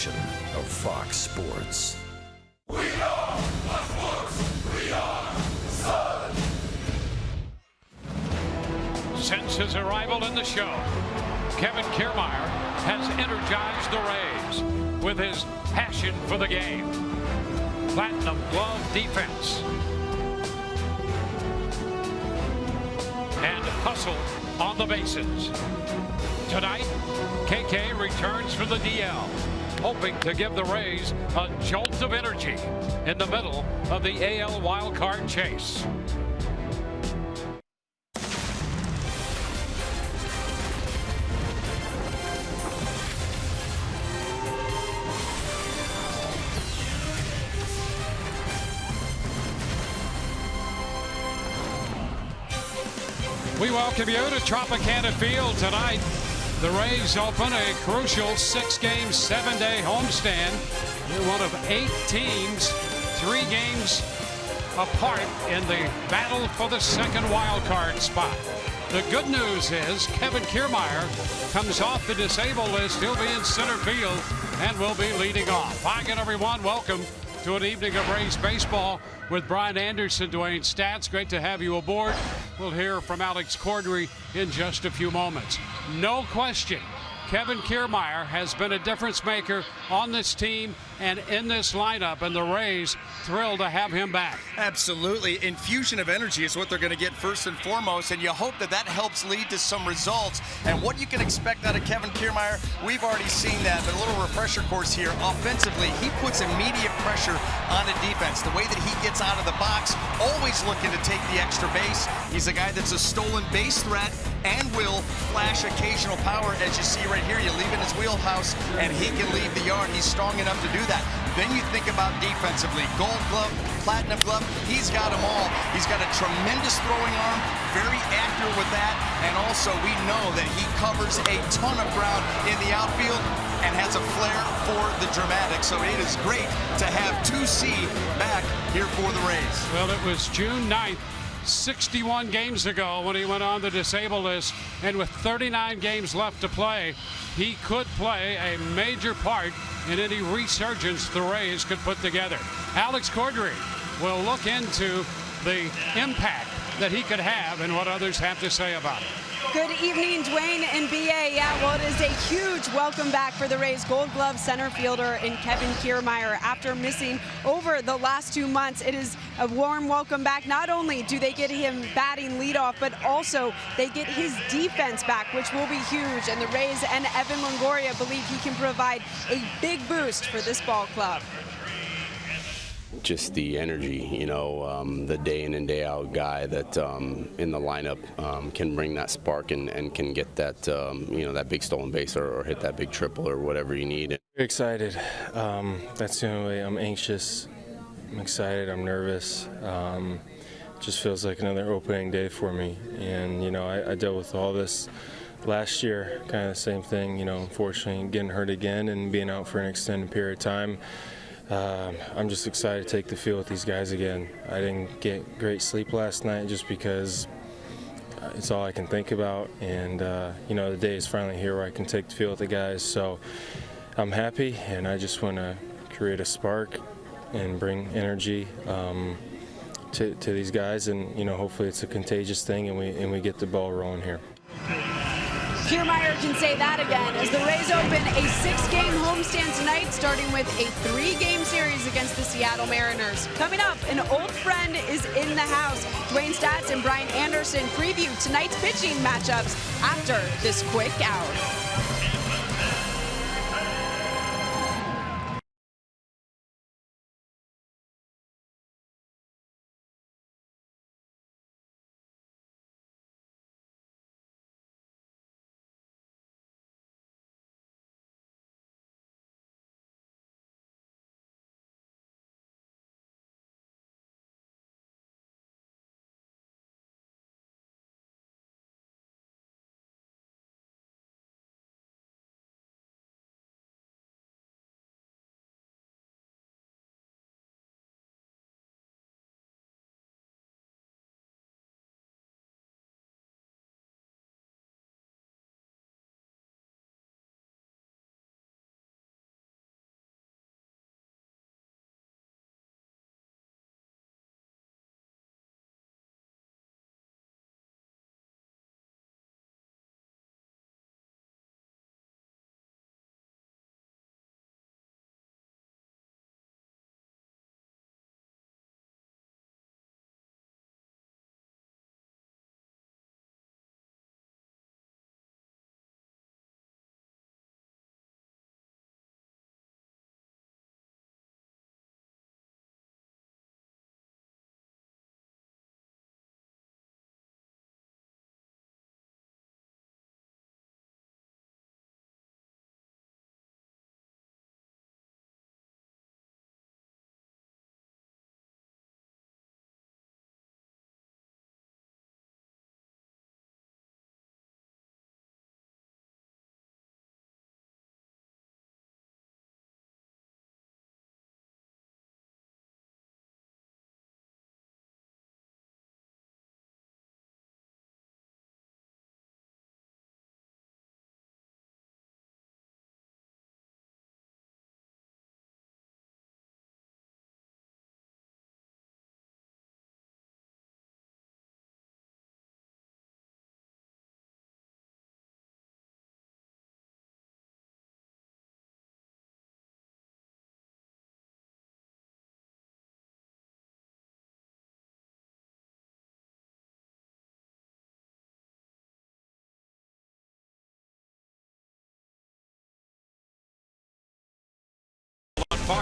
production of Fox Sports. We are sports. We are Sun. Since his arrival in the show, Kevin Kiermaier has energized the Rays with his passion for the game. Platinum glove defense. And hustle on the bases. Tonight, KK returns from the DL, hoping to give the Rays a jolt of energy in the middle of the AL wildcard chase. We welcome you to Tropicana Field tonight. The Rays open a crucial 6-game, 7-day homestand. They're one of 8 teams, 3 games apart in the battle for the second wild card spot. The good news is Kevin Kiermaier comes off the disabled list. He'll be in center field and will be leading off. Hi again, everyone. Welcome to an evening of Rays baseball with Brian Anderson, Dwayne Stats. Great to have you aboard. We'll hear from Alex Cordry in just a few moments. No question, Kevin Kiermaier has been a difference maker on this team and in this lineup, and the Rays thrilled to have him back. Absolutely. Infusion of energy is what they're going to get first and foremost, and you hope that that helps lead to some results. And what you can expect out of Kevin Kiermaier, we've already seen that, but a little refresher course here. Offensively, he puts immediate pressure on the defense. The way that he gets out of the box, always looking to take the extra base. He's a guy that's a stolen base threat and will flash occasional power, as you see right here. You leave in his wheelhouse, and he can leave the yard. He's strong enough to do that. Then you think about defensively. Gold glove, platinum glove, he's got them all. He's got a tremendous throwing arm, very accurate with that, and also we know that he covers a ton of ground in the outfield and has a flair for the dramatic. So it is great to have 2C back here for the Rays. Well, it was June 9th. 61 games ago when he went on the disabled list, and with 39 games left to play, he could play a major part in any resurgence the Rays could put together. Alex Cordry will look into the impact that he could have and what others have to say about it. Good evening, Dwayne and BA. Yeah, well, it is a huge welcome back for the Rays Gold Glove center fielder in Kevin Kiermaier. After missing over the last 2 months, it is a warm welcome back. Not only do they get him batting leadoff, but also they get his defense back, which will be huge. And the Rays and Evan Longoria believe he can provide a big boost for this ball club. Just the energy, you know, the day in and day out guy that in the lineup can bring that spark and can get that, you know, that big stolen base or hit that big triple or whatever you need. Very excited. That's the only way. I'm anxious. I'm excited. I'm nervous. Just feels like another opening day for me. And, you know, I dealt with all this last year, kind of the same thing, you know, unfortunately getting hurt again and being out for an extended period of time. I'm just excited to take the field with these guys again. I didn't get great sleep last night just because it's all I can think about. And, you know, the day is finally here where I can take the field with the guys. So I'm happy, and I just want to create a spark and bring energy to these guys. And, you know, hopefully it's a contagious thing and we get the ball rolling here. Kiermaier can say that again as the Rays open a 6-game homestand tonight, starting with a 3-game series against the Seattle Mariners. Coming up, an old friend is in the house. Dwayne Stats and Brian Anderson preview tonight's pitching matchups after this quick hour.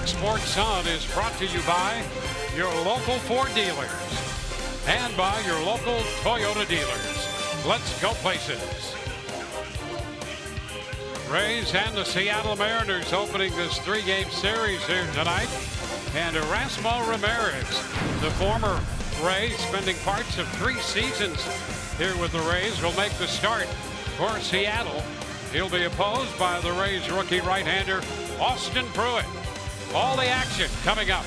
Fox Sports Sun is brought to you by your local Ford dealers and by your local Toyota dealers. Let's go places. Rays and the Seattle Mariners opening this 3-game series here tonight. And Erasmo Ramirez, the former Ray, spending parts of 3 seasons here with the Rays, will make the start for Seattle. He'll be opposed by the Rays rookie right-hander Austin Pruitt. All the action coming up.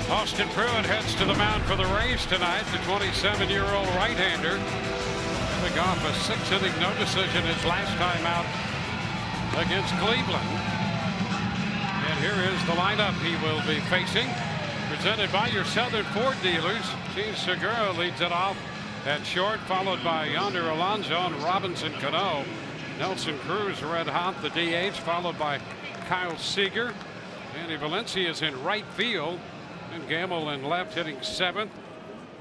Austin Pruitt heads to the mound for the Rays tonight. The 27-year-old right-hander coming off a 6-inning no decision his last time out against Cleveland. And here is the lineup he will be facing, presented by your Southern Ford dealers. Gene Segura leads it off at short, followed by Yonder Alonso and Robinson Cano. Nelson Cruz red hot, the DH, followed by Kyle Seager. Andy Valencia is in right field. And Gamble in left, hitting 7th.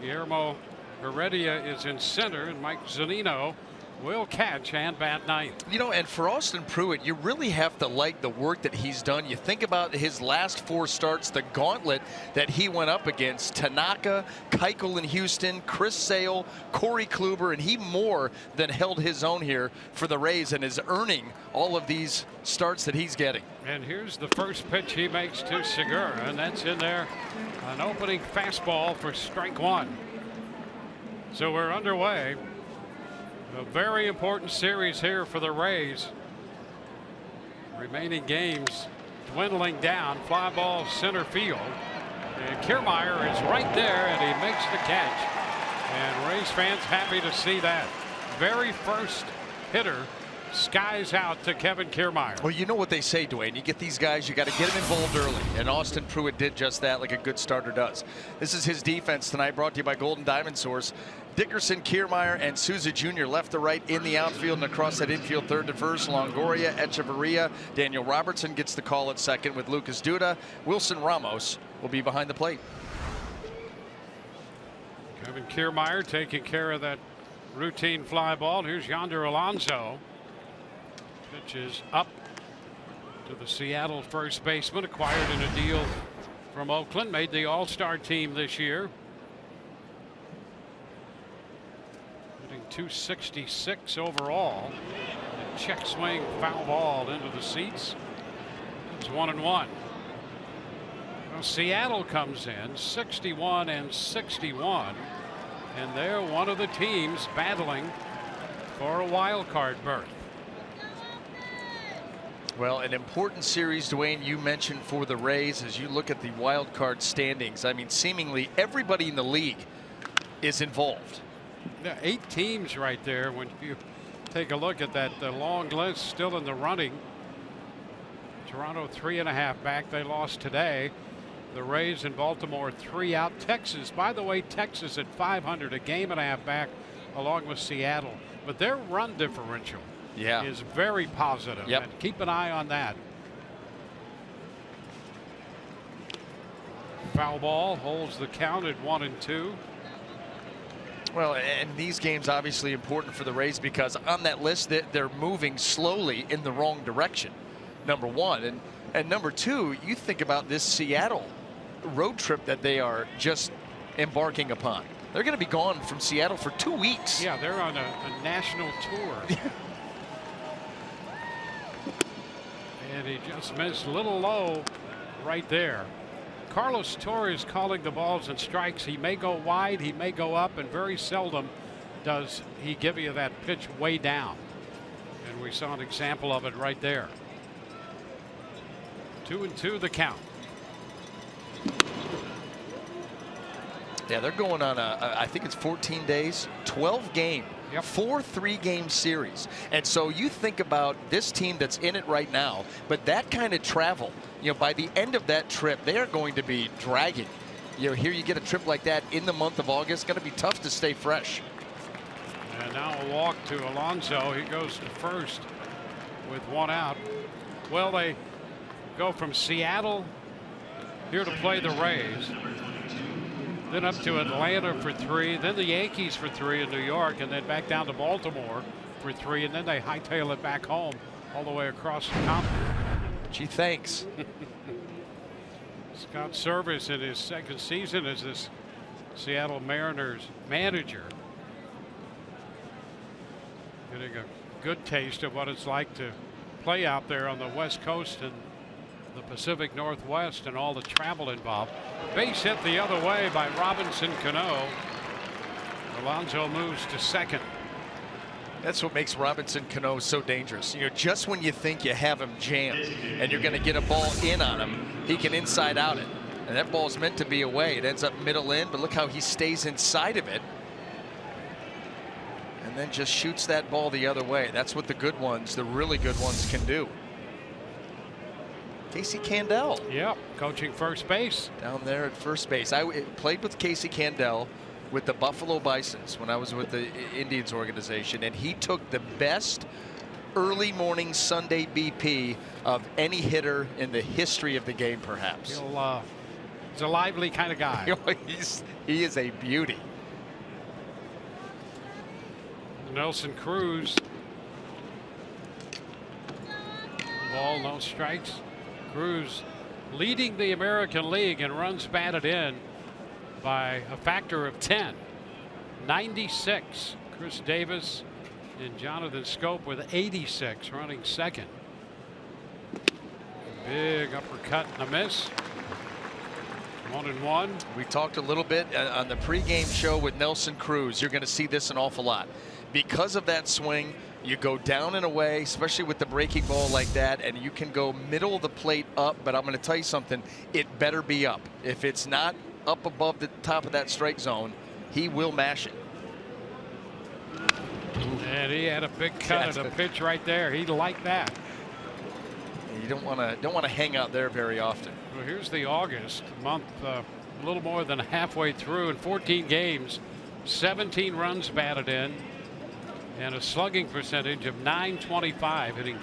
Guillermo Heredia is in center, and Mike Zunino will catch and bat 9th. You know, and for Austin Pruitt, you really have to like the work that he's done. You think about his last 4 starts, the gauntlet that he went up against: Tanaka, Keuchel in Houston, Chris Sale, Corey Kluber, and he more than held his own here for the Rays and is earning all of these starts that he's getting. And here's the first pitch he makes to Segura, and that's in there, an opening fastball for strike 1. So we're underway. A very important series here for the Rays. Remaining games dwindling down. Fly ball center field. And Kiermaier is right there, and he makes the catch. And Rays fans happy to see that. Very first hitter skies out to Kevin Kiermaier. Well, you know what they say, Dwayne. You get these guys, you got to get them involved early. And Austin Pruitt did just that, like a good starter does. This is his defense tonight, brought to you by Golden Diamond Source. Dickerson, Kiermaier, and Souza Jr. left to right in the outfield, and across that infield, third to first. Longoria, Echeverria, Daniel Robertson gets the call at second with Lucas Duda. Wilson Ramos will be behind the plate. Kevin Kiermaier taking care of that routine fly ball. Here's Yonder Alonso. Pitch is up to the Seattle first baseman, acquired in a deal from Oakland, made the All-Star team this year. Hitting .266 overall. A check swing foul ball into the seats. It's 1-1. Well, Seattle comes in 61-61, and they're one of the teams battling for a wild card berth. Well, an important series, Dwayne, you mentioned for the Rays as you look at the wild card standings. I mean, seemingly everybody in the league is involved. Yeah, 8 teams right there. When you take a look at that long list, still in the running. Toronto 3.5 back. They lost today. The Rays and Baltimore 3 out. Texas, by the way, Texas at 500, a game and a half back, along with Seattle. But their run differential is very positive. Yep. And keep an eye on that. Foul ball holds the count at 1-2. Well, and these games obviously important for the Rays because on that list they're moving slowly in the wrong direction. Number one, and number two, you think about this Seattle road trip that they are just embarking upon. They're going to be gone from Seattle for 2 weeks. Yeah, they're on a national tour. And he just missed a little low right there. Carlos Torres calling the balls and strikes. He may go wide, he may go up, and very seldom does he give you that pitch way down. And we saw an example of it right there. 2-2 the count. Yeah, they're going on I think it's 14 days, 12 game, 4 3-game series. And so you think about this team that's in it right now, but that kind of travel, you know, by the end of that trip, they are going to be dragging. You know, here you get a trip like that in the month of August, it's going to be tough to stay fresh. And now a walk to Alonso. He goes to first with 1 out. Well, they go from Seattle here to play the Rays, then up to Atlanta for 3, then the Yankees for 3 in New York, and then back down to Baltimore for 3, and then they hightail it back home all the way across the continent. Gee, thanks. Scott Service in his second season as this Seattle Mariners manager, getting a good taste of what it's like to play out there on the West Coast and the Pacific Northwest and all the travel involved. Base hit the other way by Robinson Cano. Alonso moves to second. That's what makes Robinson Cano so dangerous. You know, just when you think you have him jammed and you're going to get a ball in on him, he can inside out it. And that ball's meant to be away. It ends up middle in, but look how he stays inside of it. And then just shoots that ball the other way. That's what the good ones, the really good ones, can do. Casey Candell. Yep, coaching first base. Down there at first base. I played with Casey Candell with the Buffalo Bisons when I was with the Indians organization, and he took the best early morning Sunday BP of any hitter in the history of the game, perhaps. He's a lively kind of guy. He is a beauty. Nelson Cruz. Ball, no strikes. Cruz leading the American League in runs batted in by a factor of 10. 96. Chris Davis and Jonathan Scope with 86, running second. Big uppercut and a miss. 1-1. We talked a little bit on the pregame show with Nelson Cruz. You're going to see this an awful lot. Because of that swing, you go down and away, especially with the breaking ball like that, and you can go middle of the plate up, but I'm going to tell you something, it better be up. If it's not up above the top of that strike zone, he will mash it. And he had a big cut at a pitch right there. He liked that. You don't want to hang out there very often. Well, here's the August month, a little more than halfway through. In 14 games, 17 runs batted in, and a slugging percentage of .925, hitting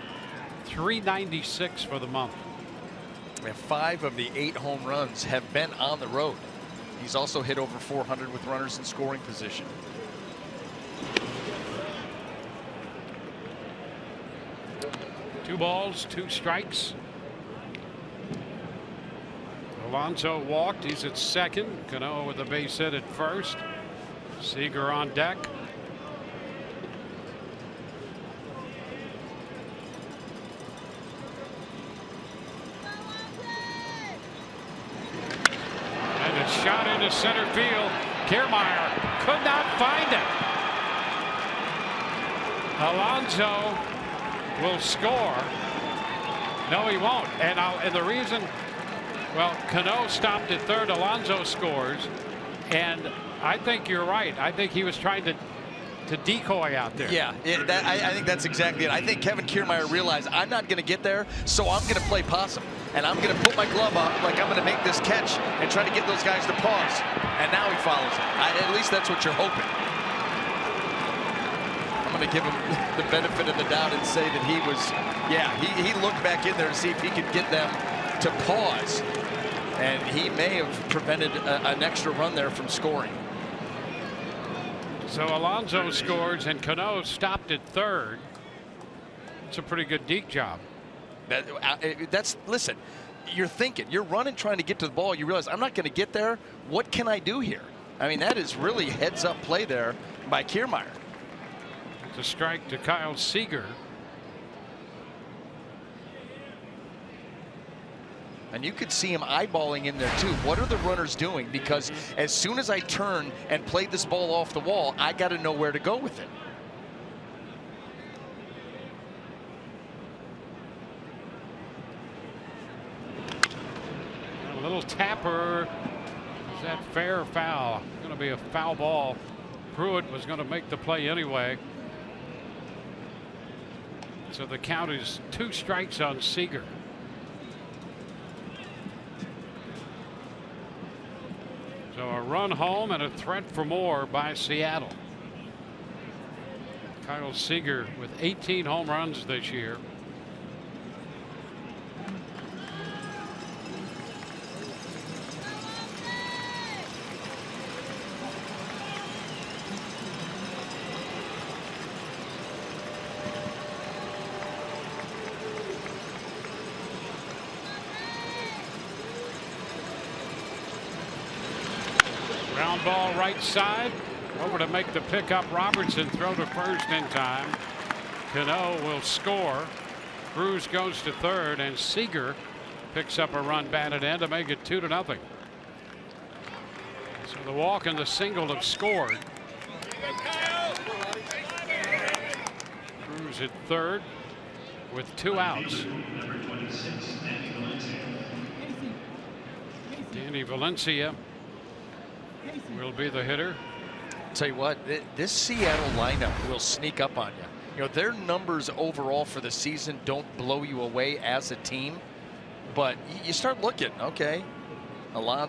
.396 for the month. And 5 of the 8 home runs have been on the road. He's also hit over 400 with runners in scoring position. Two balls, 2 strikes. Alonso walked. He's at second. Cano with a base hit at first. Seager on deck. And it's shot into center field. Kiermaier could not find it. Alonso will score. No, he won't. And the reason, well, Cano stopped at third. Alonso scores. And I think you're right. I think he was trying to decoy out there. Yeah, I think that's exactly it. I think Kevin Kiermaier realized I'm not going to get there, so I'm going to play possum. And I'm going to put my glove up like I'm going to make this catch and try to get those guys to pause. And now he follows it. At least that's what you're hoping. I'm going to give him the benefit of the doubt and say that he was, yeah, he looked back in there to see if he could get them to pause. And he may have prevented an extra run there from scoring. So Alonso scores and Cano stopped at third. It's a pretty good deke job. Listen, you're thinking, you're running trying to get to the ball. You realize I'm not going to get there. What can I do here? I mean, that is really heads up play there by Kiermaier. It's a strike to Kyle Seager. And you could see him eyeballing in there too. What are the runners doing? Because as soon as I turn and play this ball off the wall, I got to know where to go with it. A little tapper. Is that fair or foul? Going to be a foul ball. Pruitt was going to make the play anyway. So the count is 2 strikes on Seager. So a run home and a threat for more by Seattle. Kyle Seager with 18 home runs this year. Ground ball right side. Over to make the pickup. Robertson throw to first in time. Cano will score. Cruz goes to third, and Seager picks up a run batted in to make it 2-0. So the walk and the single have scored. Cruz at third with 2 outs. Danny Valencia will be the hitter. Tell you what, this Seattle lineup will sneak up on you. You know, their numbers overall for the season don't blow you away as a team, but you start looking, okay,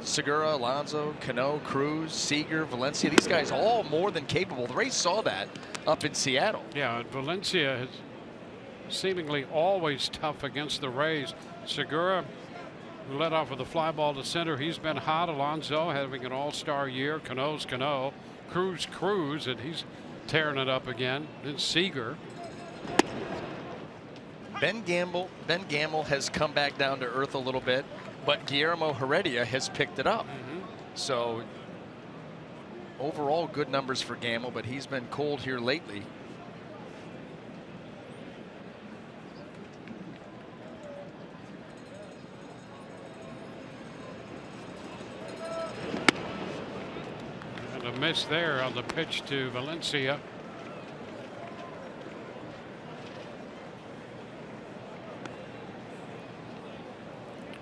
Segura, Alonso, Cano, Cruz, Seager, Valencia, these guys all more than capable. The Rays saw that up in Seattle. Yeah, Valencia is seemingly always tough against the Rays. Segura, who led off with a fly ball to center, he's been hot. Alonso having an all-star year. Cano's Cano. Cruz, and he's tearing it up again. Then Seager. Ben Gamble has come back down to earth a little bit, but Guillermo Heredia has picked it up. So overall good numbers for Gamble, but he's been cold here lately. Miss there on the pitch to Valencia.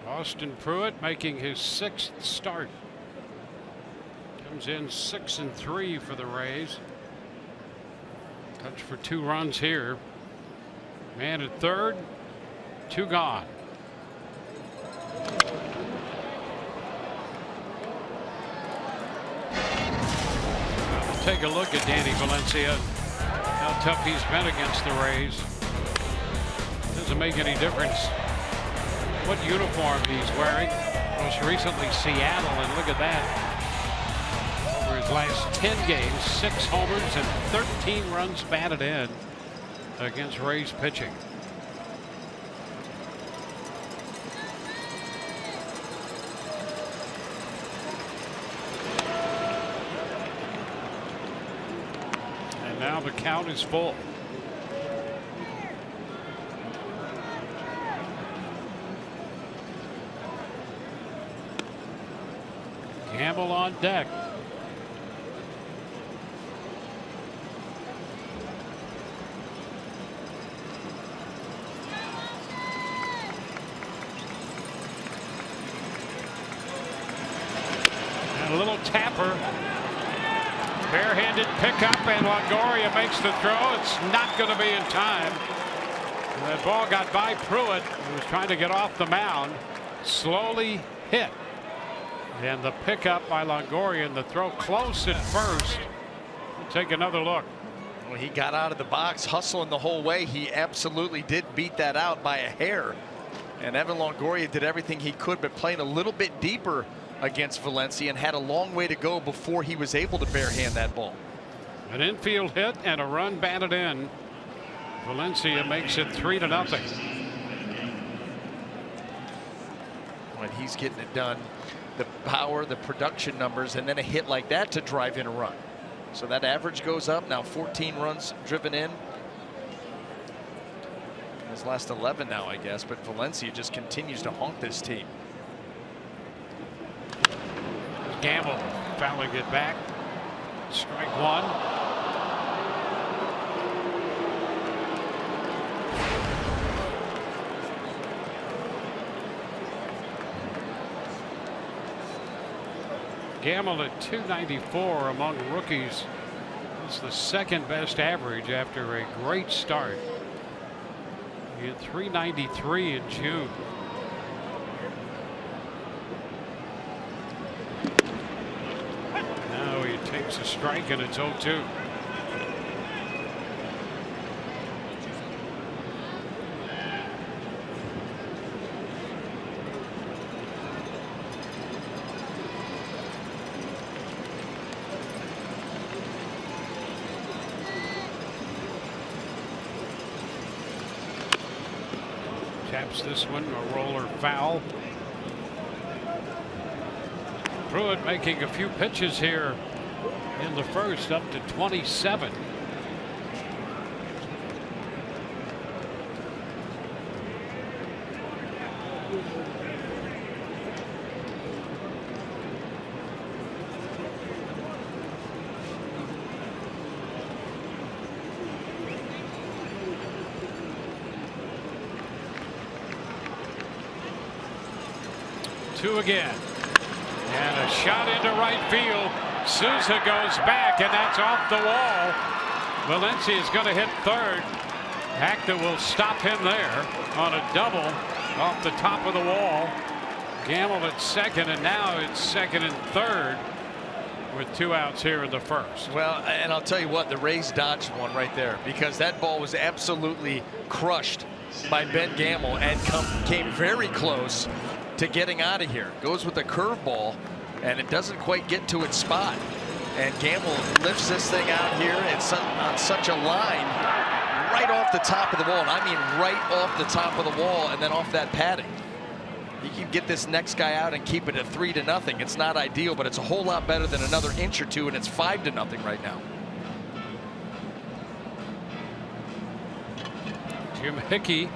Austin Pruitt making his 6th start. Comes in 6-3 for the Rays. Touch for 2 runs here. Man at third, 2 gone. Take a look at Danny Valencia, how tough he's been against the Rays. Doesn't make any difference what uniform he's wearing. Most recently Seattle, and look at that. Over his last 10 games, 6 homers and 13 runs batted in against Rays pitching. the count is full. Gamble on deck. And a little tapper. Barehanded pickup, and Longoria makes the throw. It's not going to be in time. And that ball got by Pruitt, who was trying to get off the mound. Slowly hit. And the pickup by Longoria, and the throw close at first. We'll take another look. Well, he got out of the box hustling the whole way. He absolutely did beat that out by a hair. And Evan Longoria did everything he could, but playing a little bit deeper against Valencia and had a long way to go before he was able to barehand that ball. An infield hit and a run batted in. Valencia makes it 3-0. When he's getting it done, the power, the production numbers, and then a hit like that to drive in a run. So that average goes up. Now 14 runs driven in. His last 11 now, I guess, but Valencia just continues to haunt this team. Gamble fouling it back. Strike one. Gamble at 294 among rookies. It's the second best average after a great start. He had 393 in June. Now he takes a strike and it's 0-2. Taps this one, a roller foul. Pruitt making a few pitches here in the first, up to 27. Two again. And a shot into right field. Souza goes back, and that's off the wall. Valencia is going to hit third. Acta will stop him there on a double off the top of the wall. Gamble at second, and now it's second and third with 2 outs here in the first. Well, and I'll tell you what, the Rays dodged one right there, because that ball was absolutely crushed by Ben Gamble and came very close to getting out of here. Goes with a curveball, and it doesn't quite get to its spot. And Gamble lifts this thing out here. It's on such a line right off the top of the wall. And I mean right off the top of the wall and then off that padding. You can get this next guy out and keep it at 3-0. It's not ideal, but it's a whole lot better than another inch or two, and it's 5-0 right now. Jim Hickey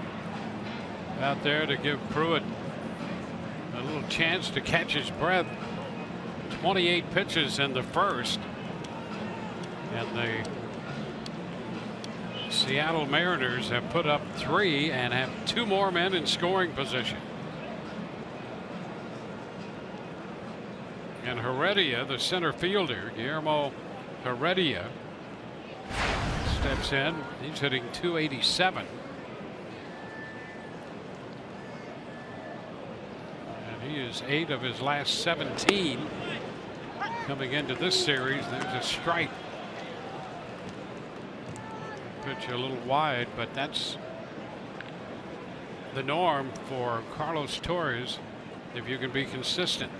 out there to give Pruitt a little chance to catch his breath. 28 pitches in the first, and the Seattle Mariners have put up 3 and have 2 more men in scoring position. And Heredia, the center fielder, Guillermo Heredia, steps in. He's hitting .287. He is 8 of his last 17 coming into this series. There's a strike. Pitch a little wide, but that's the norm for Carlos Torres if you can be consistent.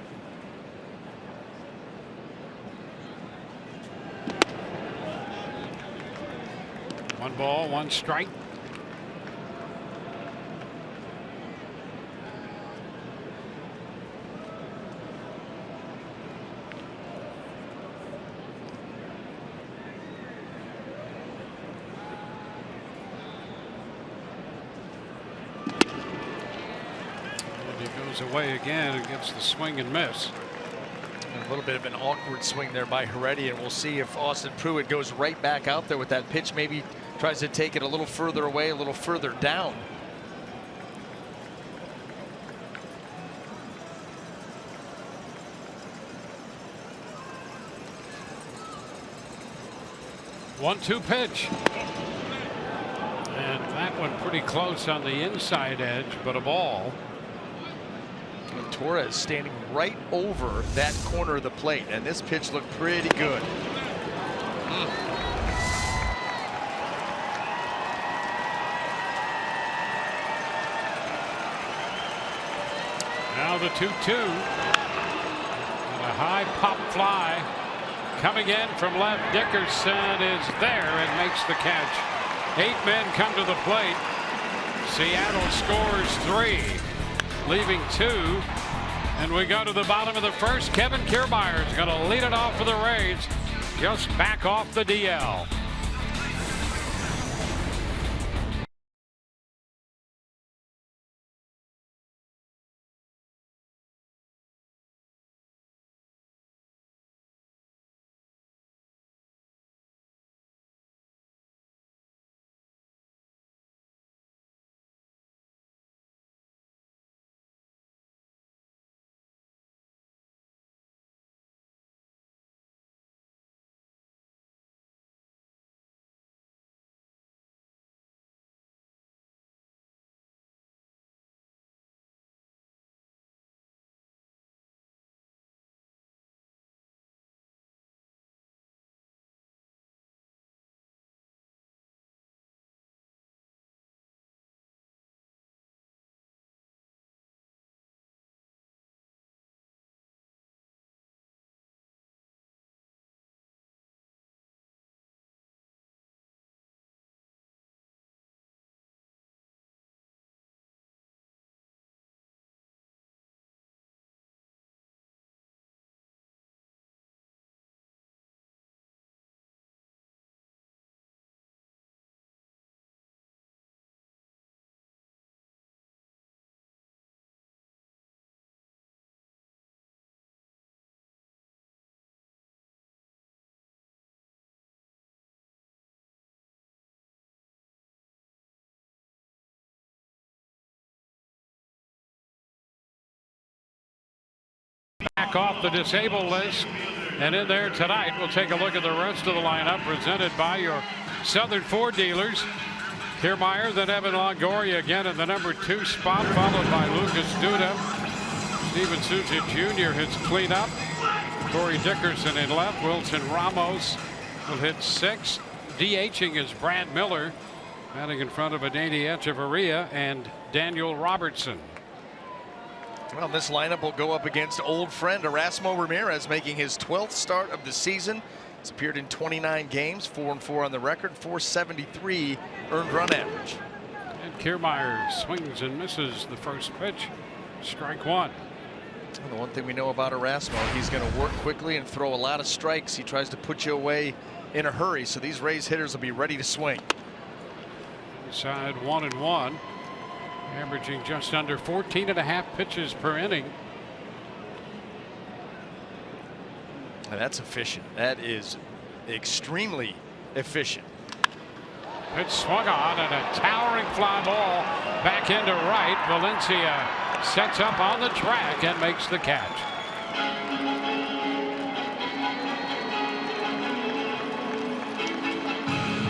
One ball, one strike. It goes away again and gets the swing and miss. A little bit of an awkward swing there by Heredia, and we'll see if Austin Pruitt goes right back out there with that pitch. Maybe tries to take it a little further away, a little further down. One-two pitch. And that one pretty close on the inside edge, but a ball. And Torres standing right over that corner of the plate, and this pitch looked pretty good. Now the 2-2. And a high pop fly coming in from left. Dickerson is there and makes the catch. 8 men come to the plate. Seattle scores 3, leaving 2. And we go to the bottom of the first. Kevin Kiermaier is going to lead it off for the Rays, just back off the DL. Back off the disabled list, and in there tonight we'll take a look at the rest of the lineup presented by your Southern Ford dealers. Kiermaier, then Evan Longoria again in the number 2 spot, followed by Lucas Duda. Steven Souza Jr. hits cleanup. Corey Dickerson in left. Wilson Ramos will hit 6. DHing is Brad Miller, batting in front of Adeiny Echeverria and Daniel Robertson. Well, this lineup will go up against old friend Erasmo Ramirez, making his 12th start of the season. He's appeared in 29 games, 4-4 on the record, 473 earned run average. And Kiermaier swings and misses the first pitch. Strike 1. Well, the one thing we know about Erasmo, he's going to work quickly and throw a lot of strikes. He tries to put you away in a hurry, so these Rays hitters will be ready to swing. Inside 1-1. Averaging just under 14.5 pitches per inning. And that's efficient. That is extremely efficient. Pitch swung on and a towering fly ball back into right. Valencia sets up on the track and makes the catch.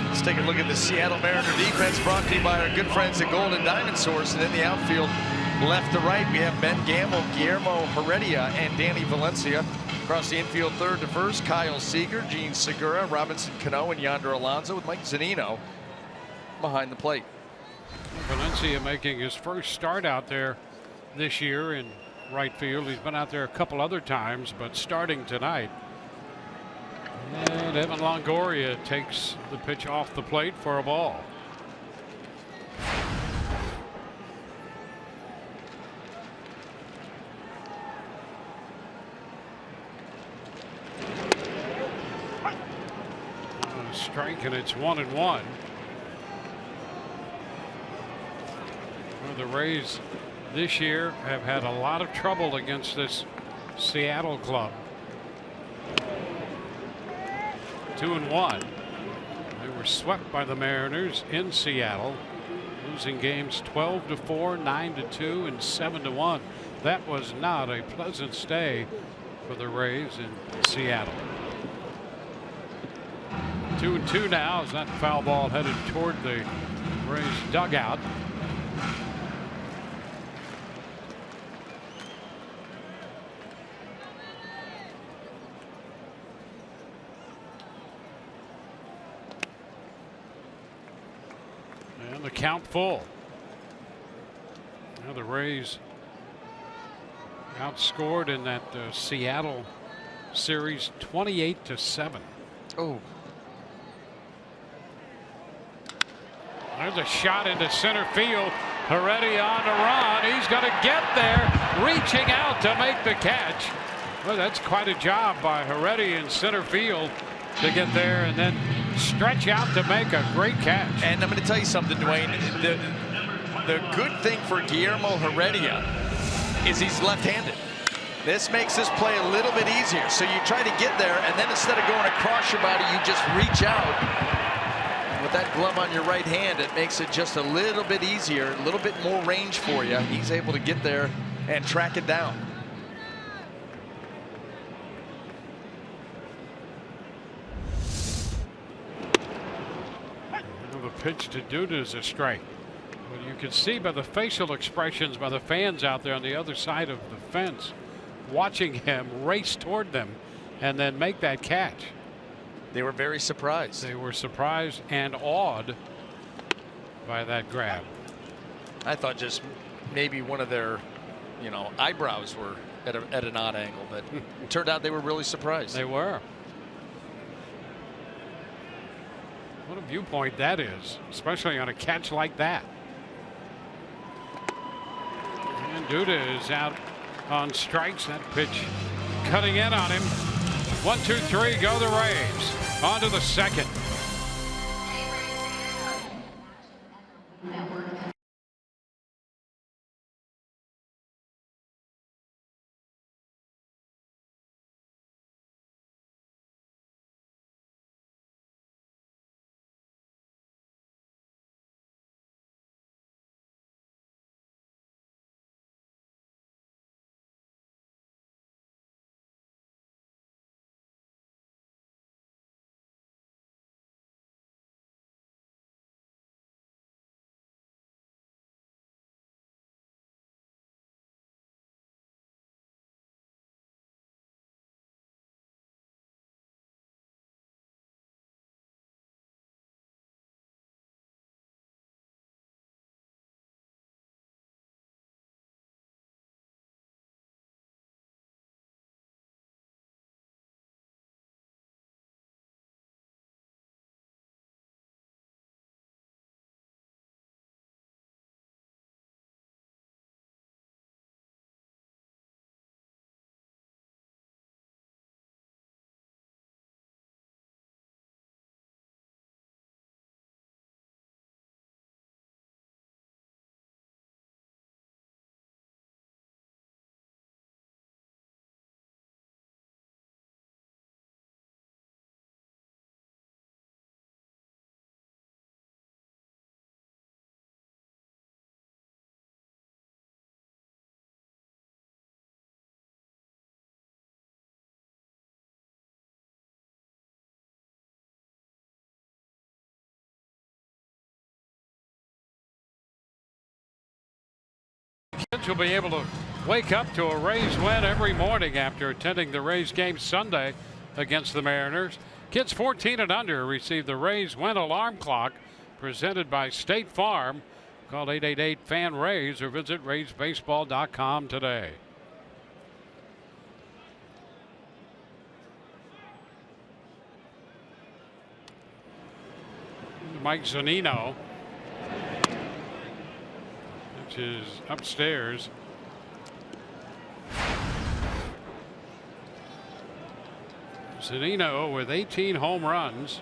Let's take a look at the Seattle Mariner defense, brought to you by our good friends at Golden Diamond Source. And in the outfield, left to right, we have Ben Gamble, Guillermo Heredia, and Danny Valencia. Across the infield, third to first, Kyle Seager, Gene Segura, Robinson Cano, and Yonder Alonso, with Mike Zunino behind the plate. Valencia making his first start out there this year in right field. He's been out there a couple other times, but starting tonight. And Evan Longoria takes the pitch off the plate for a ball. Strike, and it's 1-1. The Rays this year have had a lot of trouble against this Seattle club. 2-1. They were swept by the Mariners in Seattle, losing games 12-4, 9-2, and 7-1. That was not a pleasant stay for the Rays in Seattle. 2-2 now as that foul ball headed toward the Rays dugout. And the count full. Now the Rays outscored in that Seattle series 28-7. Oh. There's a shot into center field. Heredia on the run. He's going to get there, reaching out to make the catch. Well, that's quite a job by Heredia in center field to get there and then stretch out to make a great catch. And I'm going to tell you something, Dwayne. The good thing for Guillermo Heredia is he's left-handed. This makes this play a little bit easier. So you try to get there, and then instead of going across your body, you just reach out. With that glove on your right hand, it makes it just a little bit easier, a little bit more range for you. He's able to get there and track it down. The pitch to Duda is a strike. Well, you can see by the facial expressions by the fans out there on the other side of the fence, watching him race toward them and then make that catch. They were very surprised. They were surprised and awed by that grab. I thought just maybe one of their, eyebrows were at an odd angle, but it turned out they were really surprised. They were. What a viewpoint that is, especially on a catch like that. And Duda is out on strikes. That pitch cutting in on him. 1, 2, 3, go the Rays. On to the second. Kids will be able to wake up to a Rays win every morning after attending the Rays game Sunday against the Mariners. Kids 14 and under receive the Rays win alarm clock presented by State Farm. Call 888-FAN-RAYS or visit RaysBaseball.com today. Mike Zunino, which is upstairs. Zunino with 18 home runs,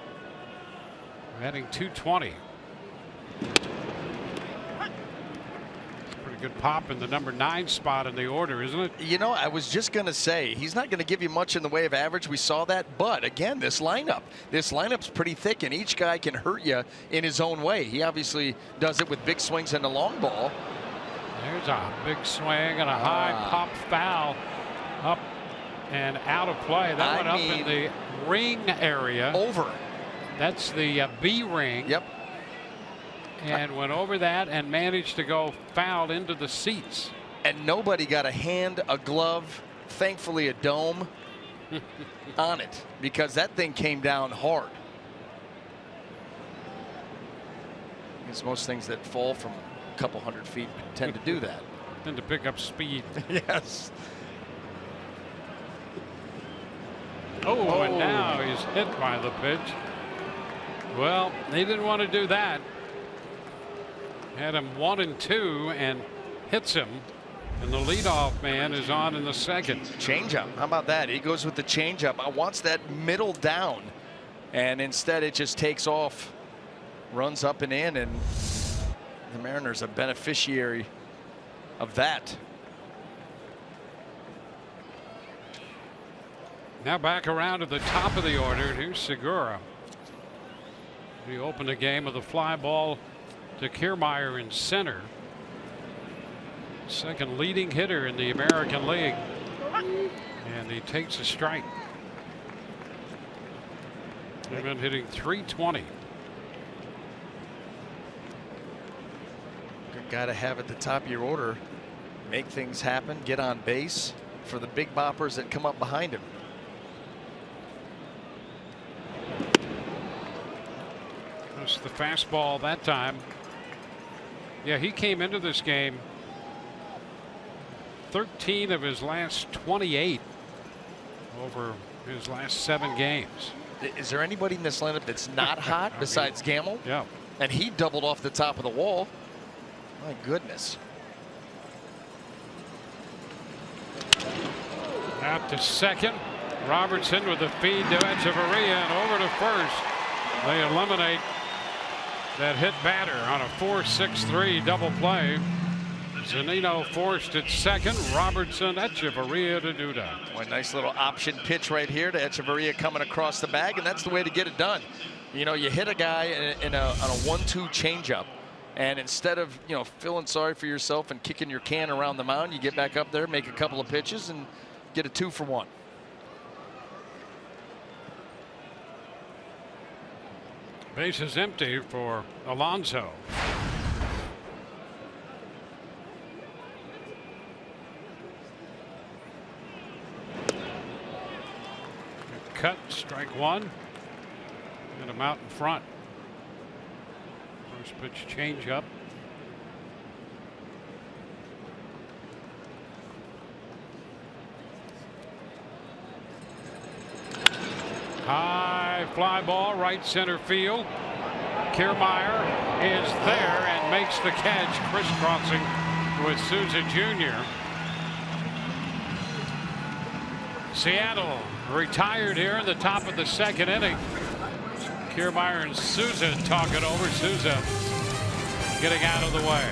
batting .220. Pretty could pop in the number 9 spot in the order, isn't it? You know, I was just going to say, he's not going to give you much in the way of average. We saw that. But, again, this lineup's pretty thick, and each guy can hurt you in his own way. He obviously does it with big swings and the long ball. There's a big swing and a high pop foul up and out of play. That went up in the ring area. Over. That's the B ring. Yep. And went over that and managed to go foul into the seats. And nobody got a hand, a glove, thankfully a dome on it, because that thing came down hard. Because most things that fall from a couple hundred feet tend to do that. Tend to pick up speed. Yes. Oh, and now he's hit by the pitch. Well, they didn't want to do that. Had him 1-2 and hits him. And the leadoff man is on in the second. Changeup. How about that? He goes with the changeup. I wants that middle down. And instead it just takes off. Runs up and in. And the Mariners are beneficiary of that. Now back around to the top of the order. Here's Segura. He opened the game with a fly ball to Kiermaier in center. Second leading hitter in the American League. And he takes a strike. They've been hitting .320. Good guy to have at the top of your order. Make things happen. Get on base for the big boppers that come up behind him. That's the fastball that time. Yeah, he came into this game 13 of his last 28 over his last 7 games. Is there anybody in this lineup that's not hot besides Gamble? Yeah. And he doubled off the top of the wall. My goodness. Out to second. Robertson with the feed to Echeverria and over to first. They eliminate that hit batter on a 4-6-3 double play. Zunino forced at second. Robertson, Echeverria to do that. Boy, nice little option pitch right here to Echeverria coming across the bag, and that's the way to get it done. You know, you hit a guy on a 1-2 changeup, and instead of, you know, feeling sorry for yourself and kicking your can around the mound, you get back up there, make a couple of pitches, and get a 2-for-1. Base is empty for Alonso. Cut, strike one, and him out in front. First pitch change up. High fly ball, right center field. Kiermaier is there and makes the catch, crisscrossing with Souza Jr. Seattle retired here in the top of the second inning. Kiermaier and Souza talk it over. Souza getting out of the way.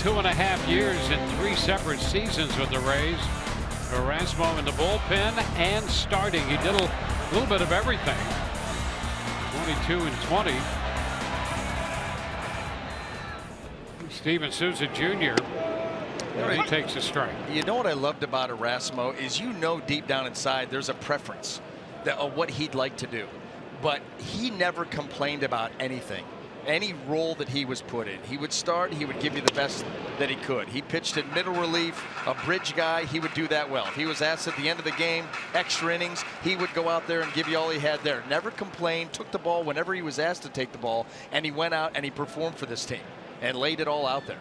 2.5 years and 3 separate seasons with the Rays. Erasmo in the bullpen and starting. He did a little bit of everything. 22 and 20. Steven Souza Jr. He takes a strike. You know what I loved about Erasmo is, you know, deep down inside there's a preference of what he'd like to do, but he never complained about anything. Any role that he was put in, he would start, he would give you the best that he could. He pitched in middle relief, a bridge guy, he would do that well. If he was asked at the end of the game, extra innings, he would go out there and give you all he had there. Never complained, took the ball whenever he was asked to take the ball, and he went out and he performed for this team and laid it all out there.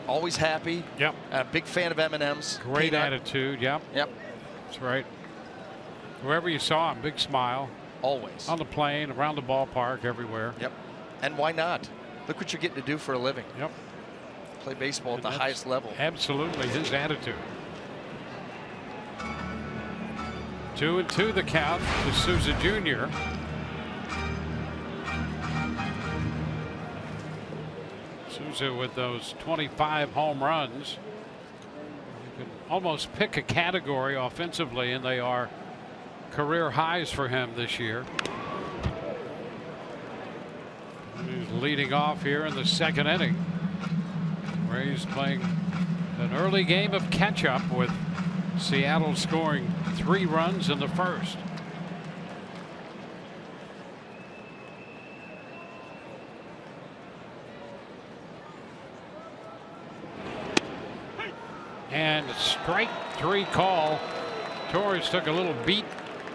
Always happy. Yep. A big fan of M&M's. Great attitude. Yep. Yep. That's right. Wherever you saw him, big smile. Always. On the plane, around the ballpark, everywhere. Yep. And why not? Look what you're getting to do for a living. Yep. Play baseball at the highest level. Absolutely his attitude. 2-2 the count to Souza Jr. Souza with those 25 home runs. You can almost pick a category offensively, and they are career highs for him this year. He's leading off here in the second inning. Rays playing an early game of catch-up with Seattle scoring 3 runs in the first. And strike 3 call. Torres took a little beat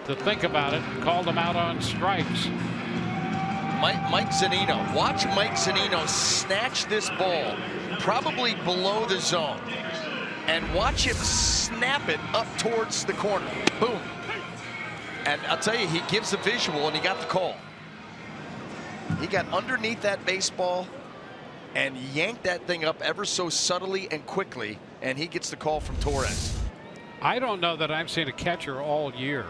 to think about it and called him out on strikes. Mike Zunino. Watch Mike Zunino snatch this ball probably below the zone, and watch him snap it up towards the corner. Boom. And I'll tell you, he gives a visual, and he got the call. He got underneath that baseball and yanked that thing up ever so subtly and quickly, and he gets the call from Torres. I don't know that I've seen a catcher all year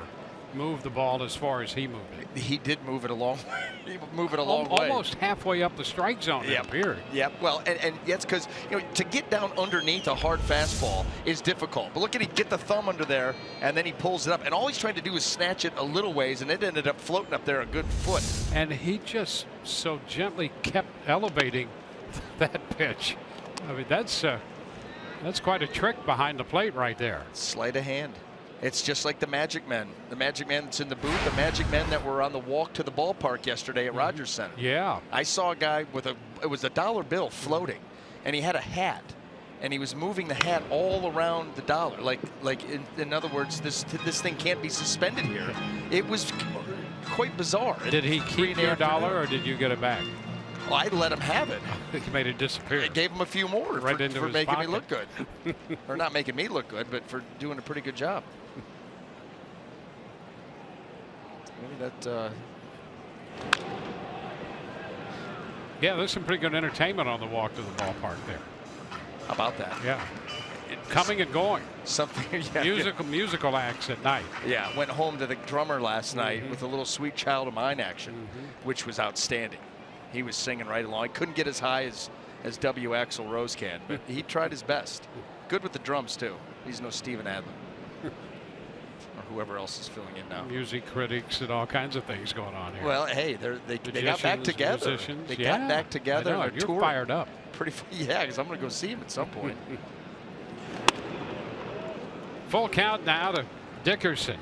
move the ball as far as he moved it. He did move it a long way. He moved it a long way. Almost halfway up the strike zone. Yep. Period. Yep. Well, and that's because, you know, to get down underneath a hard fastball is difficult. But look at him get the thumb under there, and then he pulls it up. And all he's trying to do is snatch it a little ways, and it ended up floating up there a good foot. And he just so gently kept elevating that pitch. I mean, that's quite a trick behind the plate right there. Sleight of hand. It's just like the Magic Men. The Magic Men that's in the booth, the Magic Men that were on the walk to the ballpark yesterday at Rogers Center. Yeah. I saw a guy with it was a dollar bill floating, and he had a hat, and he was moving the hat all around the dollar. Like in other words, this thing can't be suspended here. It was quite bizarre. Did he keep your dollar, or did you get it back? Well, I let him have it. He made it disappear. I gave him a few more right for his making pocket. me look good. Or not making me look good, but for doing a pretty good job. Maybe that. Yeah, there's some pretty good entertainment on the walk to the ballpark there. How about that? Yeah. Coming and going. Something. Yeah, musical acts at night. Yeah, went home to the drummer last night with a little Sweet Child of Mine action, which was outstanding. He was singing right along. I couldn't get as high as W. Axl Rose can, but he tried his best. Good with the drums too. He's no Steven Adler or whoever else is filling in now. Music critics and all kinds of things going on here. Well, hey, they got back together. Musicians. They got back together. I know, you're fired up. Pretty. Yeah, because I'm going to go see him at some point. Full count now to Dickerson.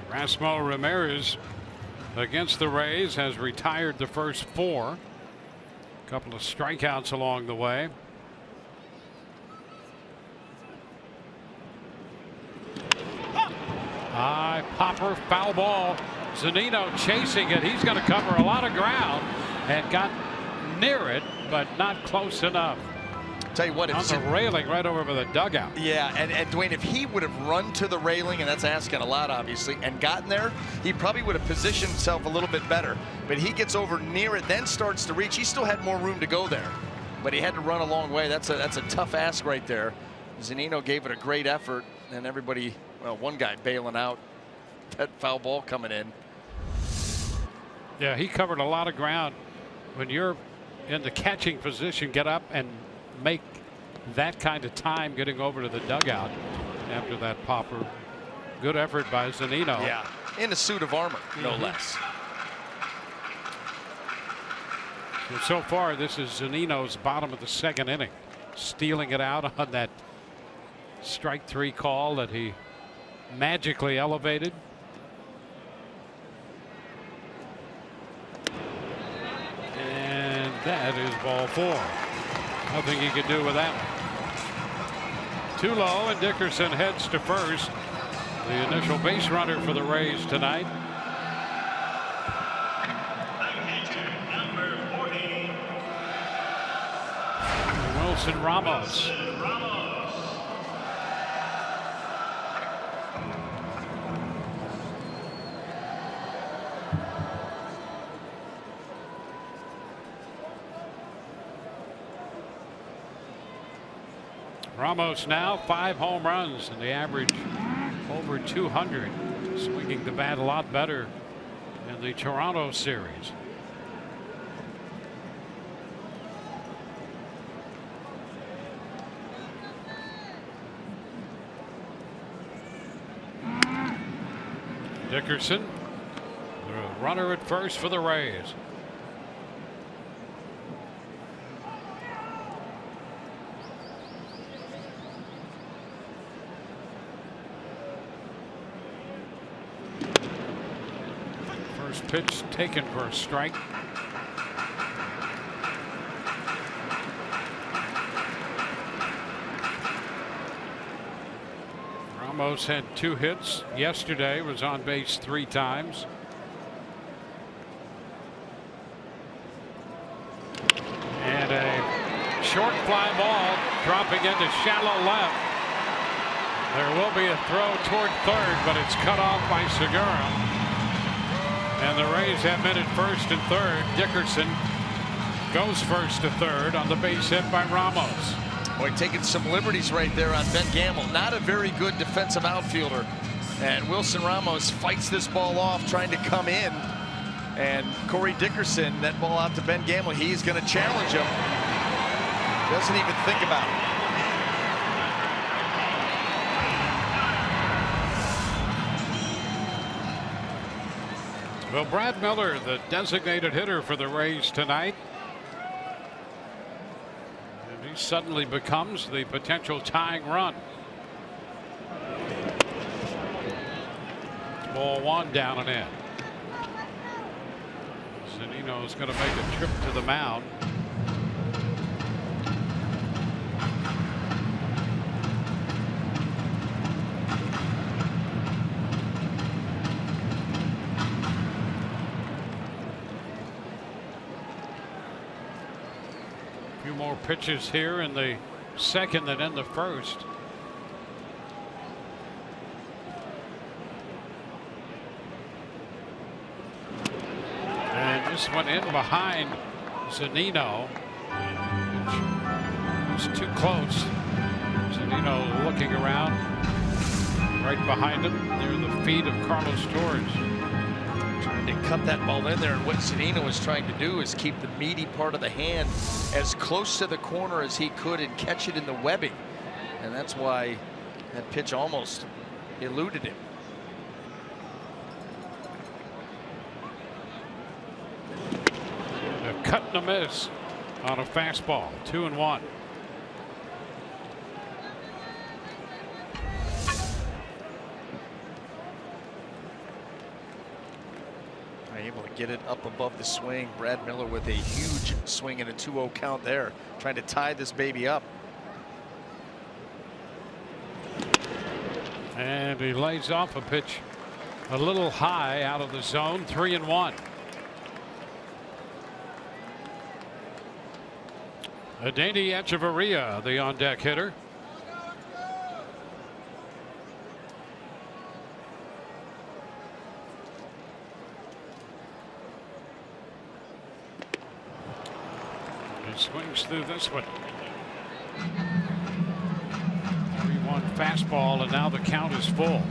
Erasmo Ramirez against the Rays has retired the first 4. A couple of strikeouts along the way. High popper, foul ball. Zunino chasing it. He's going to cover a lot of ground and got near it, but not close enough. Tell you what, on the railing right over by the dugout. Yeah, and Dwayne, if he would have run to the railing, and that's asking a lot, obviously, and gotten there, he probably would have positioned himself a little bit better. But he gets over near it, then starts to reach. He still had more room to go there, but he had to run a long way. That's a tough ask right there. Zunino gave it a great effort, and everybody, well, one guy bailing out. That foul ball coming in. Yeah, he covered a lot of ground. When you're in the catching position, get up and make that kind of time getting over to the dugout after that popper. Good effort by Zunino. Yeah, in a suit of armor, no less. So far, this is Zunino's bottom of the second inning, stealing it out on that strike 3 call that he magically elevated. And that is ball 4. Nothing he could do with that one. Too low, and Dickerson heads to first. The initial base runner for the Rays tonight. Wilson Ramos. Ramos now 5 home runs, and the average over 200. Swinging the bat a lot better in the Toronto series. Dickerson, the runner at first for the Rays. First pitch taken for a strike. Ramos had 2 hits yesterday, was on base 3 times. And a short fly ball dropping into shallow left. There will be a throw toward third, but it's cut off by Segura. And the Rays have men at first and third. Dickerson goes first to third on the base hit by Ramos. Boy, taking some liberties right there on Ben Gamble. Not a very good defensive outfielder. And Wilson Ramos fights this ball off, trying to come in. And Corey Dickerson, that ball out to Ben Gamble, he's going to challenge him. Doesn't even think about it. Well, Brad Miller, the designated hitter for the Rays tonight. And he suddenly becomes the potential tying run. Ball 1 down and in. Zunino's going to make a trip to the mound. More pitches here in the second than in the first. And this went in behind Zunino. It was too close. Zunino looking around right behind him near the feet of Carlos Torres. Trying to cut that ball in there, and what Zunino was trying to do is keep the meaty part of the hand as close to the corner as he could and catch it in the webbing, and that's why that pitch almost eluded him. A cut and a miss on a fastball. 2-1. Able to get it up above the swing. Brad Miller with a huge swing and a 2-0 count there, trying to tie this baby up. And he lays off a pitch a little high out of the zone. 3-1. Adeiny Echeverria, the on deck hitter. Swings through this one. 3-1 fastball, and now the count is full.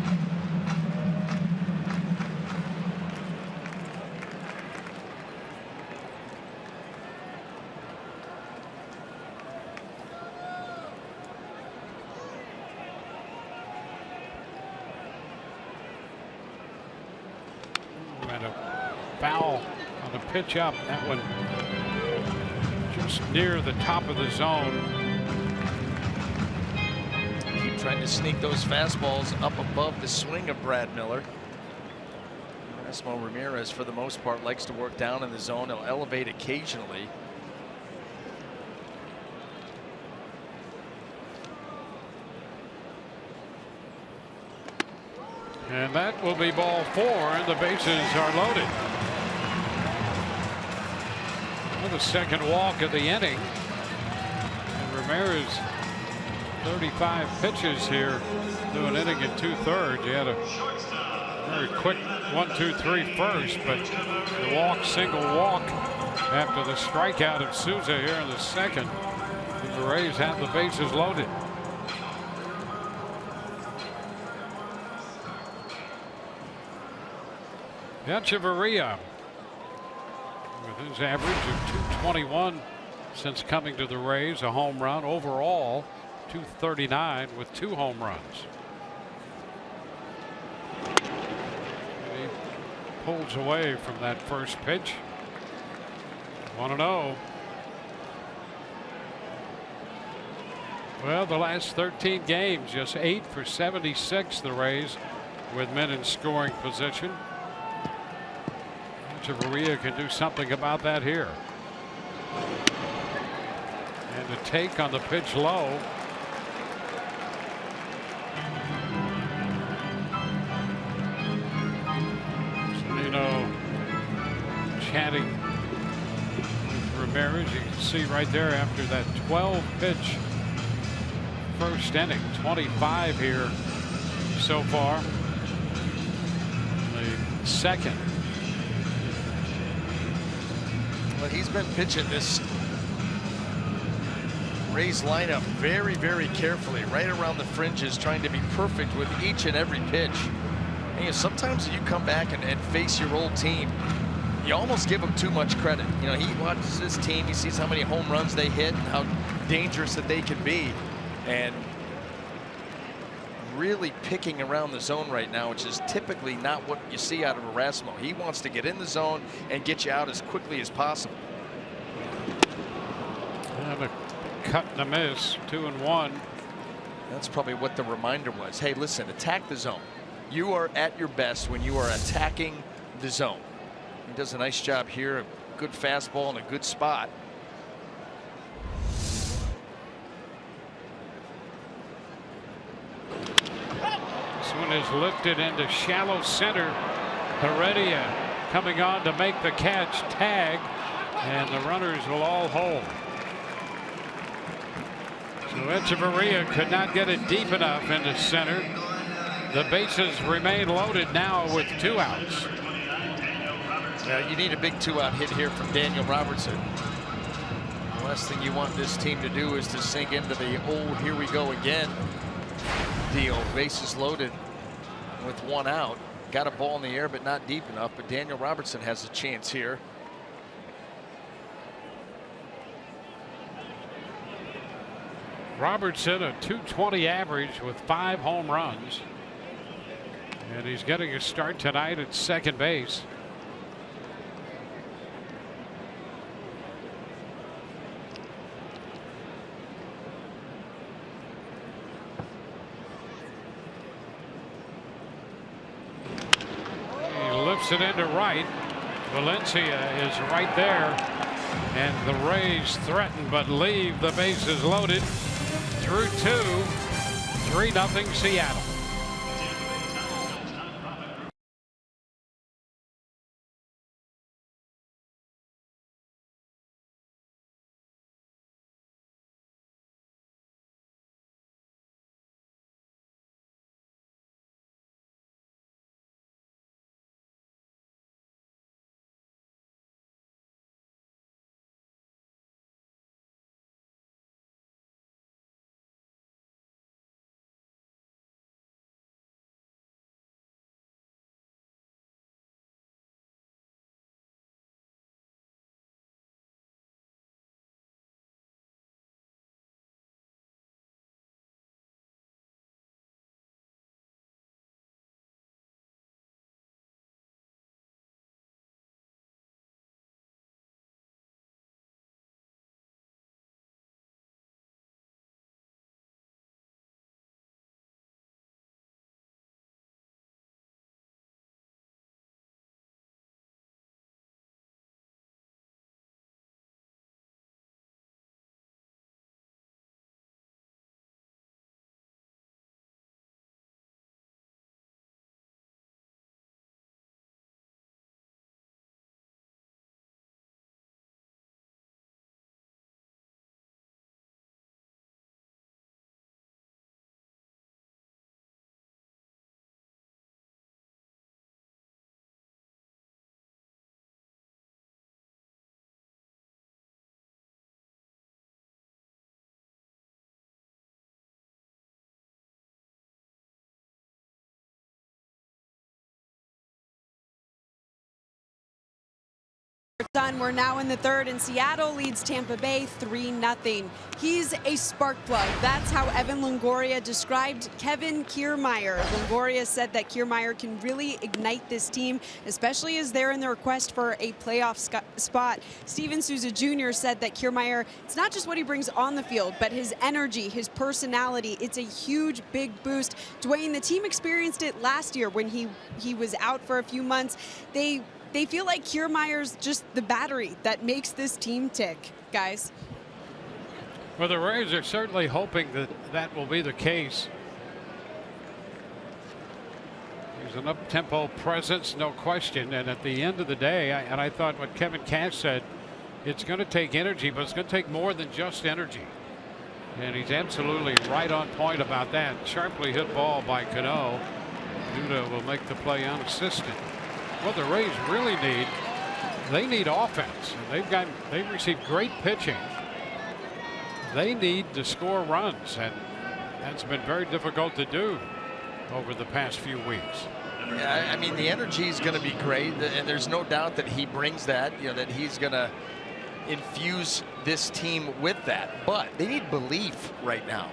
pitch up. That one just near the top of the zone. Keep trying to sneak those fastballs up above the swing of Brad Miller. Erasmo Ramirez, for the most part, likes to work down in the zone. He'll elevate occasionally. And that will be ball 4, and the bases are loaded. Well, the second walk of the inning. And Ramirez, 35 pitches here, through an inning and 2/3. He had a very quick 1-2-3 first, but the walk, single walk after the strikeout of Souza here in the second. The Rays have the bases loaded. Echeverria, with his average of 221 since coming to the Rays, a home run. Overall, 239 with 2 home runs. He pulls away from that first pitch. 1-0. Well, the last 13 games, just 8 for 76, the Rays, with men in scoring position. Echeverria can do something about that here. And the take on the pitch low. Zunino chatting with Ramirez. You can see right there after that 12 pitch first inning, 25 here so far. The second. But he's been pitching this Rays lineup very, very carefully, right around the fringes, trying to be perfect with each and every pitch. And, you know, sometimes you come back and face your old team, you almost give them too much credit. You know, he watches his team, he sees how many home runs they hit and how dangerous that they can be, and really picking around the zone right now, which is typically not what you see out of Erasmo. He wants to get in the zone and get you out as quickly as possible. And a cut and a miss, 2-1. That's probably what the reminder was. Hey, listen, attack the zone. You are at your best when you are attacking the zone. He does a nice job here, a good fastball in a good spot. This one is lifted into shallow center. Heredia coming on to make the catch, tag, and the runners will all hold. So Echeverria could not get it deep enough into center. The bases remain loaded now with 2 outs. You need a big 2-out hit here from Daniel Robertson. The last thing you want this team to do is to sink into the "oh, here we go again" deal. Bases loaded with 1 out. Got a ball in the air, but not deep enough. But Daniel Robertson has a chance here. Robertson, a .220 average with 5 home runs. And he's getting a start tonight at second base. It into right. Valencia is right there, and the Rays threaten but leave the bases loaded through 2. 3-0 Seattle. Done. We're now in the third, and Seattle leads Tampa Bay 3-0. He's a spark plug. That's how Evan Longoria described Kevin Kiermaier. Longoria said that Kiermaier can really ignite this team, especially as they're in the quest for a playoff spot. Steven Souza Jr. said that Kiermaier, it's not just what he brings on the field, but his energy, his personality. It's a huge, big boost. Dwayne, the team experienced it last year when he was out for a few months. They feel like Kiermaier's just the battery that makes this team tick, guys. Well, the Rays are certainly hoping that that will be the case. He's an up-tempo presence, no question. And at the end of the day, I thought what Kevin Cash said, it's going to take energy, but it's going to take more than just energy. And he's absolutely right on point about that. Sharply hit ball by Cano. Duda will make the play unassisted. What the Rays really need, they need offense. They've received great pitching. They need to score runs, and that's been very difficult to do over the past few weeks. Yeah, I mean, the energy is going to be great, and there's no doubt that he brings that, that he's going to infuse this team with that. But they need belief right now.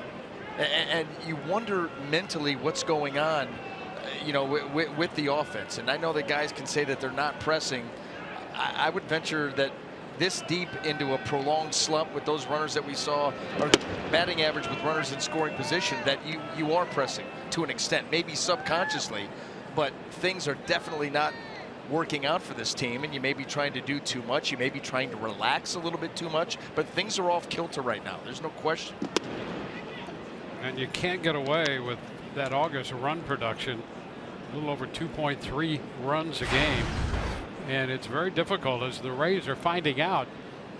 And you wonder mentally what's going on, with the offense. And I know that guys can say that they're not pressing. I would venture that this deep into a prolonged slump with those runners that we saw, or the batting average with runners in scoring position, that you are pressing to an extent, maybe subconsciously, but things are definitely not working out for this team, and you may be trying to do too much. You may be trying to relax a little bit too much, but things are off kilter right now. There's no question. And you can't get away with that August run production, a little over 2.3 runs a game. And it's very difficult, as the Rays are finding out,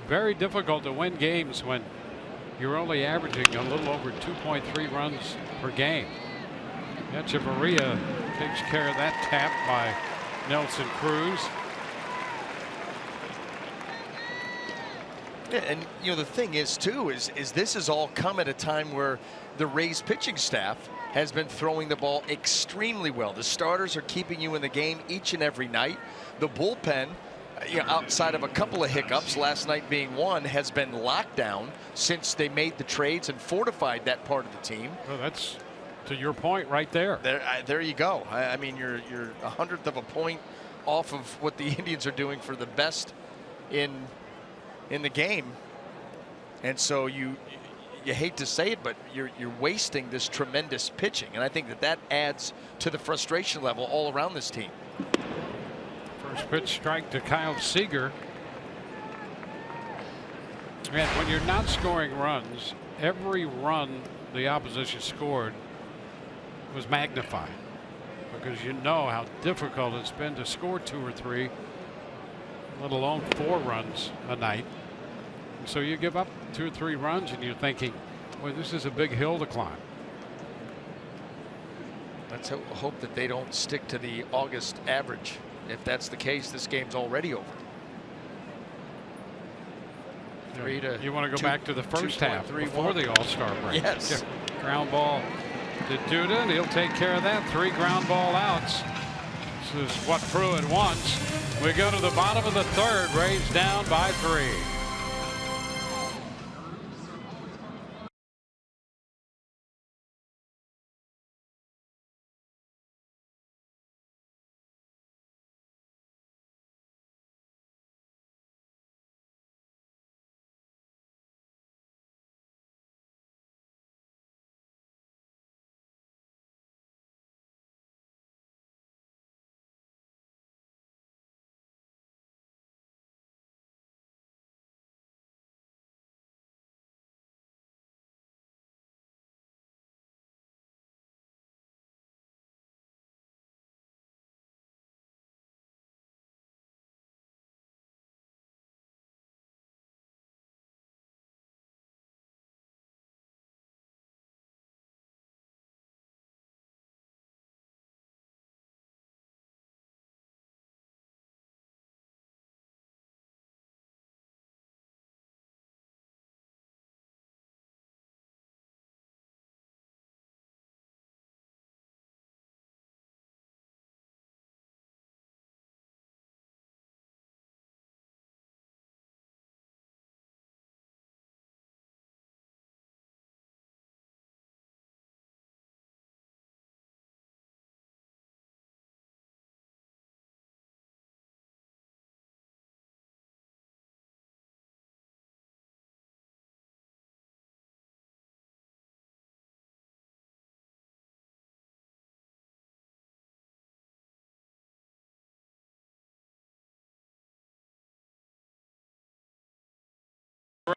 very difficult to win games when you're only averaging a little over 2.3 runs per game. Echeverria takes care of that tap by Nelson Cruz. Yeah, and the thing is too is this has all come at a time where the Rays pitching staff has been throwing the ball extremely well. The starters are keeping you in the game each and every night. The bullpen, outside of a couple of hiccups, last night being one, has been locked down since they made the trades and fortified that part of the team. Well, that's to your point right there. There you go. I mean, you're 100th of a point off of what the Indians are doing for the best in the game. And so you hate to say it, but you're wasting this tremendous pitching, and I think that adds to the frustration level all around this team. First pitch strike to Kyle Seager. And when you're not scoring runs, every run the opposition scored was magnified, because you know how difficult it's been to score 2 or 3, let alone 4 runs a night. So you give up 2 or 3 runs and you're thinking, well, this is a big hill to climb. Let's hope that they don't stick to the August average. If that's the case, this game's already over. You want to go back to the first half before the All-Star break. Yes. Ground ball to Duda, and he'll take care of that. 3 ground ball outs. This is what Pruitt wants. We go to the bottom of the third. Rays down by 3.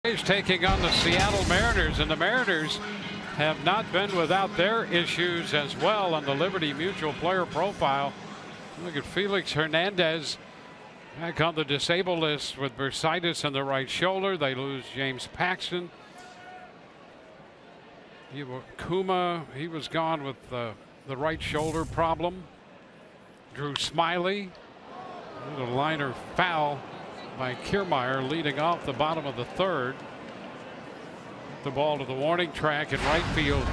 Rays taking on the Seattle Mariners, and the Mariners have not been without their issues as well on the Liberty Mutual player profile. Look at Felix Hernandez back on the disabled list with bursitis in the right shoulder. They lose James Paxton. Kuma, he was gone with the right shoulder problem. Drew Smiley, a liner foul by Kiermaier leading off the bottom of the third. The ball to the warning track in right field.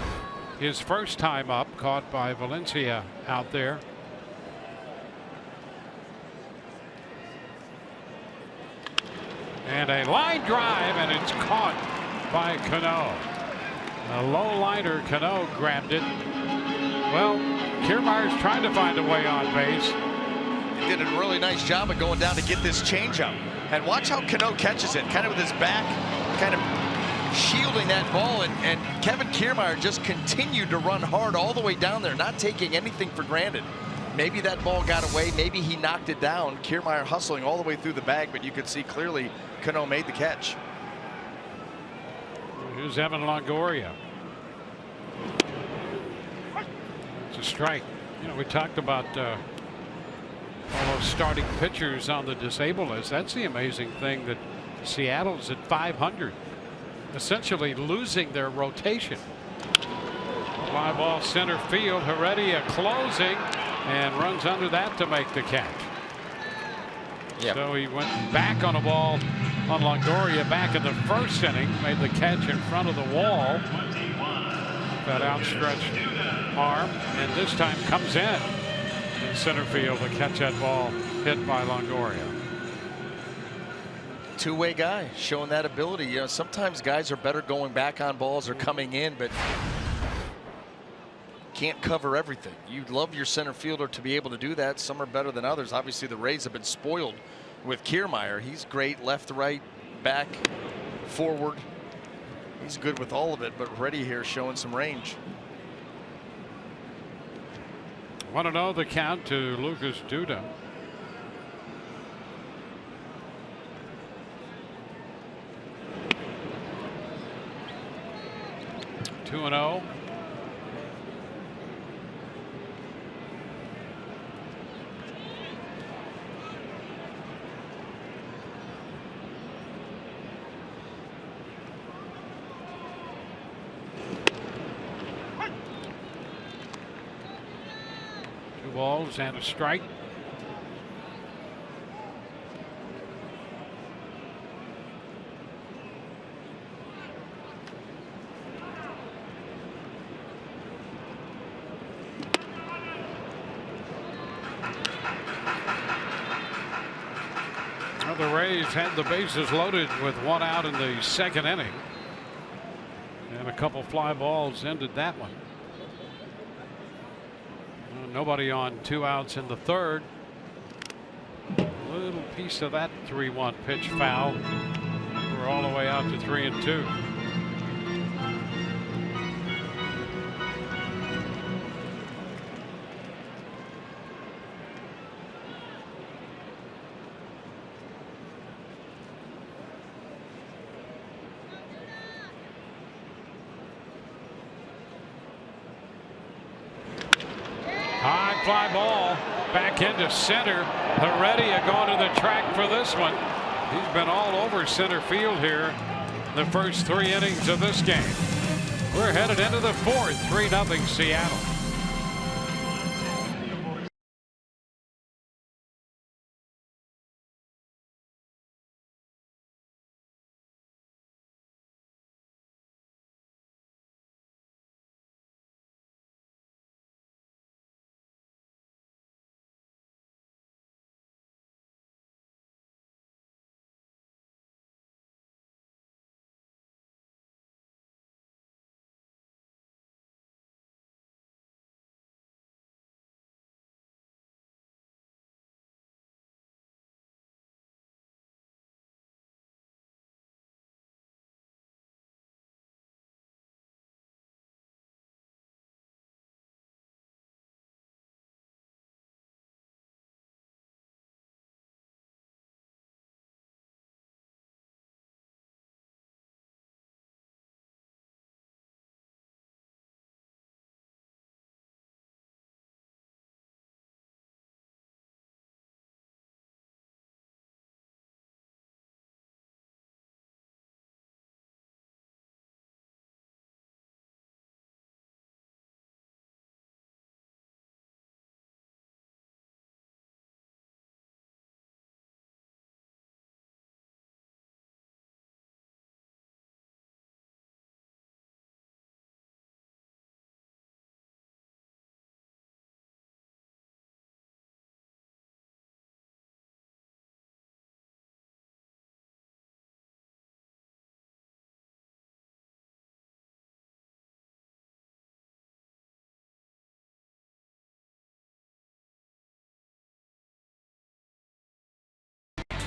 His first time up, caught by Valencia out there. And a line drive, and it's caught by Cano. A low liner, Cano grabbed it. Well, Kiermaier's trying to find a way on base. He did a really nice job of going down to get this changeup. And watch how Cano catches it, kind of with his back, kind of shielding that ball. And Kevin Kiermaier just continued to run hard all the way down there, not taking anything for granted. Maybe that ball got away. Maybe he knocked it down. Kiermaier hustling all the way through the bag, but you could see clearly Cano made the catch. Here's Evan Longoria. It's a strike. You know, we talked about all those starting pitchers on the disabled list. That's the amazing thing, that Seattle's at 500, essentially losing their rotation. Fly ball center field. Heredia closing and runs under that to make the catch. Yep. So he went back on a ball on Longoria back in the first inning, made the catch in front of the wall. That outstretched arm, and this time comes in center field to catch that ball hit by Longoria. Two-way guy showing that ability. You know, sometimes guys are better going back on balls or coming in, but can't cover everything. You'd love your center fielder to be able to do that. Some are better than others. Obviously, the Rays have been spoiled with Kiermaier. He's great left, right, back, forward. He's good with all of it, but Reddy here showing some range. 1-0 the count to Lucas Duda. Two and 0. Balls and a strike. Well, the Rays had the bases loaded with one out in the second inning, and a couple fly balls ended that one. Nobody on, 2 outs in the third. A little piece of that 3-1 pitch foul. We're all the way out to 3-2. High fly ball back into center. Heredia going to the track for this one. He's been all over center field here the first 3 innings of this game. We're headed into the fourth. 3-0 Seattle.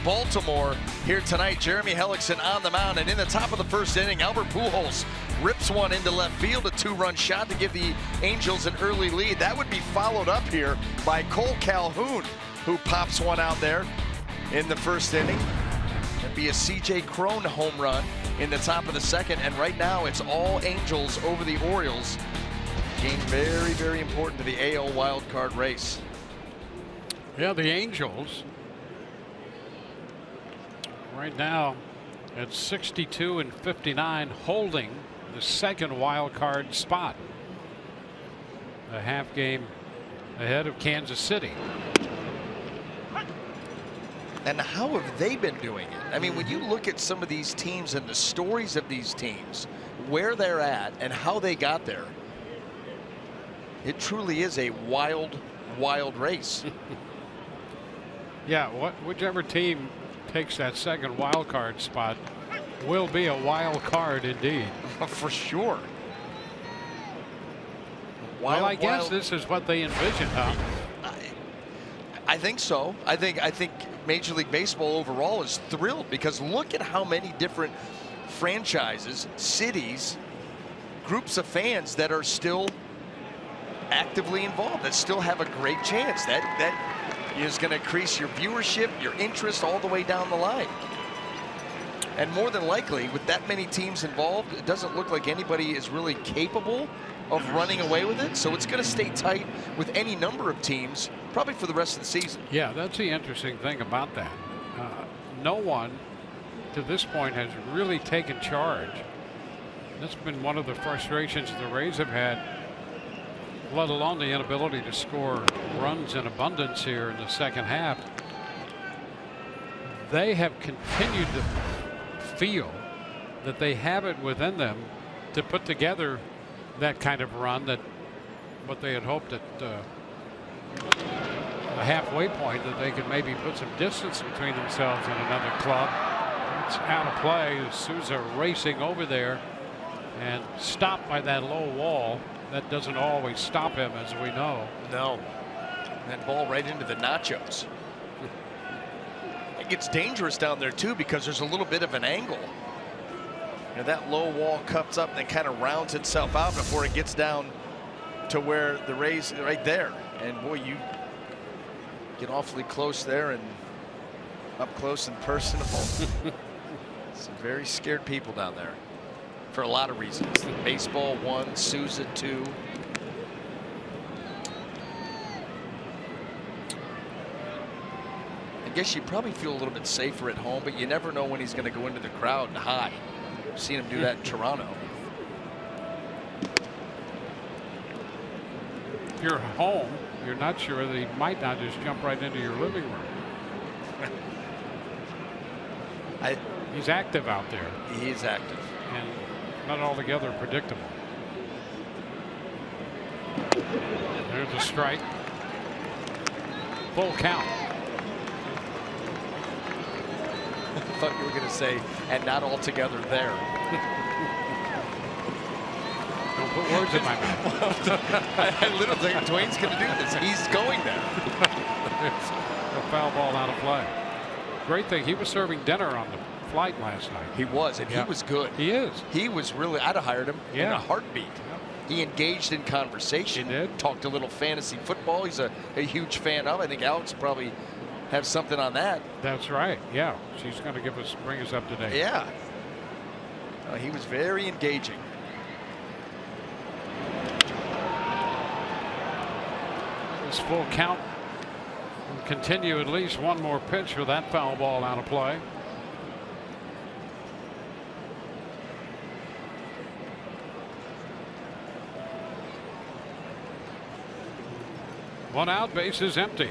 Baltimore here tonight. Jeremy Hellickson on the mound, and in the top of the first inning, Albert Pujols rips one into left field, a 2-run shot to give the Angels an early lead. That would be followed up here by Cole Calhoun, who pops one out there in the first inning. It'd be a C.J. Cron home run in the top of the second, and right now it's all Angels over the Orioles. Game very, very important to the AL wild card race. Yeah, the Angels right now at 62 and 59, holding the second wild card spot, a half game ahead of Kansas City. And how have they been doing it? I mean, when you look at some of these teams and the stories of these teams, where they're at and how they got there, it truly is a wild, wild race. Yeah, whichever team takes that second wild card spot will be a wild card indeed. For sure. Well, I guess this is what they envisioned, huh? I think so. I think Major League Baseball overall is thrilled, because look at how many different franchises, cities, groups of fans that are still actively involved, that still have a great chance. That is going to increase your viewership, your interest all the way down the line. And more than likely, with that many teams involved, it doesn't look like anybody is really capable of running away with it. So it's going to stay tight with any number of teams, probably for the rest of the season. Yeah, that's the interesting thing about that. No one to this point has really taken charge. That's been one of the frustrations the Rays have had, let alone the inability to score runs in abundance here in the second half. They have continued to feel that they have it within them to put together that kind of run, that what they had hoped at the halfway point, that they could maybe put some distance between themselves and another club. It's out of play. Souza racing over there and stopped by that low wall. That doesn't always stop him, as we know. No. That ball right into the nachos. It gets dangerous down there too, because there's a little bit of an angle. You know, that low wall cups up and then kind of rounds itself out before it gets down to where the Rays right there. And boy, you get awfully close there and up close and personal. Some very scared people down there for a lot of reasons. Baseball 1, Souza 2. I guess you probably feel a little bit safer at home, but you never know when he's going to go into the crowd and hide. I've seen him do that in Toronto. If you're home, you're not sure that he might not just jump right into your living room. He's active out there. He is active. And not altogether predictable. There's a strike. Full count. I thought you were going to say, and not altogether there. Don't put words in my mouth. I literally think Dwayne's going to do this. He's going there. A foul ball out of play. Great thing, he was serving dinner on the flight last night. He was, and he was good. He is. He was really, I'd have hired him in a heartbeat. Yeah. He engaged in conversation. He did. Talked a little fantasy football. He's a huge fan of. I think Alex probably have something on that. That's right. Yeah, she's going to bring us up to date. Yeah. He was very engaging. This full count will continue at least one more pitch with that foul ball out of play. One out, base is empty.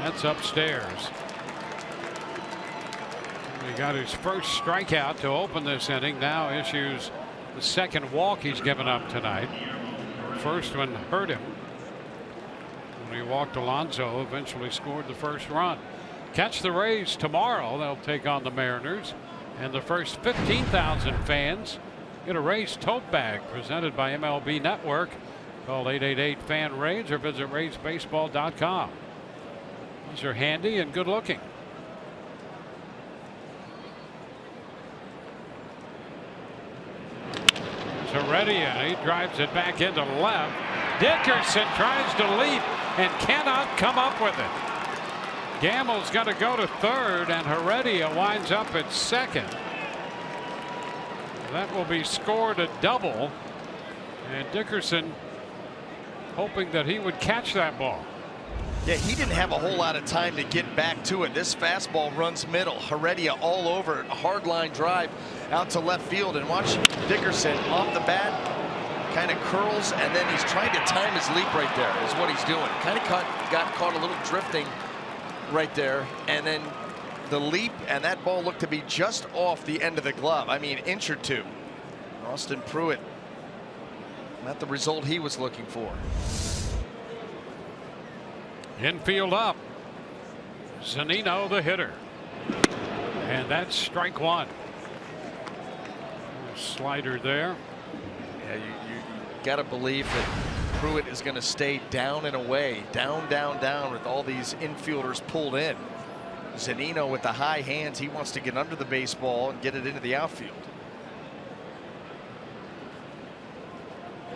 That's upstairs. He got his first strikeout to open this inning. Now issues the second walk he's given up tonight. First one hurt him when he walked Alonso, eventually scored the first run. Catch the Rays tomorrow. They'll take on the Mariners, and the first 15,000 fans get a Rays tote bag presented by MLB Network. Call 888-FAN-RAYS or visit RaysBaseball.com. These are handy and good looking. Heredia, he drives it back into left. Dickerson tries to leap and cannot come up with it. Gamble's got to go to third, and Heredia winds up at second. That will be scored a double, and Dickerson hoping that he would catch that ball. Yeah, he didn't have a whole lot of time to get back to it. This fastball runs middle. Heredia all over it. A hard line drive out to left field. And watch Dickerson off the bat, kind of curls, and then he's trying to time his leap right there is what he's doing. Kind of got caught a little drifting right there. And then the leap, and that ball looked to be just off the end of the glove. I mean, inch or two. Austin Pruitt, not the result he was looking for. Infield up. Zunino the hitter. And that's strike one. Slider there. Yeah, you got to believe that Pruitt is going to stay down and away. Down, down, down with all these infielders pulled in. Zunino with the high hands. He wants to get under the baseball and get it into the outfield.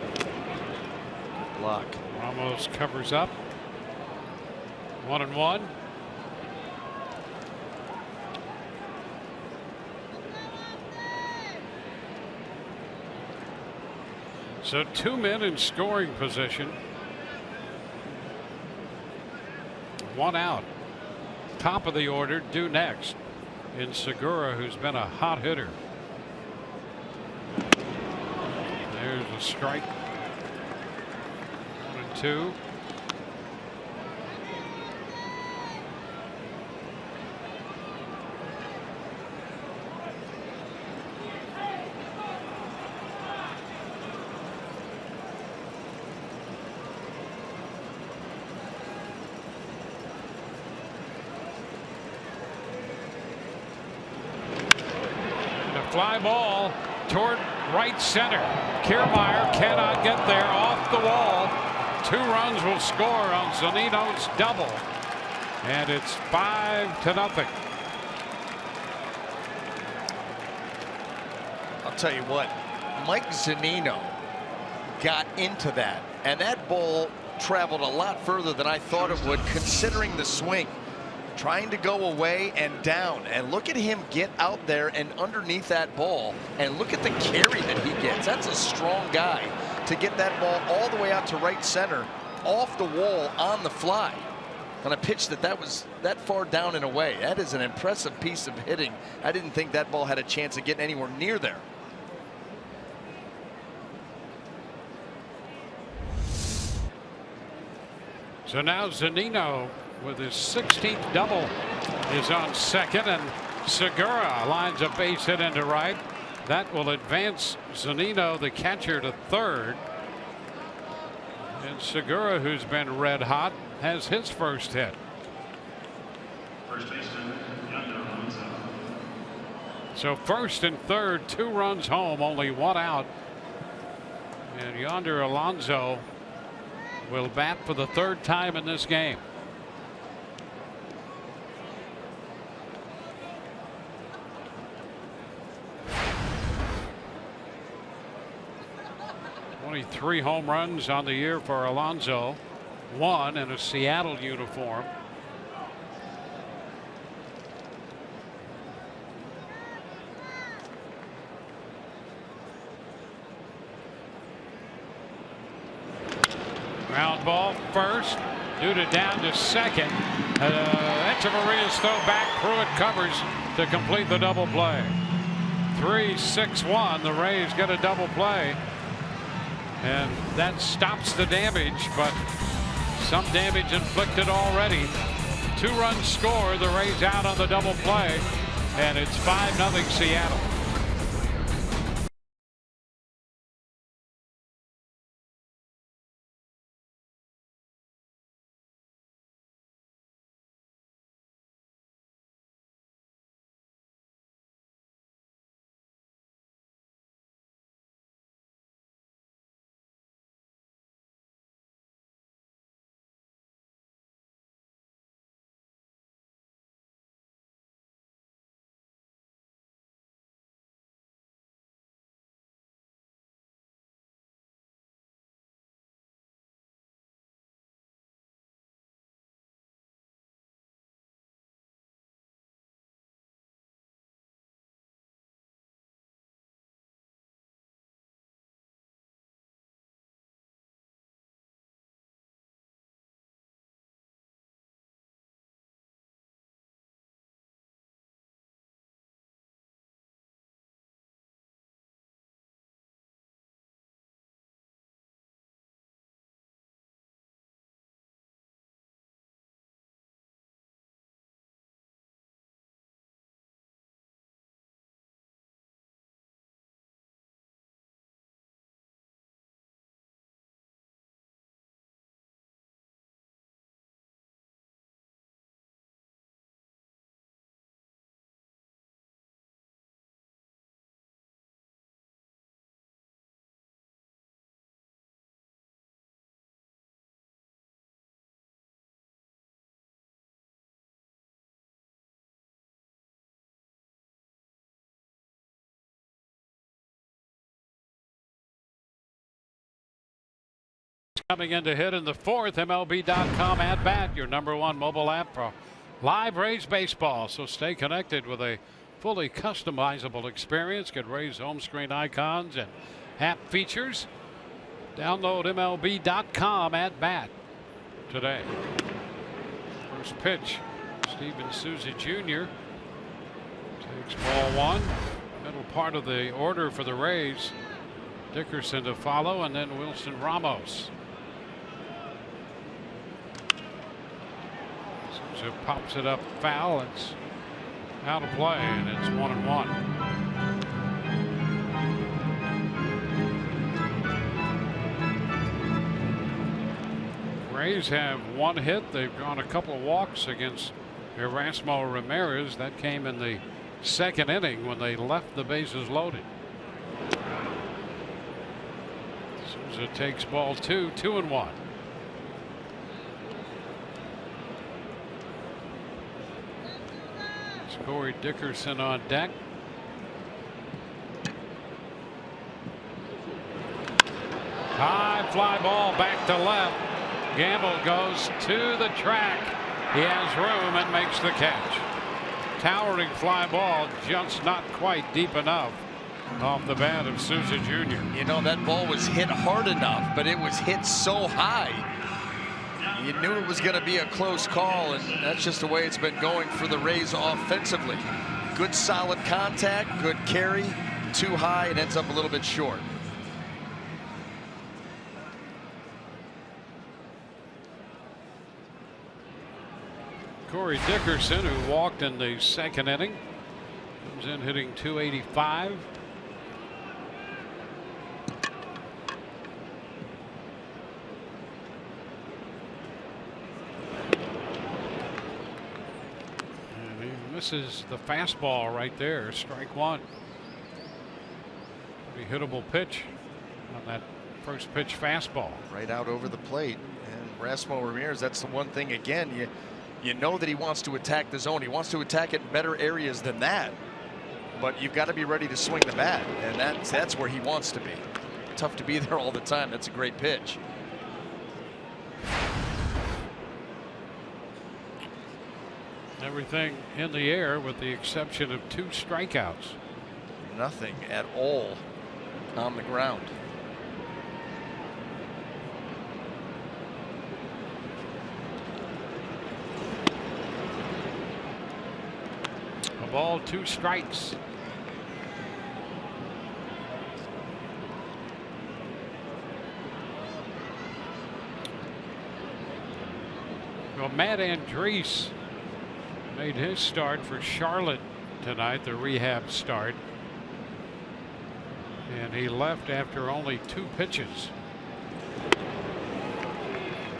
Good block. Ramos covers up. 1-1. So 2 men in scoring position. 1 out. Top of the order due next in Segura, who's been a hot hitter. There's a strike. 1-2. Fly ball toward right center. Kiermaier cannot get there, off the wall. 2 runs will score on Zunino's double, and it's 5-0. I'll tell you what, Mike Zunino got into that, and that ball traveled a lot further than I thought it would, considering the swing. Trying to go away and down, and look at him get out there and underneath that ball, and look at the carry that he gets. That's a strong guy to get that ball all the way out to right center, off the wall on the fly, on a pitch that was that far down and away. That is an impressive piece of hitting. I didn't think that ball had a chance of getting anywhere near there. So now Zunino, with his 16th double, is on second, and Segura lines a base hit into right. That will advance Zunino, the catcher, to third. And Segura, who's been red hot, has his first hit. So first and third, 2 runs home, only 1 out. And Yonder Alonso will bat for the 3rd time in this game. Only 3 home runs on the year for Alonso, 1 in a Seattle uniform. Ground ball first, Duda down to second. Echeverria's throw back. Pruitt covers to complete the double play. 3-6-1. The Rays get a double play. And that stops the damage, but some damage inflicted already. 2-run score, the Rays out on the double play, and it's 5-0 Seattle. Coming in to hit in the fourth. MLB.com at bat, your #1 mobile app for live Rays baseball. So stay connected with a fully customizable experience. Get Rays home screen icons and app features. Download MLB.com at bat today. First pitch, Steven Souza Jr. takes ball one. Middle part of the order for the Rays. Dickerson to follow, and then Wilson Ramos. Souza pops it up foul. It's out of play, and it's 1-1. Rays have one hit. They've drawn a couple of walks against Erasmo Ramirez. That came in the second inning when they left the bases loaded. Souza takes ball two, 2-1. It's Corey Dickerson on deck. High fly ball back to left. Gamble goes to the track. He has room and makes the catch. Towering fly ball, just not quite deep enough off the bat of Souza Jr. You know, that ball was hit hard enough, but it was hit so high. You knew it was going to be a close call, and that's just the way it's been going for the Rays offensively. Good solid contact, good carry, too high, it ends up a little bit short. Corey Dickerson, who walked in the second inning, comes in hitting .285. And he misses the fastball right there. Strike one. Pretty hittable pitch on that first pitch fastball. Right out over the plate. And Erasmo Ramirez, that's the one thing, again, you know that he wants to attack the zone. He wants to attack it in better areas than that. But you've got to be ready to swing the bat, and that's where he wants to be. Tough to be there all the time. That's a great pitch. Everything in the air with the exception of 2 strikeouts. Nothing at all on the ground. A ball, 2 strikes. Well, Matt Andriese made his start for Charlotte tonight, the rehab start. And he left after only 2 pitches.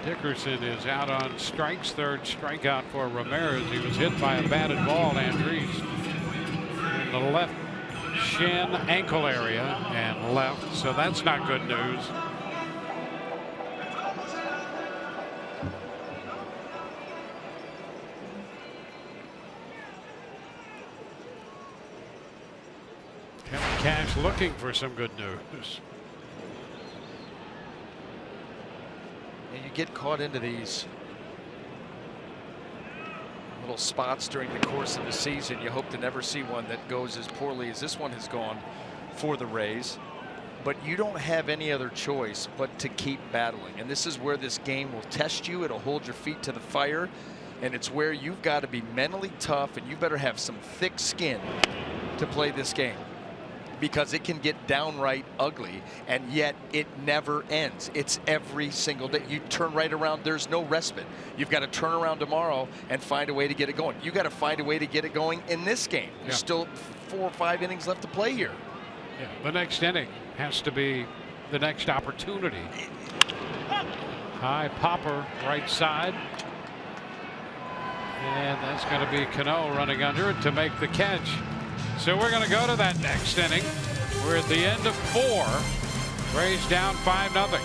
Dickerson is out on strikes. Third strikeout for Ramirez. He was hit by a batted ball, Andriese, in the left shin ankle area and left. So that's not good news. Kevin Cash looking for some good news. And you get caught into these little spots during the course of the season. You hope to never see one that goes as poorly as this one has gone for the Rays. But you don't have any other choice but to keep battling. And this is where this game will test you. It'll hold your feet to the fire. And it's where you've got to be mentally tough, and you better have some thick skin to play this game, because it can get downright ugly, and yet it never ends. It's every single day. You turn right around, there's no respite. You've got to turn around tomorrow and find a way to get it going. You got to find a way to get it going in this game. There's still 4 or 5 innings left to play here. Yeah, the next inning has to be the next opportunity. High popper right side. And that's going to be Cano running under it to make the catch. So we're going to go to that next inning. We're at the end of 4. Rays down 5-0.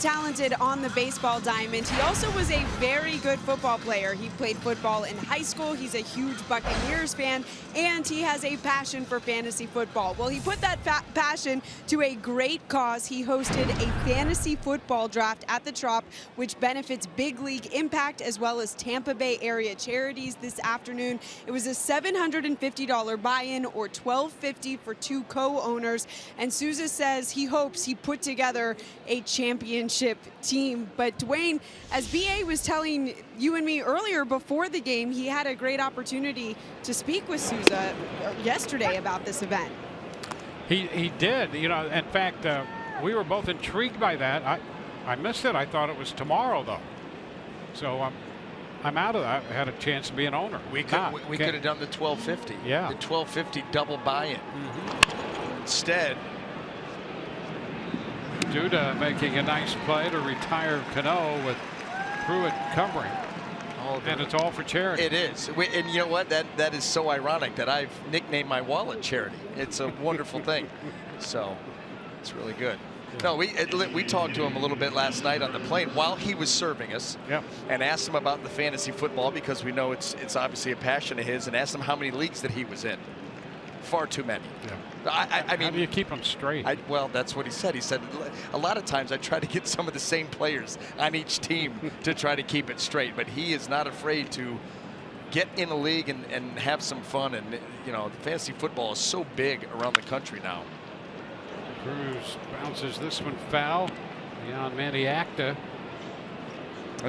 talented on the baseball diamond. He also was a very good football player. He played football in high school. He's a huge Buccaneers fan, and he has a passion for fantasy football. Well, he put that passion to a great cause. He hosted a fantasy football draft at the Trop, which benefits Big League Impact as well as Tampa Bay area charities this afternoon. It was a $750 buy-in, or $1,250 for 2 co-owners. And Souza says he hopes he put together a championship team. But Dwayne, as BA was telling you and me earlier before the game, he had a great opportunity to speak with Souza yesterday about this event. He did. You know, in fact, we were both intrigued by that. I missed it. I thought it was tomorrow, though. So I'm out of that. I had a chance to be an owner. We could have done the $1,250. Yeah. The $1,250 double buy-in. Instead, Duda making a nice play to retire Cano with Pruitt covering. And it's all for charity. It is. And you know what? That is so ironic that I've nicknamed my wallet Charity. It's a wonderful thing. So it's really good. No, we talked to him a little bit last night on the plane while he was serving us. Yep. And asked him about the fantasy football, because we know it's obviously a passion of his, and asked him how many leagues that he was in. Far too many. Yeah. I mean, how do you keep them straight? Well, that's what he said. He said a lot of times I try to get some of the same players on each team to try to keep it straight, but he is not afraid to get in a league and have some fun. And you know, fantasy football is so big around the country now. Cruz bounces this one foul. Beyond Maniacta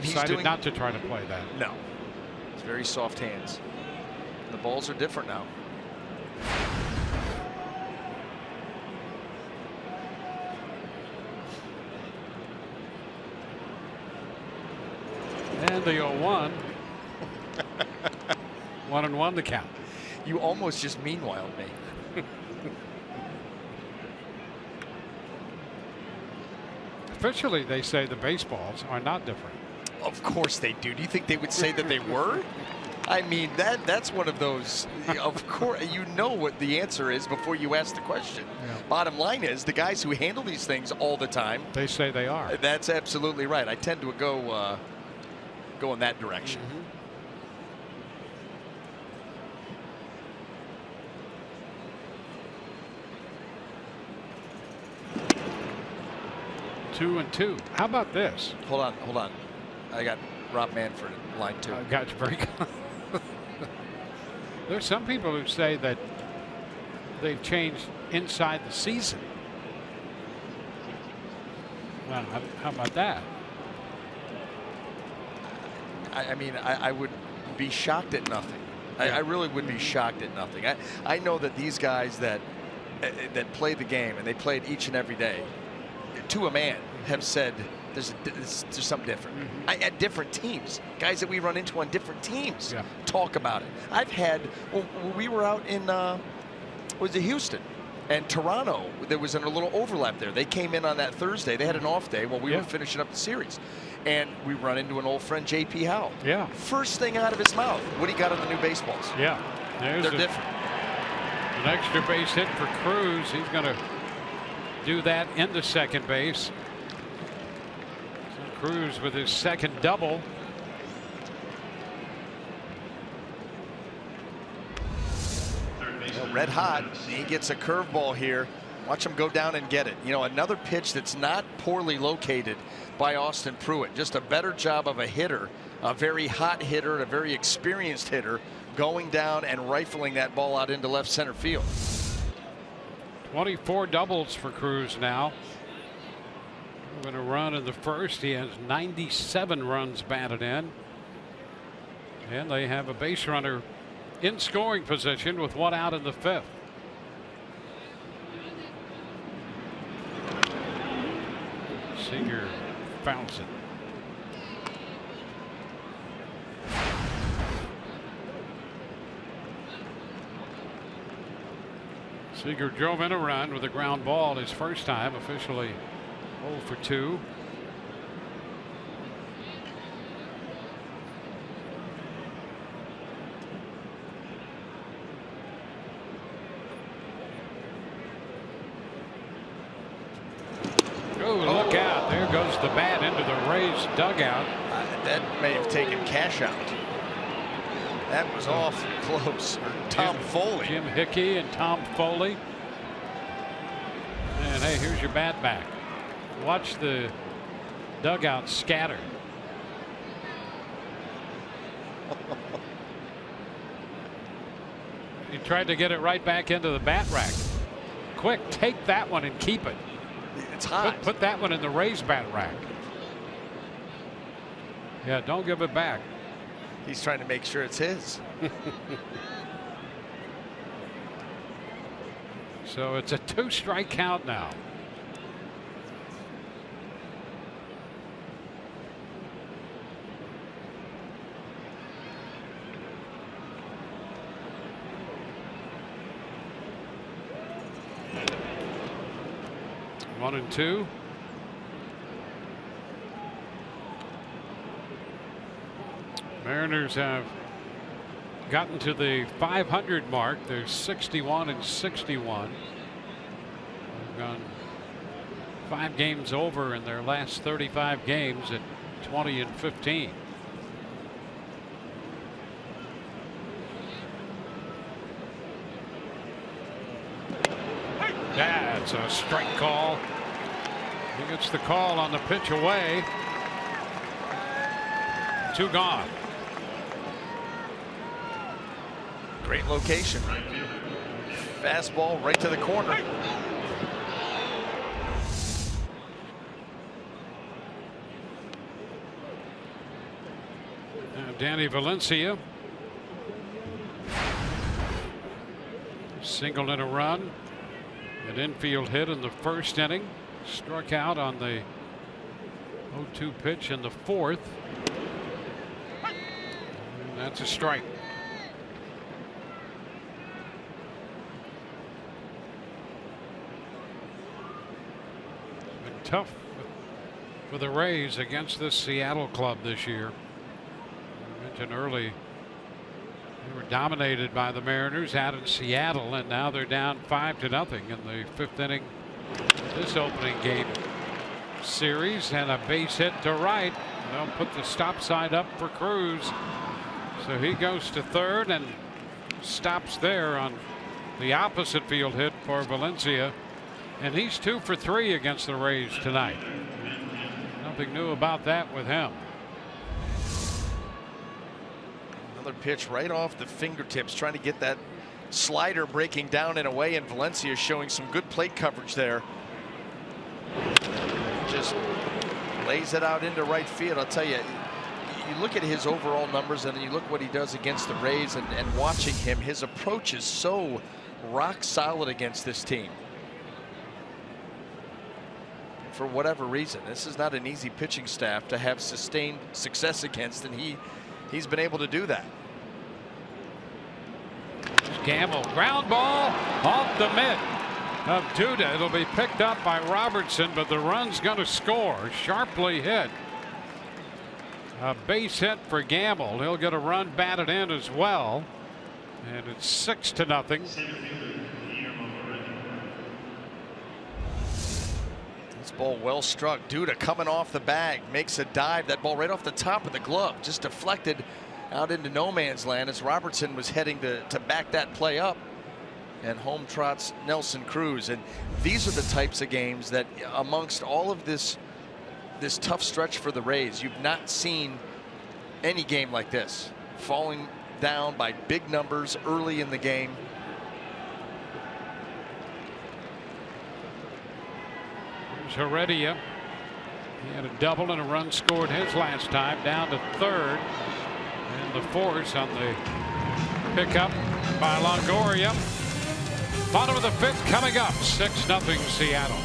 decided not to try to play that. No, it's very soft hands. The balls are different now. And the 0-1. 1-1 the count. You almost just meanwhiled me. Officially, they say the baseballs are not different. Of course they do. Do you think they would say that they were? I mean, that's one of those, of course, you know what the answer is before you ask the question. Yeah. Bottom line is, the guys who handle these things all the time, they say they are. That's absolutely right. I tend to go in that direction. 2-2. How about this? Hold on. I got Rob Manfred in line 2. Got you very good. There's some people who say that they've changed inside the season. Well, how about that? I mean, I would be shocked at nothing. I really would be shocked at nothing. I know that these guys that play the game, and they play it each and every day, to a man, have said there's something different. At different teams, guys that we run into on different teams talk about it. I've had, we were out in, was it Houston? And Toronto, there was a little overlap there. They came in on that Thursday. They had an off day while we were finishing up the series. And we run into an old friend, J.P. Howell. Yeah. First thing out of his mouth, what he got on the new baseballs. Yeah. They're different. An extra base hit for Cruz. He's going to do that into second base. So Cruz with his second double. Red hot. He gets a curveball here. Watch him go down and get it. You know, another pitch that's not poorly located by Austin Pruitt. Just a better job of a hitter, a very hot hitter, a very experienced hitter, going down and rifling that ball out into left center field. 24 doubles for Cruz now. Going to run in the first. He has 97 runs batted in. And they have a base runner in scoring position with one out in the fifth. SEAGER fouls it. SEAGER drove in a run with a ground ball his first time, officially 0 for 2. Oh, look out. There goes the bat into the Rays dugout. That may have taken Cash out. That was awful close. Tom Foley. Jim Hickey and Tom Foley. And hey, here's your bat back. Watch the dugout scatter. He tried to get it right back into the bat rack. Quick, take that one and keep it. It's hot. Put that one in the Rays bat rack. Yeah, don't give it back. He's trying to make sure it's his. So it's a 2-strike count now. One and two. Mariners have gotten to the 500 mark. They're 61 and 61. They've gone 5 games over in their last 35 games at 20 and 15. That's a strike call. He gets the call on the pitch away. 2 gone. Great location. Fastball right to the corner. Now Danny Valencia singled in a run. An infield hit in the first inning. Struck out on the 0-2 pitch in the 4th. And that's a strike. It's been tough for the Rays against this Seattle club this year. I mentioned early they were dominated by the Mariners out in Seattle, and now they're down 5-0 in the 5th inning. This opening game series, and a base hit to right. They'll put the stop sign up for Cruz. So he goes to third and stops there on the opposite field hit for Valencia. And he's 2 for 3 against the Rays tonight. Nothing new about that with him. Another pitch right off the fingertips, trying to get that slider breaking down and away, and Valencia showing some good plate coverage there. Just lays it out into right field. I'll tell you, you look at his overall numbers and then you look what he does against the Rays, and watching him, his approach is so rock solid against this team. For whatever reason, this is not an easy pitching staff to have sustained success against, and he's been able to do that. Gamble, ground ball off the mitt of Duda. It'll be picked up by Robertson, but the run's going to score. Sharply hit. A base hit for Gamble. He'll get a run batted in as well, and it's 6-0. This ball well struck. Duda coming off the bag, makes a dive. That ball right off the top of the glove, just deflected out into no man's land as Robertson was heading to back that play up, and home trots Nelson Cruz. And these are the types of games that, amongst all of this tough stretch for the Rays, you've not seen any game like this, falling down by big numbers early in the game. Here's Heredia. He had a double and a run scored his last time, down to third. And the force on the pickup by Longoria. Bottom of the 5th coming up. 6-0 Seattle.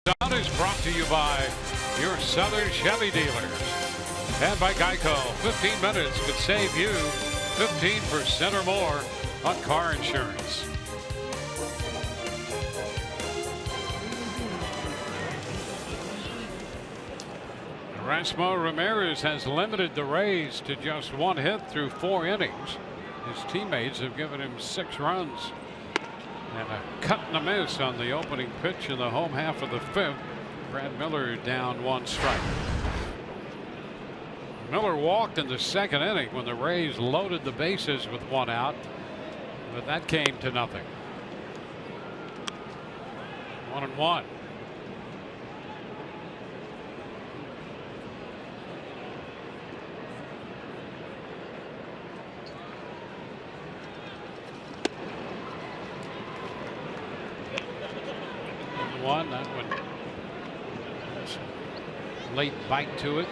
Out is brought to you by your Southern Chevy dealers and by Geico. 15 minutes could save you 15% or more on car insurance. Erasmo Ramirez has limited the Rays to just 1 hit through 4 innings. His teammates have given him 6 runs. And a cut and a miss on the opening pitch in the home half of the 5th. Brad Miller down 1 strike. Miller walked in the 2nd inning when the Rays loaded the bases with 1 out, but that came to nothing. 1-1. That one, late bite to it,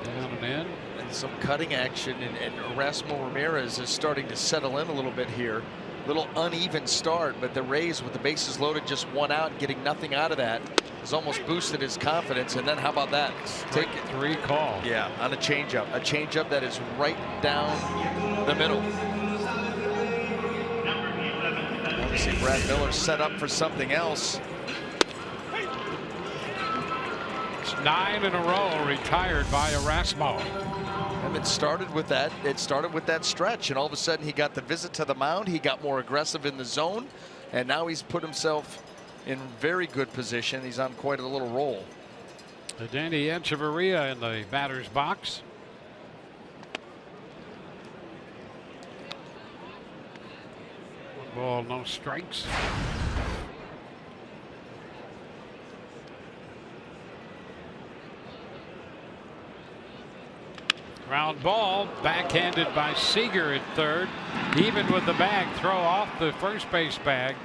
down and in. And some cutting action, and Erasmo Ramirez is starting to settle in a little bit here. Little uneven start, but the Rays with the bases loaded, just 1 out, getting nothing out of that, has almost boosted his confidence. And then how about that? Take 3 call. Yeah, on a changeup that is right down the middle. See Brad Miller set up for something else. It's 9 in a row retired by Erasmo. And it started with that. It started with that stretch, and all of a sudden he got the visit to the mound. He got more aggressive in the zone, and now he's put himself in very good position. He's on quite a little roll. Danny Echeverria in the batter's box. Ball, no strikes. Ground ball, backhanded by SEAGER at 3rd. Even with the bag, throw off the first base bag.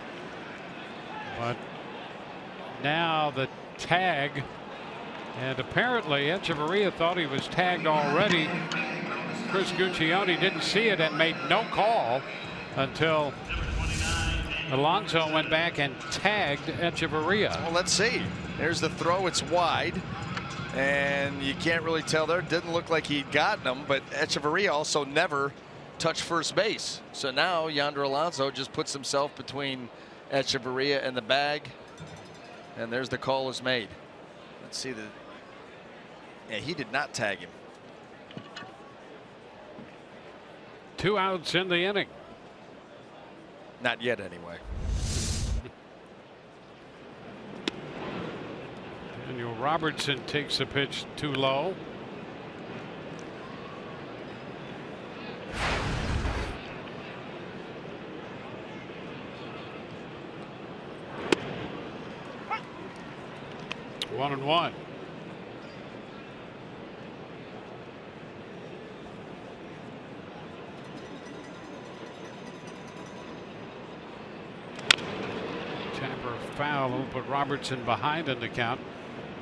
But now the tag, and apparently Echeverria thought he was tagged already. Chris Guccione didn't see it and made no call until Alonso went back and tagged Echeverria. Well, let's see. There's the throw. It's wide, and you can't really tell there. Didn't look like he'd gotten him, but Echeverria also never touched first base. So now Yonder Alonso just puts himself between Echeverria and the bag, and there's the call is made. Let's see the. Yeah, he did not tag him. 2 outs in the inning. Not yet, anyway. Daniel Robertson takes a pitch too low. One and one. Foul will put Robertson behind in the count.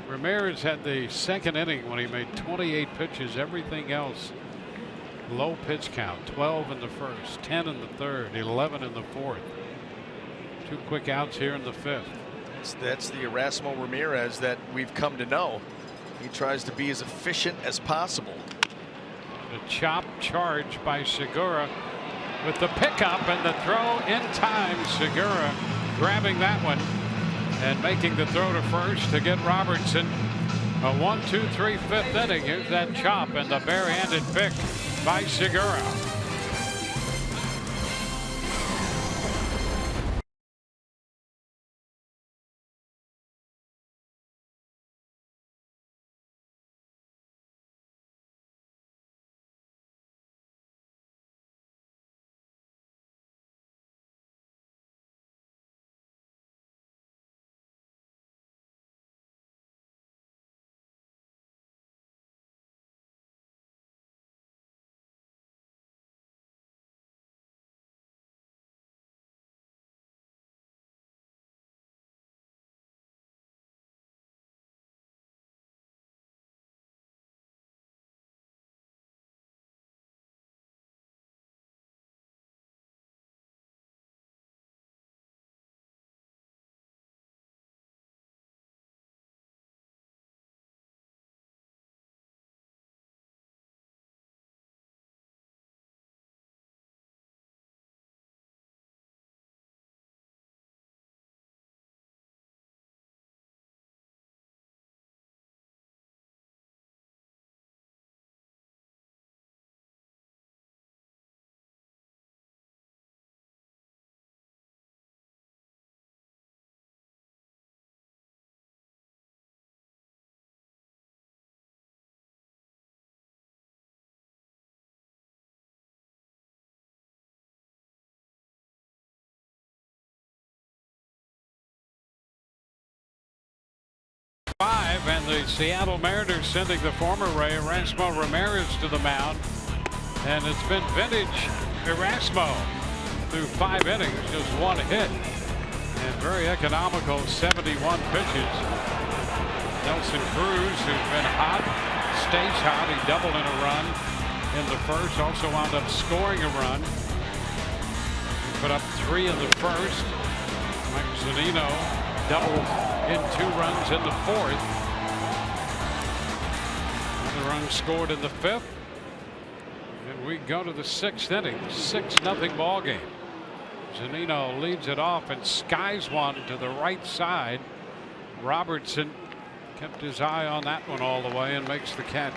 Ramirez had the 2nd inning when he made 28 pitches. Everything else low pitch count. 12 in the 1st, 10 in the 3rd, 11 in the 4th. 2 quick outs here in the 5th. That's the Erasmo Ramirez that we've come to know. He tries to be as efficient as possible. The chop charge by Segura with the pickup and the throw in time. Segura grabbing that one and making the throw to first to get Robertson. A 1-2-3 5th inning. Here's that chop and the barehanded pick by Segura. 5, and the Seattle Mariners sending the former Ray Erasmo Ramirez to the mound. And it's been vintage Erasmo through 5 innings, just 1 hit. And very economical 71 pitches. Nelson Cruz, who's been hot, stays hot. He doubled in a run in the first, also wound up scoring a run. He put up 3 in the first. Mike Zunino doubled in 2 runs in the 4th. The run scored in the 5th. And we go to the 6th inning, 6-0 ball game. Zunino leads it off and skies one to the right side. Robertson kept his eye on that one all the way and makes the catch.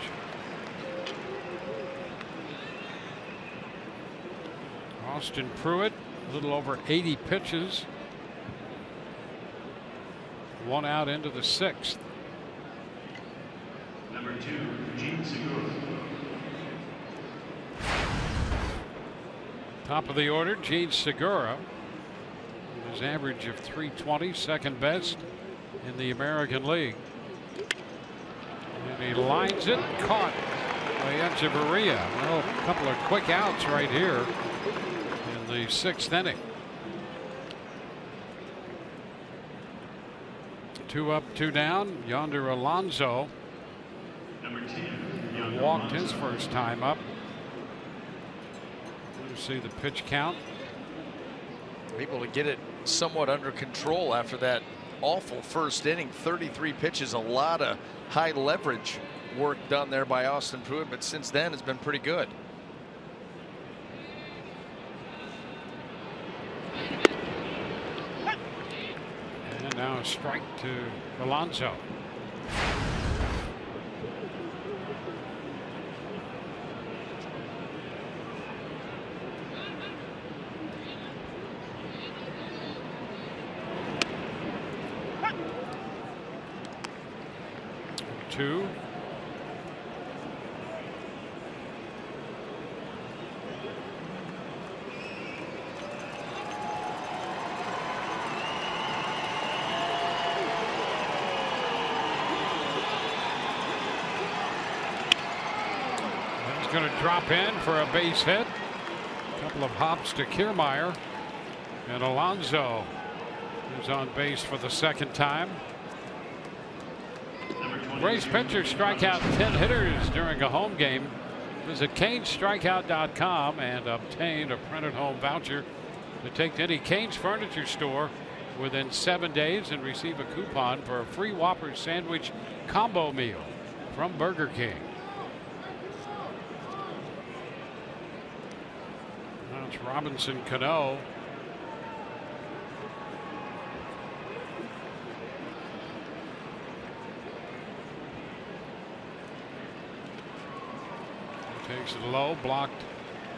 Austin Pruitt, a little over 80 pitches. 1 out into the 6th. Number 2, Gene Segura. Top of the order, Gene Segura. His average of .320, second best in the American League. And he lines it, caught by Echeverria. Well, a couple of quick outs right here in the 6th inning. 2 up, 2 down. Yonder Alonso walked his first time up. You see the pitch count. Able to get it somewhat under control after that awful first inning. 33 pitches, a lot of high leverage work done there by Austin Pruitt, but since then it's been pretty good. And now a strike to Alonso. Two. That's going to drop in for a base hit. A couple of hops to Kiermaier, and Alonso is on base for the 2nd time. Race pitchers strike out 10 hitters during a home game. Visit CanesStrikeout.com and obtain a printed home voucher to take to any Canes furniture store within 7 days and receive a coupon for a free Whopper sandwich combo meal from Burger King. Now it's Robinson Cano. Takes it low, blocked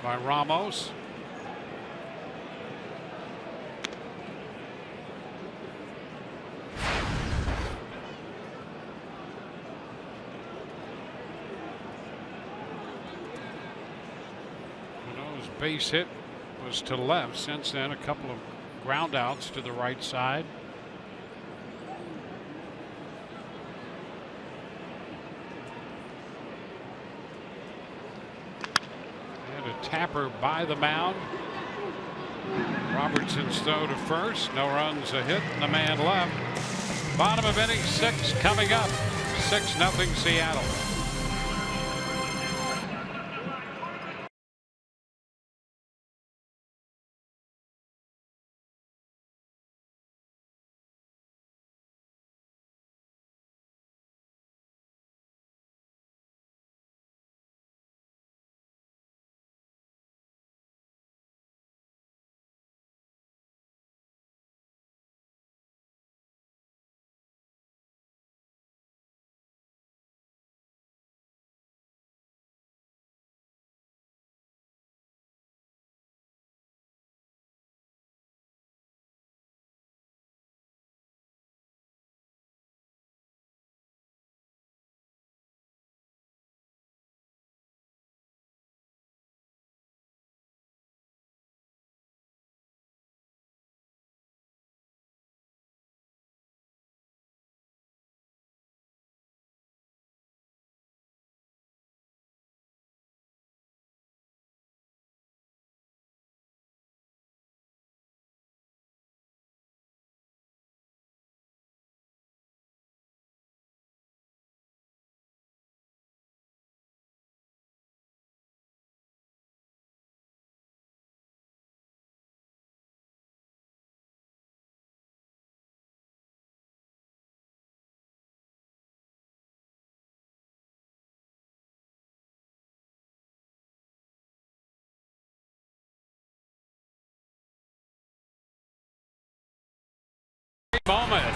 by Ramos. Cano's base hit was to left. Since then, a couple of ground outs to the right side. Tapper by the mound. Robertson's throw to first. No runs, a hit, and the man left. Bottom of inning 6 coming up. 6-0 Seattle.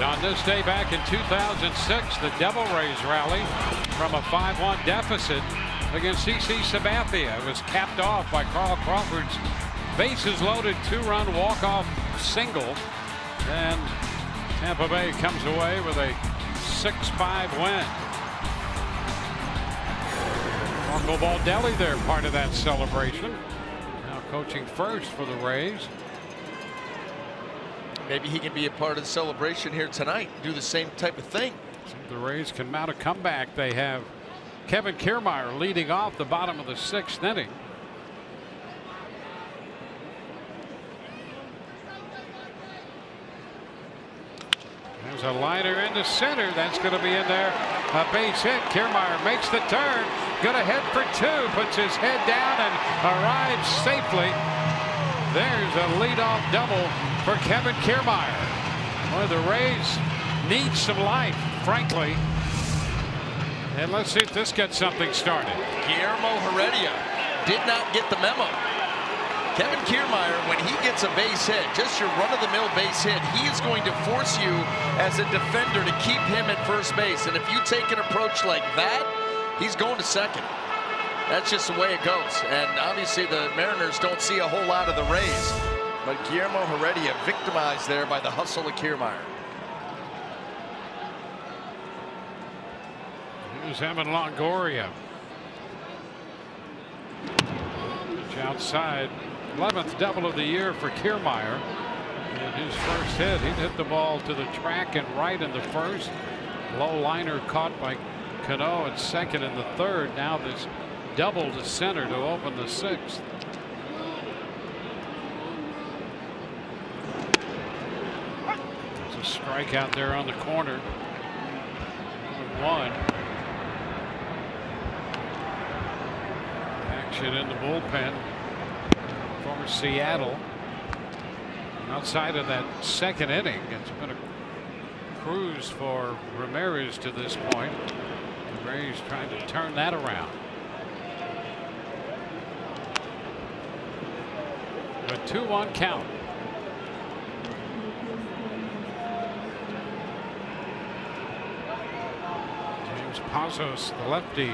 On this day back in 2006, the Devil Rays rallied from a 5-1 deficit against CC Sabathia. It was capped off by Carl Crawford's bases loaded 2-run walk-off single. And Tampa Bay comes away with a 6-5 win. Marco Baldelli there, part of that celebration. Now coaching first for the Rays. Maybe he can be a part of the celebration here tonight. Do the same type of thing. So the Rays can mount a comeback. They have Kevin Kiermaier leading off the bottom of the 6th inning. There's a liner into center. That's going to be in there. A base hit. Kiermaier makes the turn. Going to head for 2. Puts his head down and arrives safely. There's a leadoff double for Kevin Kiermaier. Boy, the Rays need some life, frankly. And let's see if this gets something started. Guillermo Heredia did not get the memo. Kevin Kiermaier, when he gets a base hit, just your run-of-the-mill base hit, he is going to force you as a defender to keep him at first base. And if you take an approach like that, he's going to second. That's just the way it goes. And obviously the Mariners don't see a whole lot of the Rays. But Guillermo Heredia victimized there by the hustle of Kiermaier. Here's Evan Longoria. Pitch outside. 11th double of the year for Kiermaier. In his first hit, he hit the ball to the track and right in the first. Low liner caught by Cano at second in the third. Now this double to center to open the 6th. There's a strikeout there on the corner. 1. Action in the bullpen for Seattle. Outside of that 2nd inning, it's been a cruise for Ramirez to this point. The Rays trying to turn that around. A 2-1 count. James Pazos, the lefty,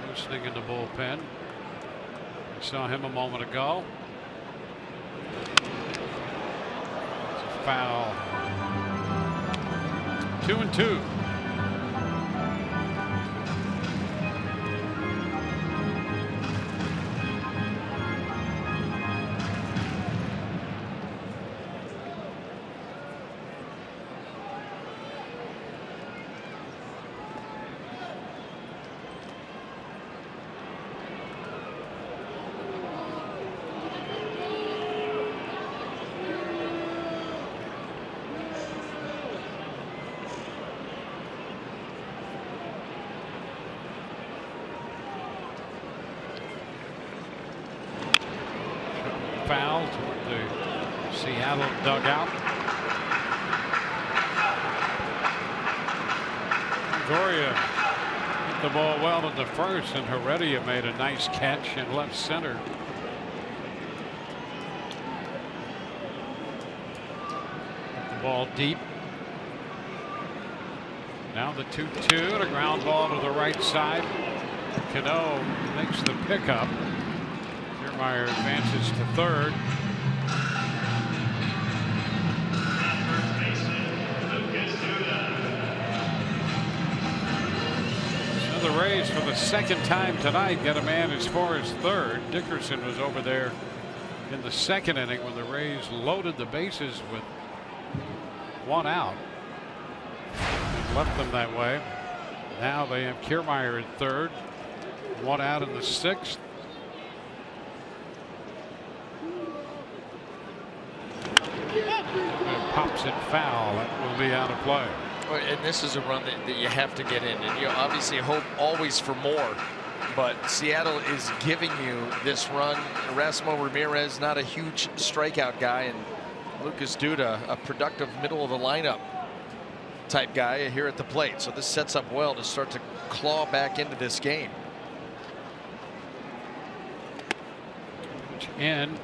listening in the bullpen. We saw him a moment ago. It's a foul. 2-2. Foul toward the Seattle dugout. Longoria hit the ball well in the first, and Heredia made a nice catch in left center. Hit the ball deep. Now the 2-2 and a ground ball to the right side. Cano makes the pickup. Kiermaier advances to third. So the Rays, for the 2nd time tonight, get a man as far as third. Dickerson was over there in the 2nd inning when the Rays loaded the bases with 1 out. And left them that way. Now they have Kiermaier at third. 1 out in the 6th. Pops it foul. That will be out of play. And this is a run that you have to get in, and you obviously hope always for more. But Seattle is giving you this run. Erasmo Ramirez, not a huge strikeout guy, and Lucas Duda, a productive middle of the lineup type guy here at the plate. So this sets up well to start to claw back into this game. And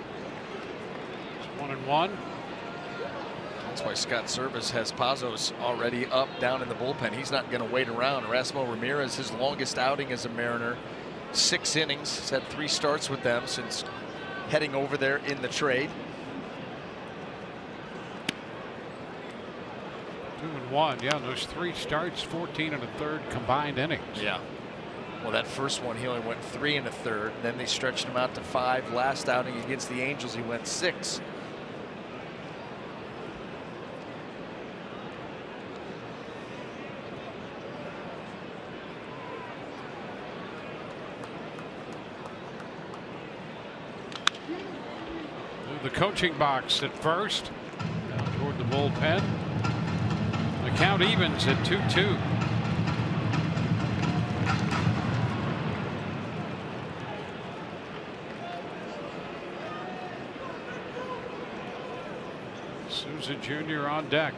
1-1. That's why Scott Servais has Pazos already up, down in the bullpen. He's not going to wait around. Erasmo Ramirez, his longest outing as a Mariner, 6 innings. He's had 3 starts with them since heading over there in the trade. 2-1. Yeah, those 3 starts, 14 1/3 combined innings. Yeah. Well, that first one, he only went 3 1/3. Then they stretched him out to 5. Last outing against the Angels, he went 6. The coaching box at first, down toward the bullpen. The count evens at 2-2. Souza Jr. on deck.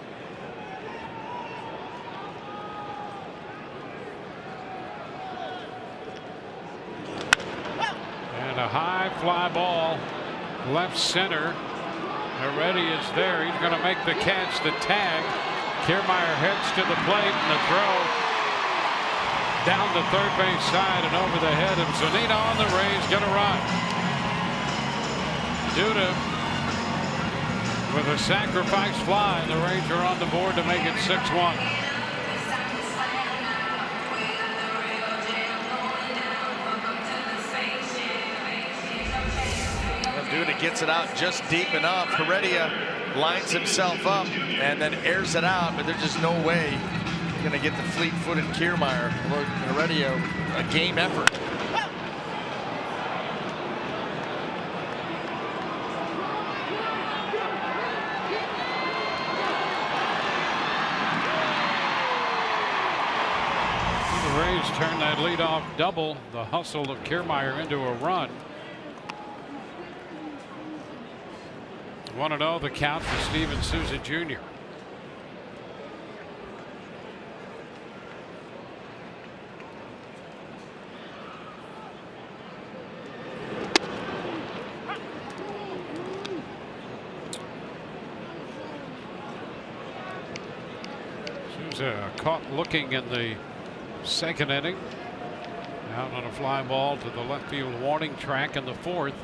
And a high fly ball. Left center. Heredia is there. He's going to make the catch. The tag. Kiermaier heads to the plate, and the throw down the third base side and over the head of Zunino, on the Rays going to run. Duda with a sacrifice fly, and the Rays are on the board to make it 6-1. Duda gets it out just deep enough. Heredia lines himself up and then airs it out, but there's just no way you're going to get the fleet-footed Kiermaier. Look, Heredia, a game effort. The Rays turn that leadoff double, the hustle of Kiermaier, into a run. 1-0 the count for Steven Souza Jr. Souza caught looking in the second inning. Out on a fly ball to the left field warning track in the 4th.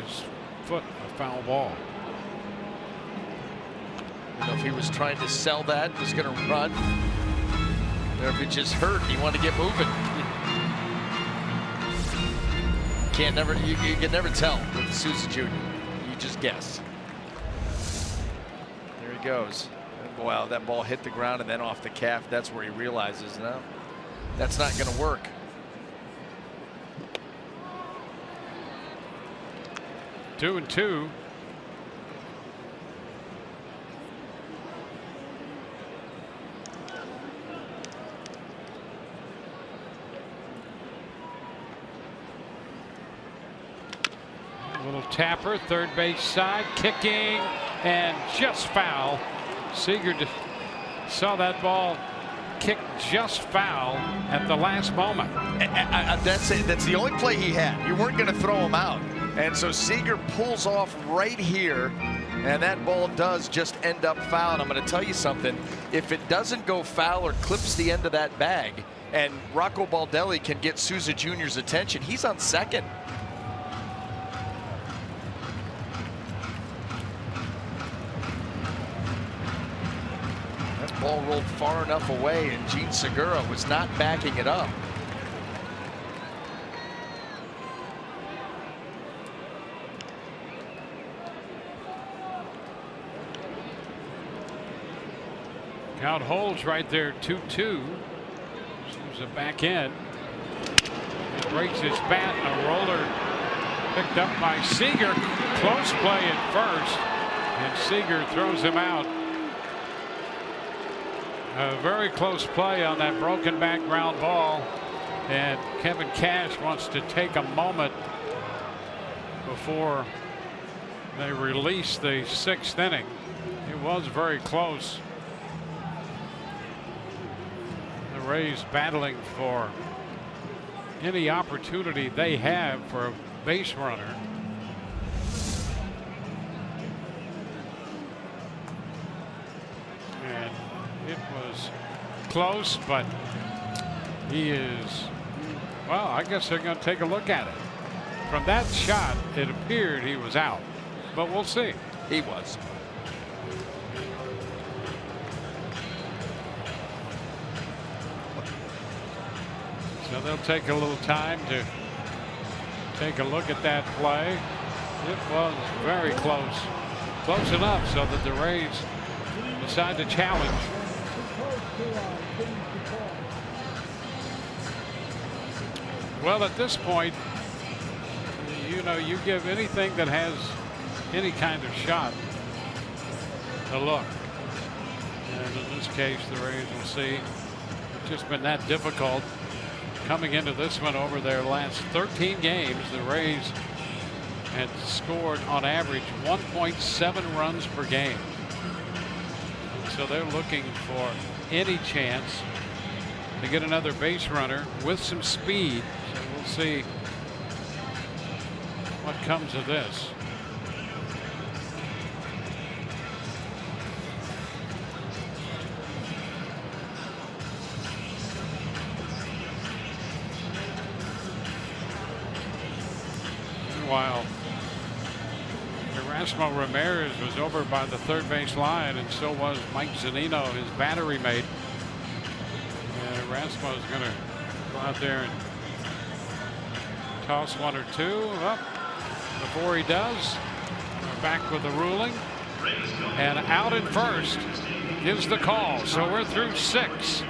His foot, a foul ball. I don't know if he was trying to sell that, was going to run, or if it just hurt and he wanted to get moving. You can never tell with the Souza Jr. You just guess. There he goes. Wow, that ball hit the ground and then off the calf. That's where he realizes, no, that's not going to work. 2-2. A little tapper, third base side, kicking, and just foul. Seager saw that ball kicked just foul at the last moment. That's it. That's the only play he had. You weren't going to throw him out. And so Seager pulls off right here, and that ball does just end up foul. And I'm going to tell you something. If it doesn't go foul or clips the end of that bag, and Rocco Baldelli can get Souza Jr.'s attention, he's on second. That ball rolled far enough away, and Gene Segura was not backing it up. Count holds right there, 2-2. Souza back in. He breaks his bat, and a roller picked up by Seager. Close play at first, and Seager throws him out. A very close play on that broken back ground ball, and Kevin Cash wants to take a moment before they release the 6th inning. It was very close. The Rays battling for any opportunity they have for a base runner. And it was close, but he is, well, I guess they're going to take a look at it. From that shot, it appeared he was out, but we'll see. He was. So they'll take a little time to take a look at that play. It was very close. Close enough so that the Rays decide to challenge. Well, at this point, you know, you give anything that has any kind of shot a look. And in this case, the Rays will see. It's just been that difficult coming into this one. Over their last 13 games, the Rays had scored on average 1.7 runs per game. And so they're looking for any chance to get another base runner with some speed. So we'll see what comes of this. Meanwhile, Erasmo Ramirez was over by the third base line, and so was Mike Zunino, his battery mate. And Erasmo is going to go out there and toss one or two up. Before he does, we're back with the ruling. And out at first is the call. So we're through 6.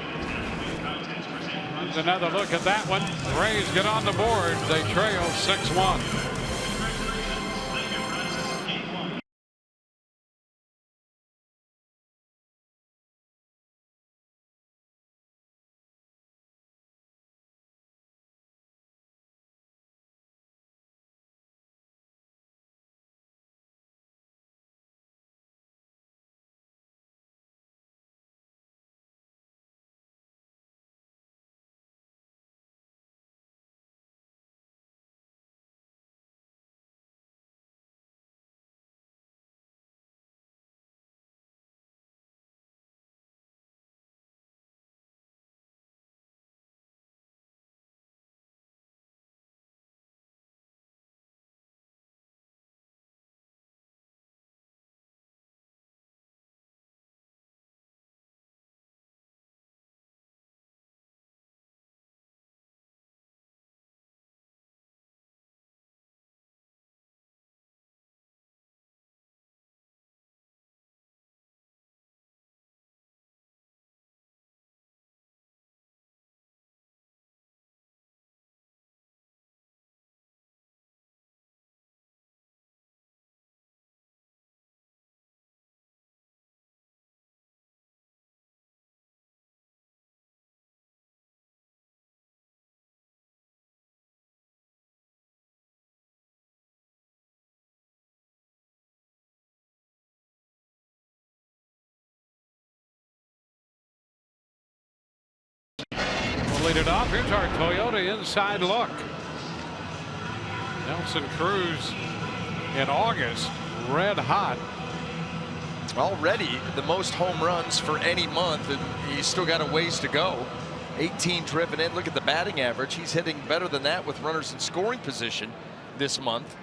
There's another look at that one. The Rays get on the board. They trail 6-1. Lead it off. Here's our Toyota inside look. Nelson Cruz in August, red hot. Already the most home runs for any month, and he's still got a ways to go. 18 driven in. Look at the batting average. He's hitting better than that with runners in scoring position this month.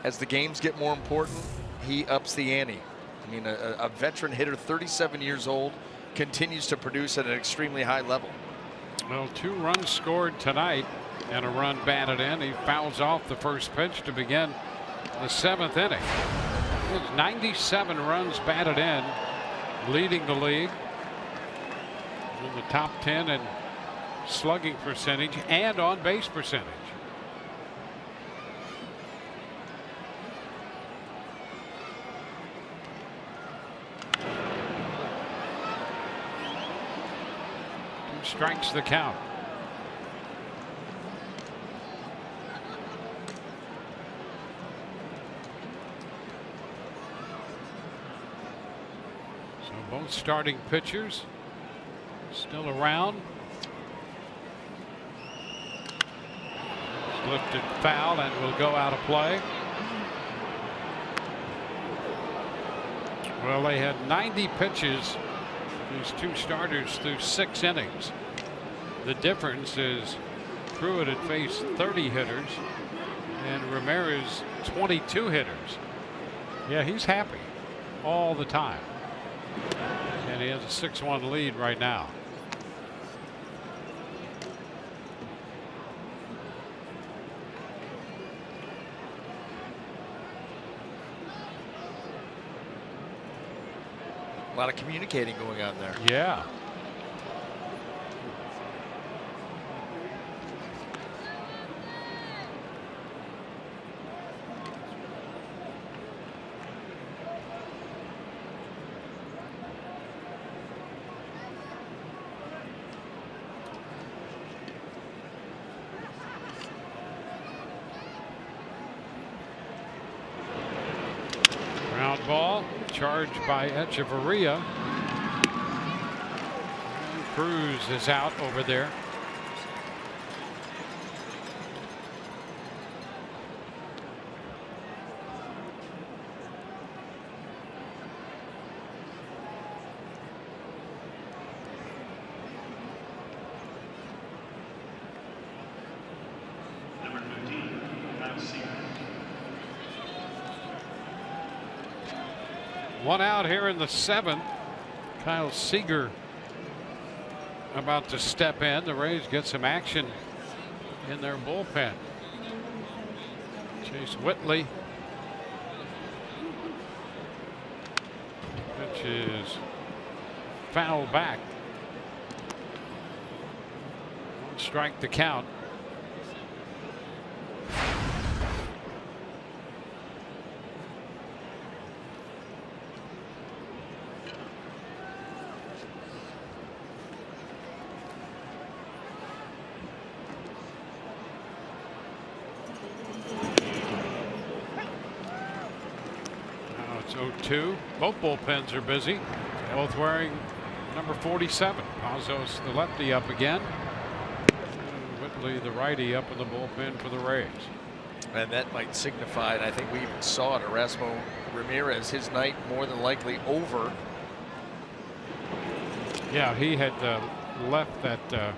As the games get more important, he ups the ante. I mean, a veteran hitter, 37 years old, continues to produce at an extremely high level. Well, 2 runs scored tonight and a run batted in. He fouls off the first pitch to begin the 7th inning. It's 97 runs batted in, leading the league in the top 10 in slugging percentage and on base percentage. Strikes the count. So both starting pitchers still around. It's lifted foul and will go out of play. Well, they had 90 pitches, these two starters, through 6 innings. The difference is Pruitt had faced 30 hitters and Ramirez 22 hitters. Yeah, he's happy all the time. And he has a 6-1 lead right now. A lot of communicating going on there. Yeah. Ground ball. Charged by Echeverria. Cruz is out over there. Number 15, SEAGER. One out here in the 7th. Kyle Seager about to step in. The Rays get some action in their bullpen. Chase Whitley. Which is foul back. 1 strike to count. Now it's 0-2. Both bullpens are busy. Both wearing number 47. Pazos, the lefty, up again. And Whitley, the righty, up in the bullpen for the Rays. And that might signify, and I think we even saw it, Erasmo Ramirez, his night more than likely over. Yeah, he had left that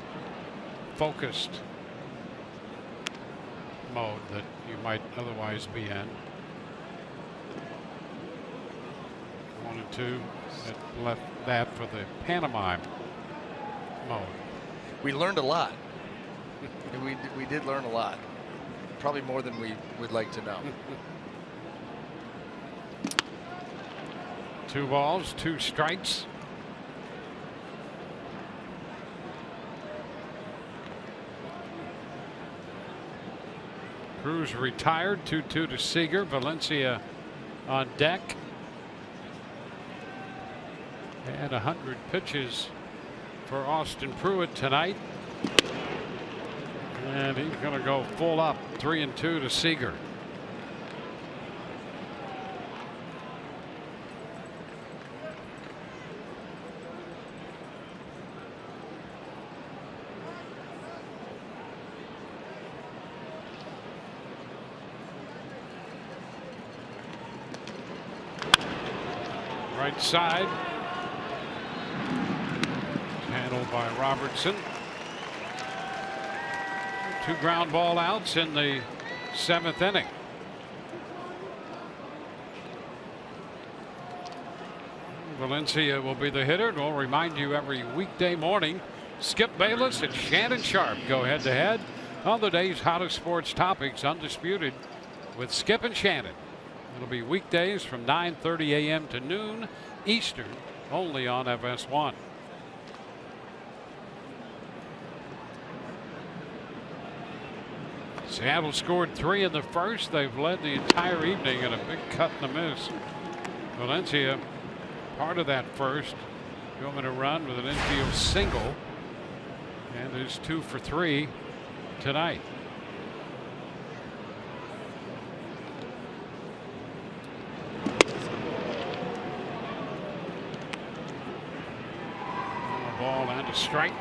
focused mode that you might otherwise be in. 1 and 2, it left that for the pantomime mode. We learned a lot. we did learn a lot. Probably more than we would like to know. 2 balls, 2 strikes. Cruz retired. 2-2 to Seager. Valencia on deck. And 100 pitches for Austin Pruitt tonight. And he's going to go full up. 3-2 to Seager. Right side. Handled by Robertson. 2 ground ball outs in the 7th inning. Valencia will be the hitter. And we'll remind you every weekday morning, Skip Bayless and Shannon Sharp go head to head on the day's hottest sports topics, Undisputed with Skip and Shannon. It'll be weekdays from 9:30 a.m. to noon Eastern, only on FS1. Seattle scored 3 in the first. They've led the entire evening in a big cut and a miss. Valencia, part of that first, going to run with an infield single, and is 2 for 3 tonight. A ball and a strike.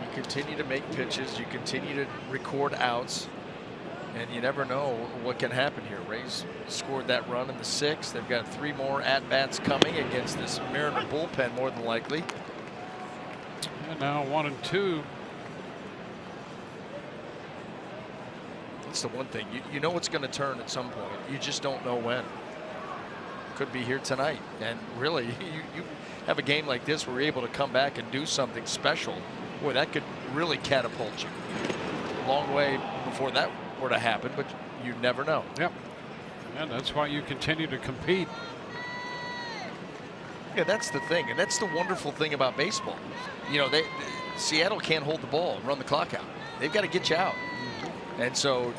You continue to make pitches. You continue to record outs. And you never know what can happen here. Rays scored that run in the 6th. They've got 3 more at-bats coming against this Mariner bullpen, more than likely. And now 1-2. That's the one thing. You know it's going to turn at some point. You just don't know when. Could be here tonight. And really, you have a game like this where you're able to come back and do something special. Boy, that could really catapult you. Long way before that were to happen, but you never know. Yep. And that's why you continue to compete. Yeah, that's the thing, and that's the wonderful thing about baseball. You know, Seattle can't hold the ball and run the clock out. They've got to get you out. And so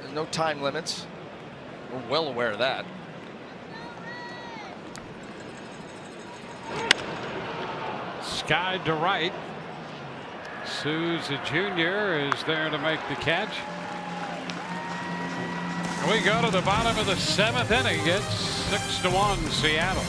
there's no time limits. We're well aware of that. Skied to right. Souza Jr. is there to make the catch. We go to the bottom of the 7th inning. It's 6-1 Seattle.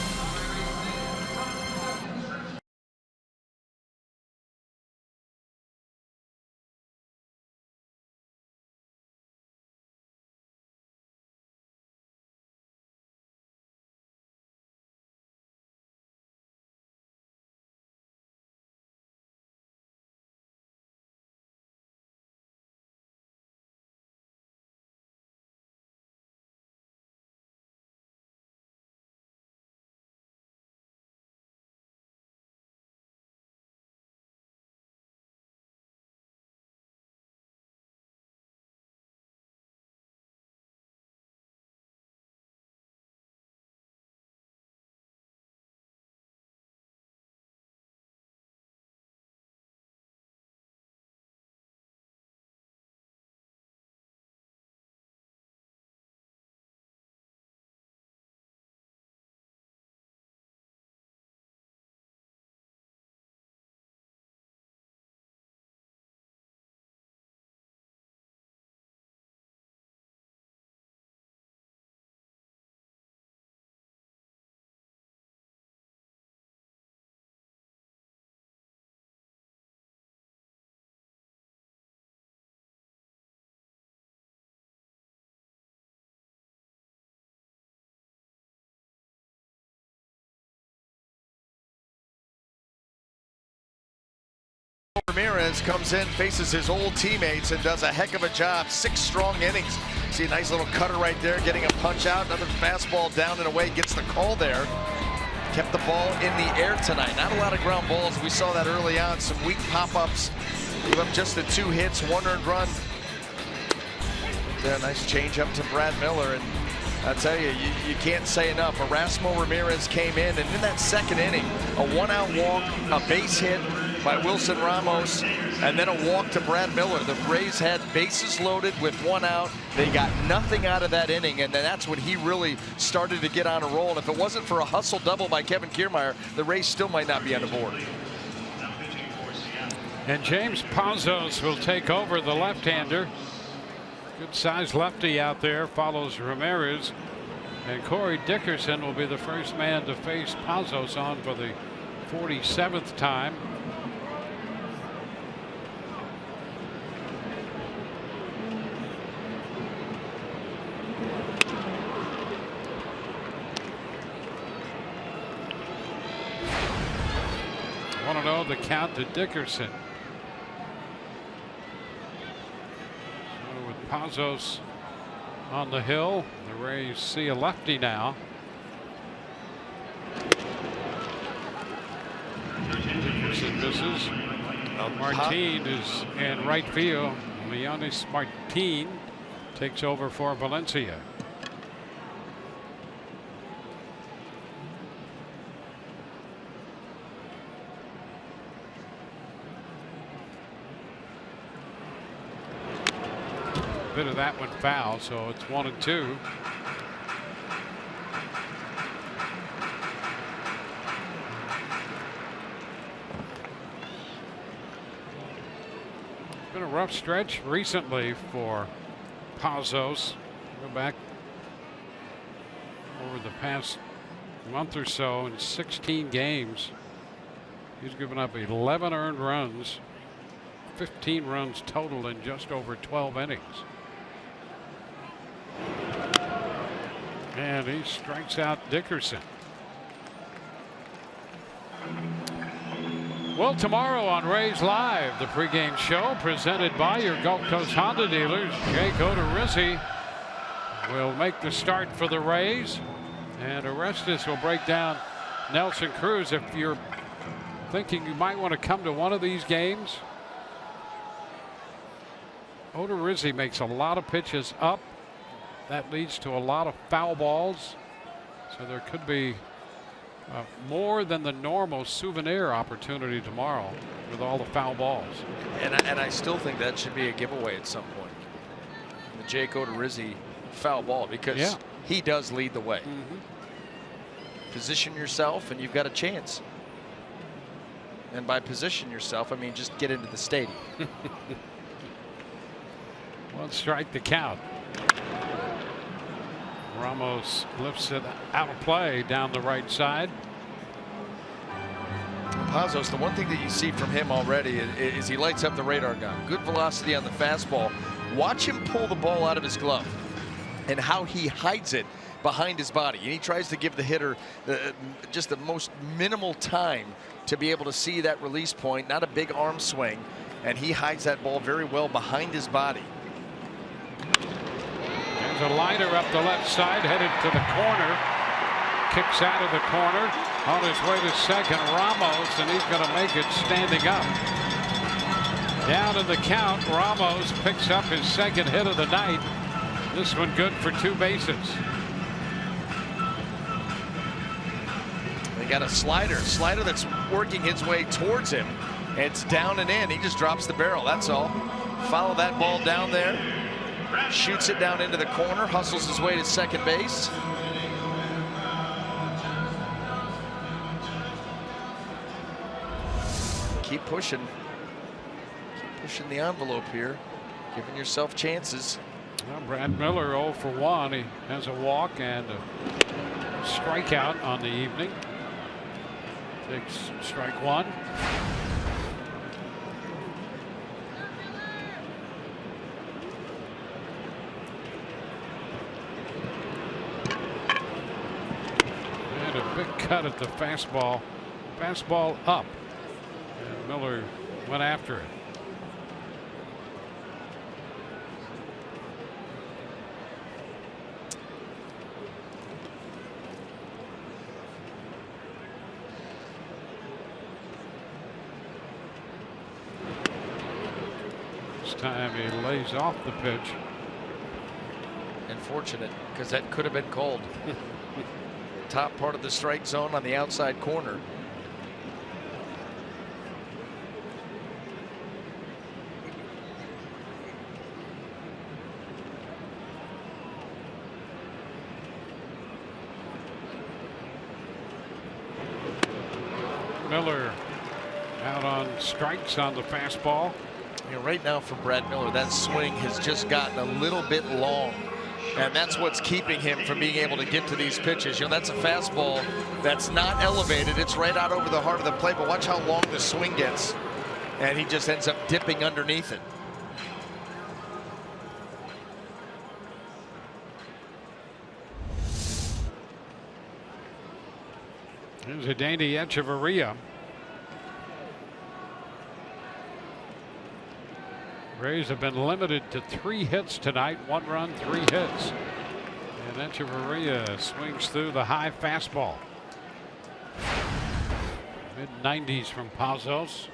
Ramirez comes in, faces his old teammates, and does a heck of a job. 6 strong innings. See a nice little cutter right there, getting a punch out. Another fastball down and away, gets the call there. Kept the ball in the air tonight. Not a lot of ground balls. We saw that early on. Some weak pop-ups. Gave up just the 2 hits, 1 earned run. There, nice change up to Brad Miller, and I tell you, you can't say enough. Erasmo Ramirez came in, and in that 2nd inning, a 1-out walk, a base hit by Wilson Ramos, and then a walk to Brad Miller. The Rays had bases loaded with 1 out. They got nothing out of that inning, and then that's when he really started to get on a roll. And if it wasn't for a hustle double by Kevin Kiermaier, the Rays still might not be on the board. And James Pazos will take over, the left-hander. Good sized lefty out there, follows Ramirez. And Corey Dickerson will be the first man to face Pazos on for the 47th time. Want to know the count to Dickerson. Pazos on the hill. The Rays see a lefty now. Dickerson misses. Martin is in right field. Leonis Martin takes over for Valencia. Bit of that one foul, so it's 1-2. Been a rough stretch recently for Pazos. Go back over the past month or so in 16 games. He's given up 11 earned runs, 15 runs total in just over 12 innings. And he strikes out Dickerson. Well, tomorrow on Rays Live, the pregame show presented by your Gulf Coast Honda dealers, Jake Odorizzi will make the start for the Rays, and Orestes will break down Nelson Cruz. If you're thinking you might want to come to one of these games, Odorizzi makes a lot of pitches up. That leads to a lot of foul balls, so there could be more than the normal souvenir opportunity tomorrow with all the foul balls. And I still think that should be a giveaway at some point. The Jake Odorizzi foul ball, because he does lead the way. Position yourself and you've got a chance. And by position yourself, I mean just get into the stadium. 1 strike to count. Ramos lifts it out of play down the right side. Pazos, the one thing that you see from him already is he lights up the radar gun. Good velocity on the fastball. Watch him pull the ball out of his glove and how he hides it behind his body. And he tries to give the hitter just the most minimal time to be able to see that release point, not a big arm swing. And he hides that ball very well behind his body. There's a liner up the left side, headed to the corner. Kicks out of the corner. On his way to second, Ramos, and he's going to make it standing up. Down in the count, Ramos picks up his second hit of the night. This one good for 2 bases. They got a slider that's working his way towards him. It's down and in. He just drops the barrel. That's all. Follow that ball down there. Shoots it down into the corner. Hustles his way to second base. Keep pushing. Keep pushing the envelope here. Giving yourself chances. Well, Brad Miller 0 for 1. He has a walk and a strikeout on the evening. Takes strike 1. And a big cut at the fastball. Fastball up. And Miller went after it. Time he lays off the pitch. Unfortunate, because that could have been called. Top part of the strike zone on the outside corner. Miller out on strikes on the fastball. You know, right now for Brad Miller, that swing has just gotten a little bit long, and that's what's keeping him from being able to get to these pitches. You know, that's a fastball that's not elevated. It's right out over the heart of the plate, but watch how long the swing gets, and he just ends up dipping underneath it. Here's a Danny Echeverria. Rays have been limited to 3 hits tonight. 1 run, 3 hits. And Echeverria swings through the high fastball. Mid-90s from Pazos.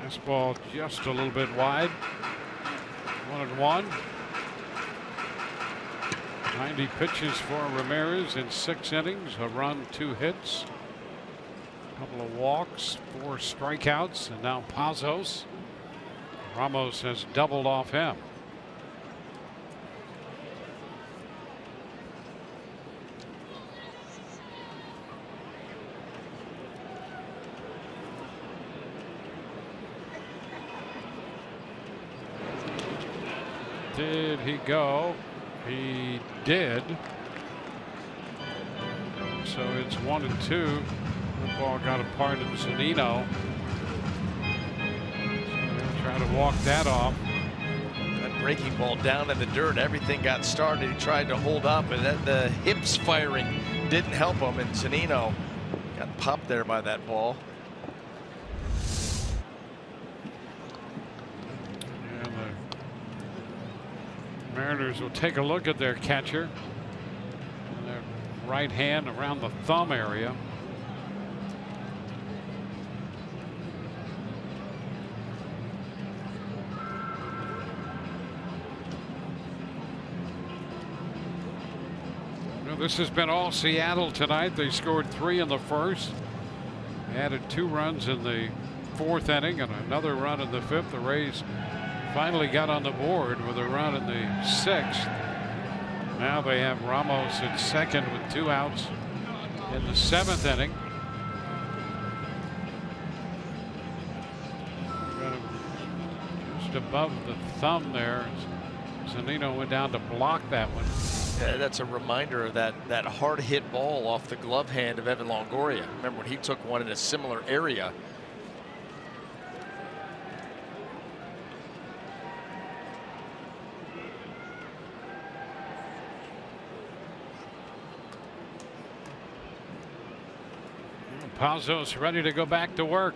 Fastball just a little bit wide. 1-1. 90 pitches for Ramirez in 6 innings. A run, 2 hits. A couple of walks, 4 strikeouts, and now Pazos. Ramos has doubled off him. Did he go? He did. So it's 1-2. The ball got a part of Zunino. So they'll try to walk that off. That breaking ball down in the dirt, everything got started. He tried to hold up, and then the hips firing didn't help him, and Zunino got popped there by that ball. And the Mariners will take a look at their catcher. And their right hand around the thumb area. This has been all Seattle tonight. They scored 3 in the first, added 2 runs in the 4th inning and another run in the 5th. The Rays finally got on the board with a run in the 6th. Now they have Ramos at second with 2 outs in the 7th inning. Just above the thumb there. Zunino went down to block that one. Yeah, that's a reminder of that hard hit ball off the glove hand of Evan Longoria. Remember when he took one in a similar area. Pazos ready to go back to work.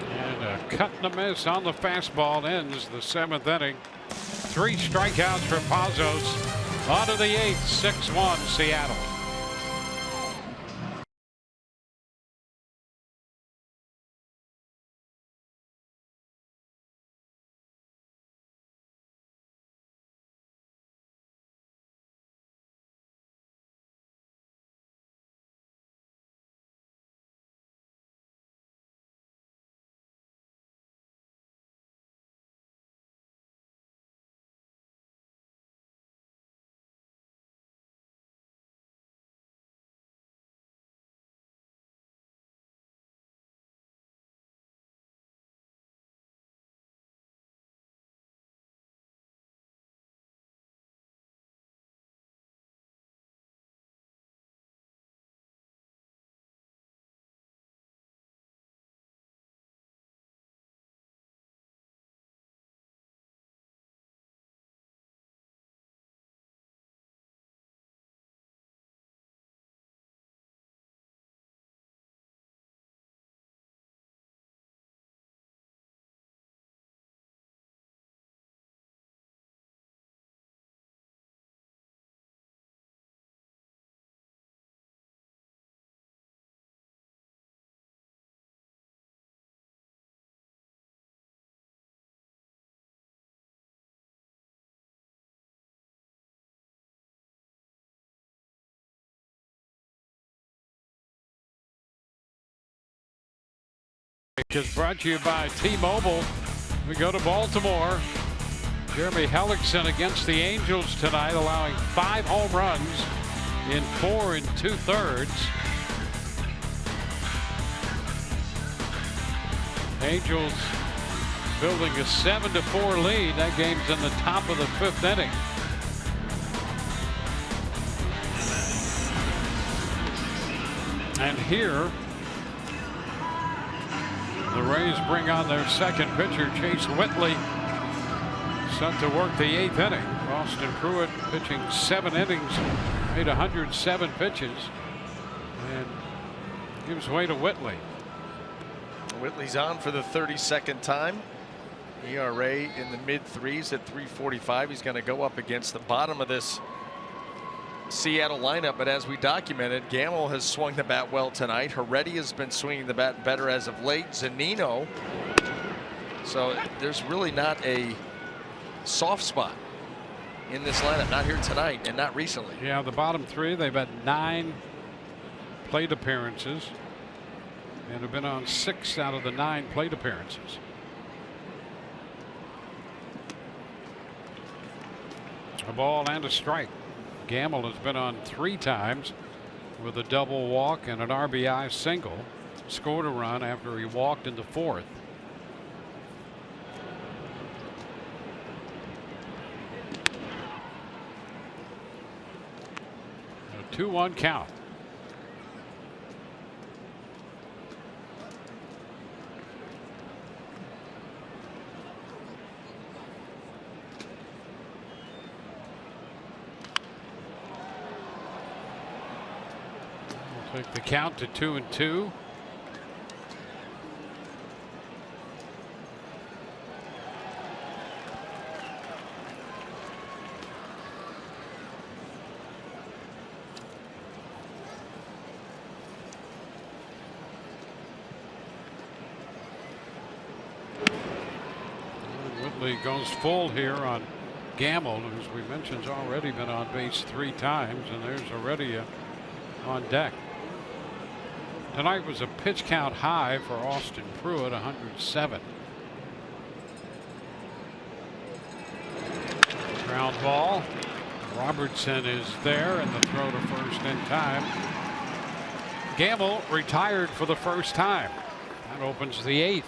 And a cut and a miss on the fastball ends the 7th inning. 3 strikeouts for Pazos. On to the 8th, 6-1 Seattle. Is brought to you by T-Mobile. We go to Baltimore. Jeremy Hellickson against the Angels tonight, allowing 5 home runs in 4 2/3. Angels building a 7-4 lead. That game's in the top of the 5th inning. And here, the Rays bring on their second pitcher, Chase Whitley, sent to work the 8th inning. Austin Pruitt pitching 7 innings, made 107 pitches, and gives way to Whitley. Whitley's on for the 32nd time. ERA in the mid-3s at 3.45. He's going to go up against the bottom of this Seattle lineup, but as we documented, Gamble has swung the bat well tonight. Heredia has been swinging the bat better as of late. Zunino. So there's really not a soft spot in this lineup, not here tonight and not recently. Yeah, the bottom 3, they've had 9 plate appearances and have been on 6 out of the 9 plate appearances. A ball and a strike. Gamble has been on 3 times with a double walk and an RBI single. Scored a run after he walked in the 4th. 2-1 count. We'll take the count to 2-2. Goes full here on Gamble, who, as we mentioned, has already been on base 3 times, and there's Heredia on deck. Tonight was a pitch count high for Austin Pruitt, 107. Ground ball. Robertson is there, and the throw to first in time. Gamble retired for the first time. That opens the 8th.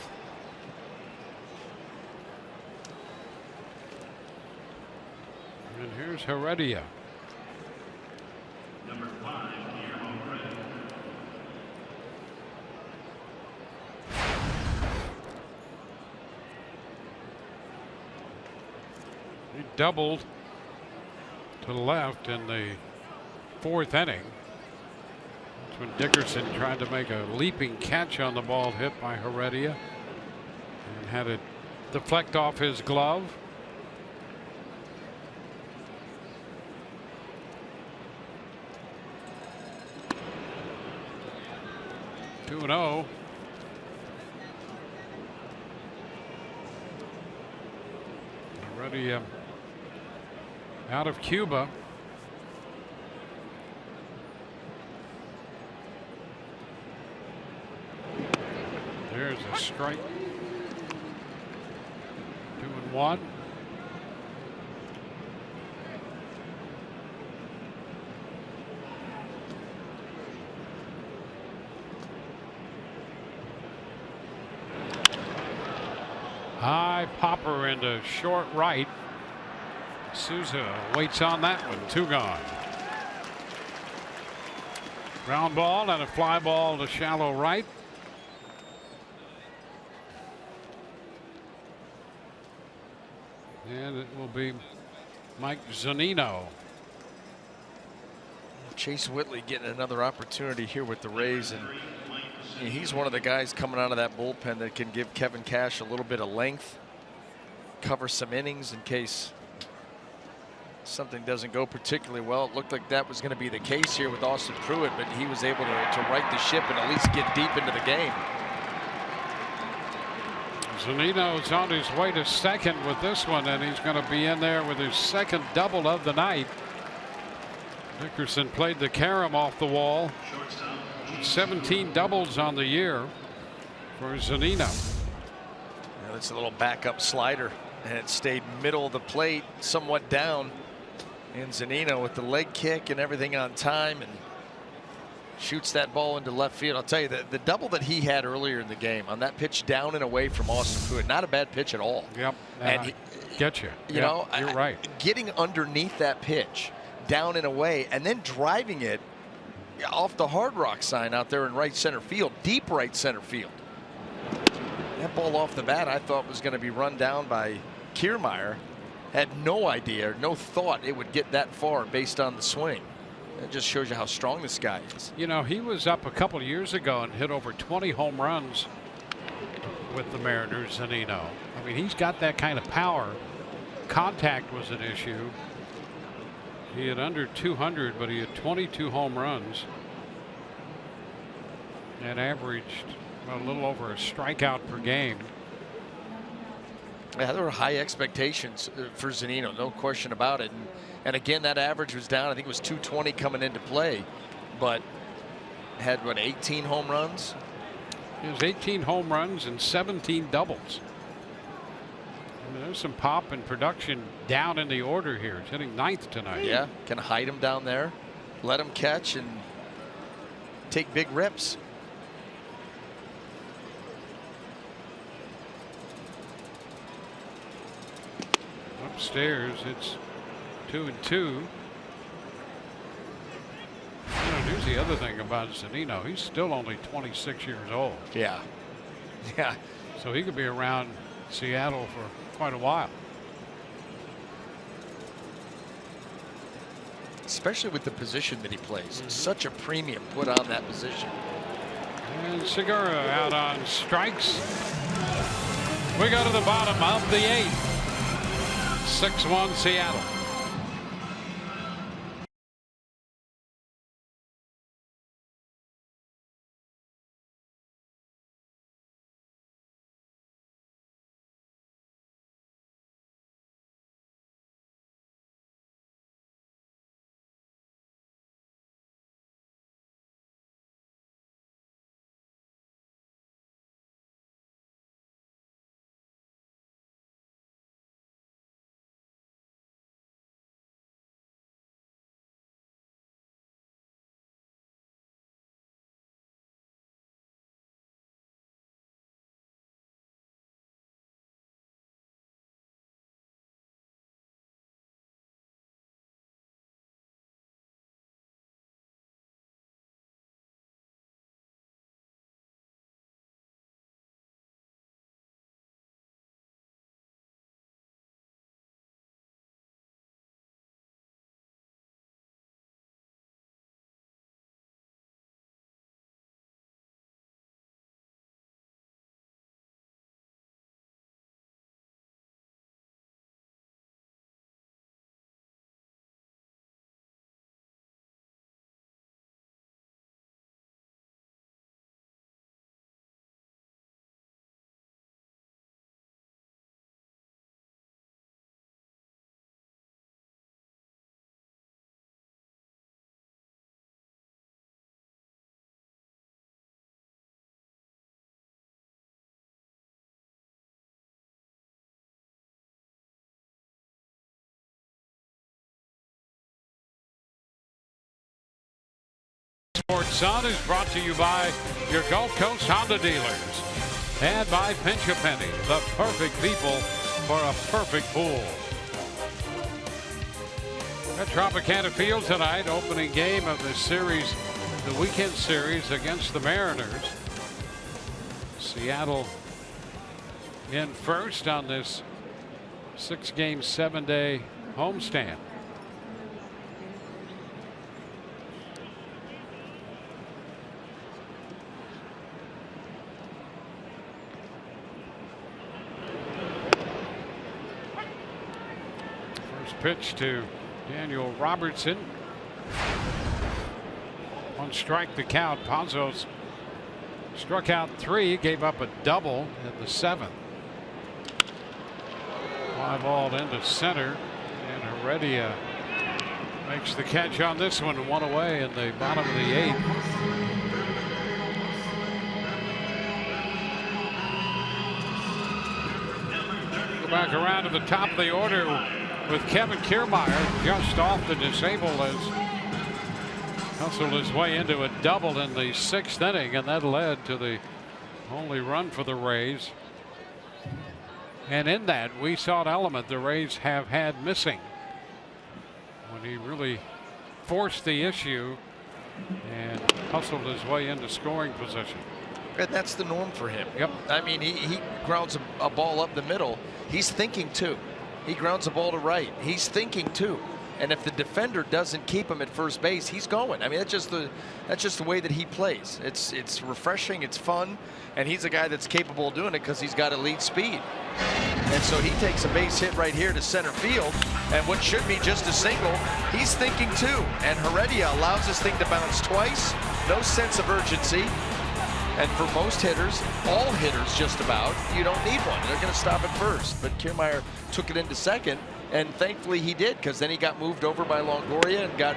And here's Heredia. Number 5, He doubled to the left in the 4th inning. That's when Dickerson tried to make a leaping catch on the ball hit by Heredia and had it deflect off his glove. Two and 0. Heredia out of Cuba. There's a strike. 2-1. High popper into short right. Souza waits on that one. 2 gone. Ground ball and a fly ball to shallow right. And it will be Mike Zunino. Chase Whitley getting another opportunity here with the Rays, and he's one of the guys coming out of that bullpen that can give Kevin Cash a little bit of length, cover some innings in case something doesn't go particularly well. It looked like that was going to be the case here with Austin Pruitt, but he was able to right the ship and at least get deep into the game. Zunino's on his way to second with this one, and he's going to be in there with his 2nd double of the night. Dickerson played the carom off the wall. 17 doubles on the year for Zunino. Yeah, that's a little backup slider, and it stayed middle of the plate, somewhat down. And Zunino with the leg kick and everything on time, and shoots that ball into left field. I'll tell you, the double that he had earlier in the game on that pitch down and away from Austin Pruitt, not a bad pitch at all. Yep. And he, get you. You know, you're right. Getting underneath that pitch, down and away, and then driving it off the Hard Rock sign out there in right center field, deep right center field. That ball off the bat I thought was going to be run down by Kiermaier. Had no idea, no thought it would get that far based on the swing. That just shows you how strong this guy is. You know, he was up a couple of years ago and hit over 20 home runs with the Mariners, Zunino. I mean, he's got that kind of power. Contact was an issue. He had under 200, but he had 22 home runs and averaged a little over a strikeout per game. Yeah, there were high expectations for Zunino, no question about it. And again, that average was down. I think it was 220 coming into play, but had what, 18 home runs? He has 18 home runs and 17 doubles. I mean, there's some pop and production down in the order here. He's hitting 9th tonight. Yeah, can hide him down there, let him catch and take big rips. Upstairs, it's 2-2. here's the other thing about Zunino. He's still only 26 years old. Yeah. Yeah. So he could be around Seattle for quite a while. Especially with the position that he plays. Such a premium put on that position. And Segura out on strikes. We go to the bottom of the 8th. 6-1 Seattle. Sports Sun is brought to you by your Gulf Coast Honda dealers and by Pinch a Penny, the perfect people for a perfect pool. At Tropicana Field tonight, opening game of the series, the weekend series against the Mariners. Seattle in first on this 6-game, 7-day homestand. Pitch to Daniel Robertson. 1 strike the count. Pazos struck out 3, gave up a double in the 7th. Fly ball into center, and Heredia makes the catch on this one. 1 away in the bottom of the 8th. Go back around to the top of the order with Kevin Kiermaier just off the disabled as hustled his way into a double in the 6th inning, and that led to the only run for the Rays. And in that, we saw an element the Rays have had missing when he really forced the issue and hustled his way into scoring position. And that's the norm for him. Yep. I mean, he grounds a ball up the middle. He's thinking too. He grounds the ball to right. He's thinking too. And if the defender doesn't keep him at first base, he's going. I mean, that's just the way that he plays. It's refreshing. It's fun. And he's a guy that's capable of doing it because he's got elite speed. And so he takes a base hit right here to center field. And what should be just a single, he's thinking too. And Heredia allows this thing to bounce twice. No sense of urgency. And for most hitters, all hitters just about, you don't need one. They're going to stop at first. But Kiermaier took it into second, and thankfully he did, because then he got moved over by Longoria and got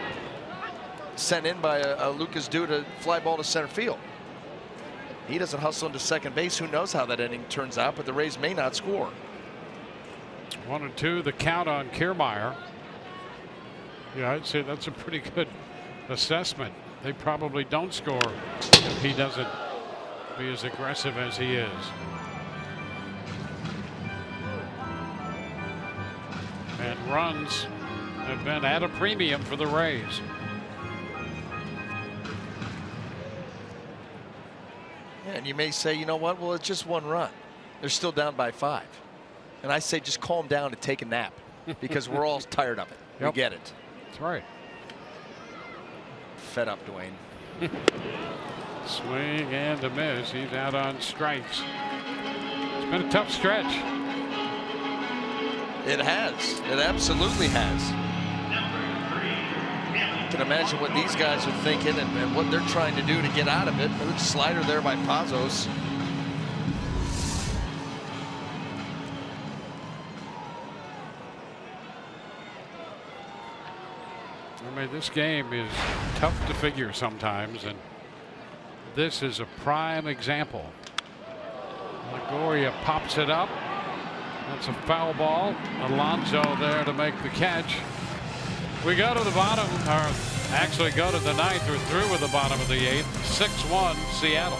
sent in by a Lucas Dew to fly ball to center field. He doesn't hustle into second base. Who knows how that inning turns out, but the Rays may not score. 1-2 the count on Kiermaier. Yeah, I'd say that's a pretty good assessment. They probably don't score if he doesn't be as aggressive as he is. And runs have been at a premium for the Rays. And you may say, you know what? Well, it's just 1 run. They're still down by 5. And I say just calm down and take a nap because we're all tired of it. Yep. We get it. That's right. Fed up, Dwayne. Swing and a miss. He's out on strikes. It's been a tough stretch. It has. It absolutely has. You can imagine what these guys are thinking and what they're trying to do to get out of it. Good slider there by Pazos. I mean, this game is tough to figure sometimes, and this is a prime example. LONGORIA pops it up. That's a foul ball. Alonso there to make the catch. We go to the bottom, or actually go to the 9th. We're through with the bottom of the 8th. 6-1 Seattle.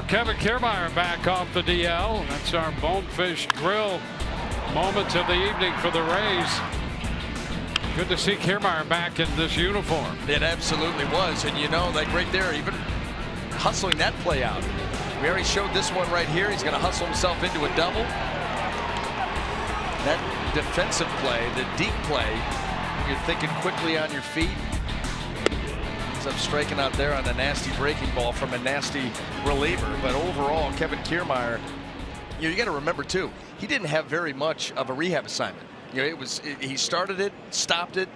Kevin Kiermaier back off the DL. That's our Bonefish Grill moment of the evening for the Rays. Good to see Kiermaier back in this uniform. It absolutely was. And you know, like right there, even hustling that play out. We already showed this one right here. He's going to hustle himself into a double. That defensive play, the deep play, you're thinking quickly on your feet. Ends up striking out there on a nasty breaking ball from a nasty reliever. But overall, Kevin Kiermaier, you got to remember too, he didn't have very much of a rehab assignment. You know, he started it, stopped it,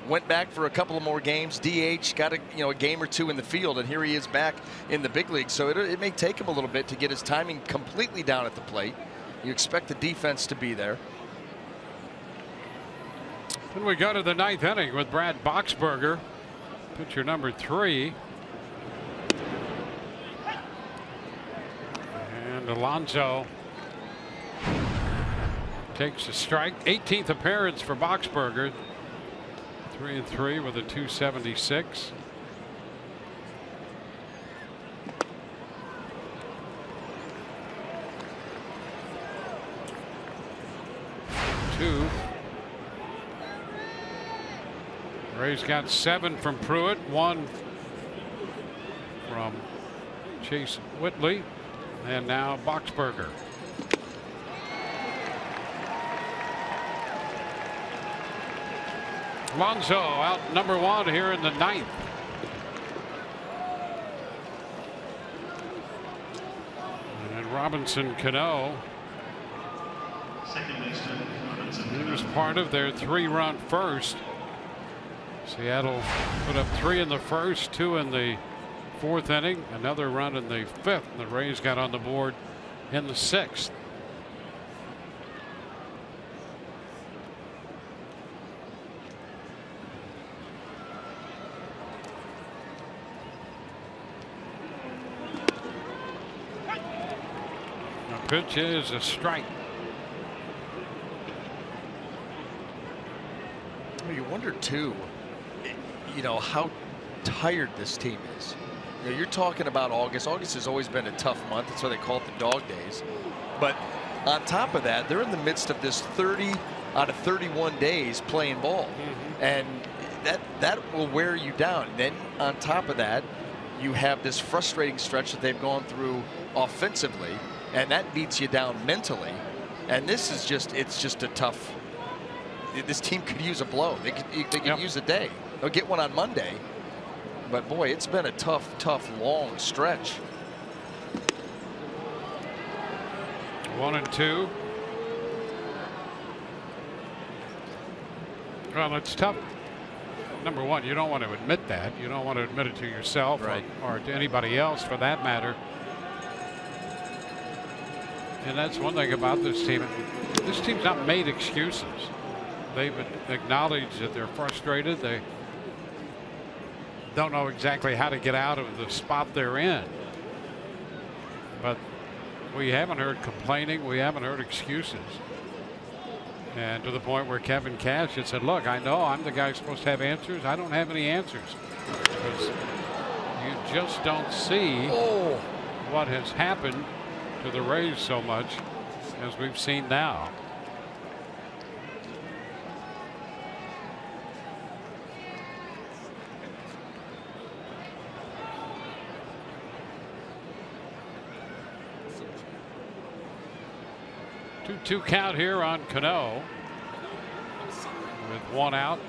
went back for a couple of more games, DH, got a game or two in the field, and here he is back in the big league. So it may take him a little bit to get his timing completely down at the plate. You expect the defense to be there. And we go to the 9th inning with Brad Boxberger, pitcher number 3. And Alonso takes a strike. 18th appearance for Boxberger. 3-3 with a 276. Rays got 7 from Pruitt, 1 from Chase Whitley, and now Boxberger. Alonso out number 1 here in the 9th. And Robinson Cano. He was part of their 3-run first. Seattle put up 3 in the first, 2 in the 4th inning, another run in the 5th. The Rays got on the board in the 6th. Pitch is a strike. You wonder too, you know, how tired this team is. You know, you're talking about August. August has always been a tough month. That's why they call it the dog days. But on top of that, they're in the midst of this 30 out of 31 days playing ball. And that will wear you down. And then on top of that, you have this frustrating stretch that they've gone through offensively, and that beats you down mentally. And this is just, it's just a tough, this team could use a blow. They could use a day. They'll get one on Monday. But boy, it's been a tough, long stretch. 1-2. Well, it's tough. Number one, you don't want to admit that. You don't want to admit it to yourself, right, or to anybody else for that matter. And that's one thing about this team. This team's not made excuses. They've acknowledged that they're frustrated. They don't know exactly how to get out of the spot they're in. But we haven't heard complaining. We haven't heard excuses. And to the point where Kevin Cash had said, look, I know I'm the guy who's supposed to have answers. I don't have any answers. Because you just don't see what has happened to the Rays so much as we've seen now. Two count here on Cano with one out.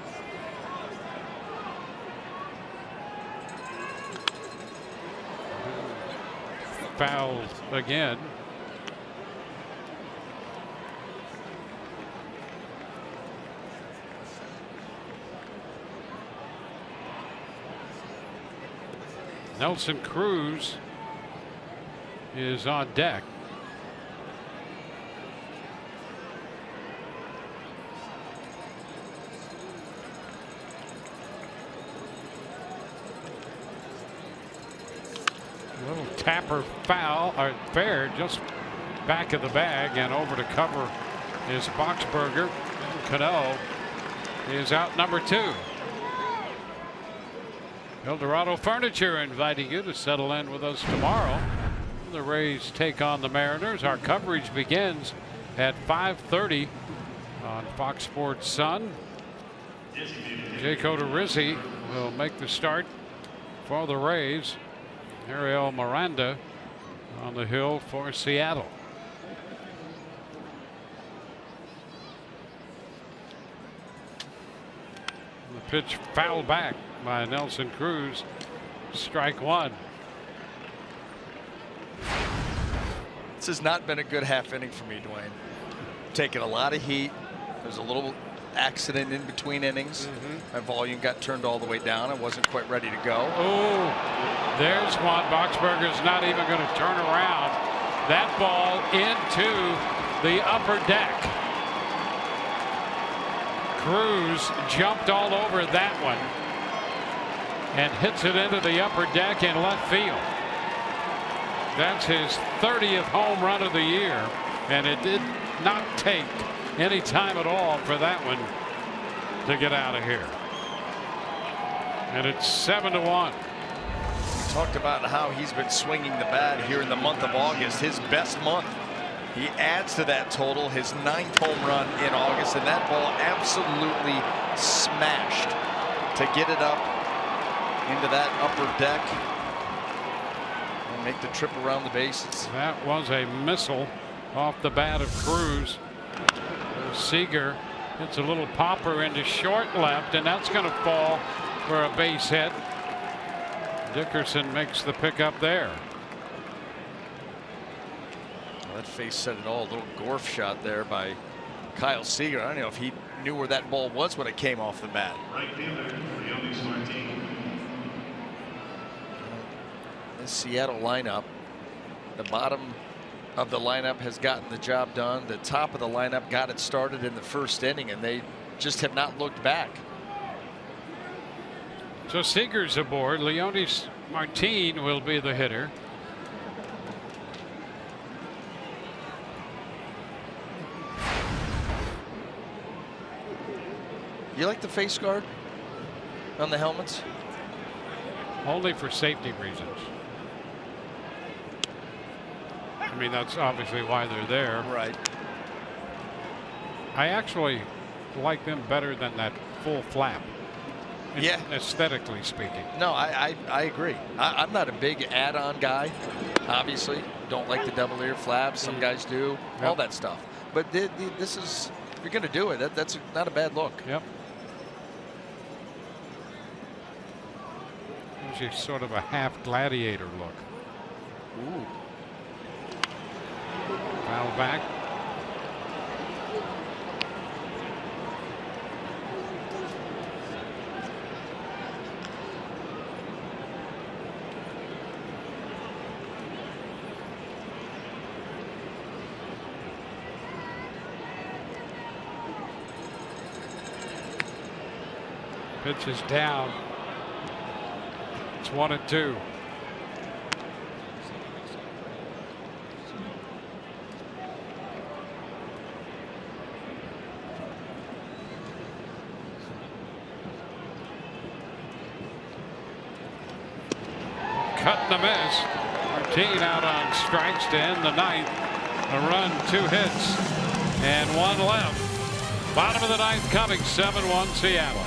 Fouled again. Nelson Cruz is on deck. Little tapper foul, or fair, just back of the bag, and over to cover is Boxberger. And Cano is out number 2. Eldorado Furniture inviting you to settle in with us tomorrow. The Rays take on the Mariners. Our coverage begins at 5:30 on Fox Sports Sun. Jake Odorizzi will make the start for the Rays. Ariel Miranda on the hill for Seattle. The pitch fouled back by Nelson Cruz. Strike one. This has not been a good half inning for me, Dwayne. Taking a lot of heat. There's a little accident in between innings. My volume got turned all the way down. I wasn't quite ready to go. Oh, there's one. Boxberger's not even going to turn around. That ball into the upper deck. Cruz jumped all over that one and hits it into the upper deck in left field. That's his 30th home run of the year, and it did not take any time at all for that one to get out of here. And it's 7-1. We talked about how he's been swinging the bat here in the month of August, his best month. He adds to that total, his 9th home run in August, and that ball absolutely smashed to get it up into that upper deck and make the trip around the bases. That was a missile off the bat of Cruz. SEAGER hits a little popper into short left, and that's going to fall for a base hit. Dickerson makes the pickup there. Well, that face said it all. A little Gorf shot there by Kyle Seager. I don't know if he knew where that ball was when it came off the bat. Right fielder, Leonis Martin. The Seattle lineup, the bottom of the lineup has gotten the job done. The top of the lineup got it started in the first inning, and they just have not looked back. So Seager's aboard. Leonis Martin will be the hitter. You like the face guard on the helmets? Only for safety reasons. I mean, that's obviously why they're there. Right. I actually like them better than that full flap. Yeah. Aesthetically speaking. No, I agree. I'm not a big add-on guy. Obviously, don't like the double ear flaps. Some guys do. All that stuff. But this is, if you're going to do it, that's not a bad look. Yep. Gives you sort of a half gladiator look. Ooh. Foul back. Pitch is down. It's 1-2. Cut and a miss. Martin out on strikes to end the ninth. A run, 2 hits, and 1 left. Bottom of the ninth coming, 7-1 Seattle.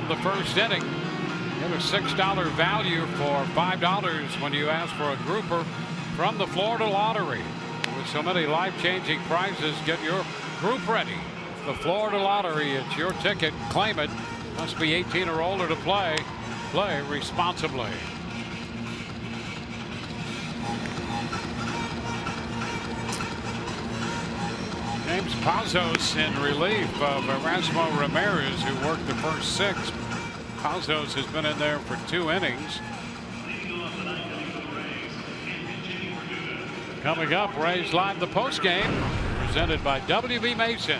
The first inning. Get a $6 value for $5 when you ask for a grouper from the Florida Lottery. With so many life-changing prizes, get your group ready. The Florida Lottery, it's your ticket. Claim it. Must be 18 or older to play. Play responsibly. James Pazos in relief of Erasmo Ramirez, who worked the first 6. Pazos has been in there for 2 innings. Coming up, Rays Live, the postgame, presented by WB Mason.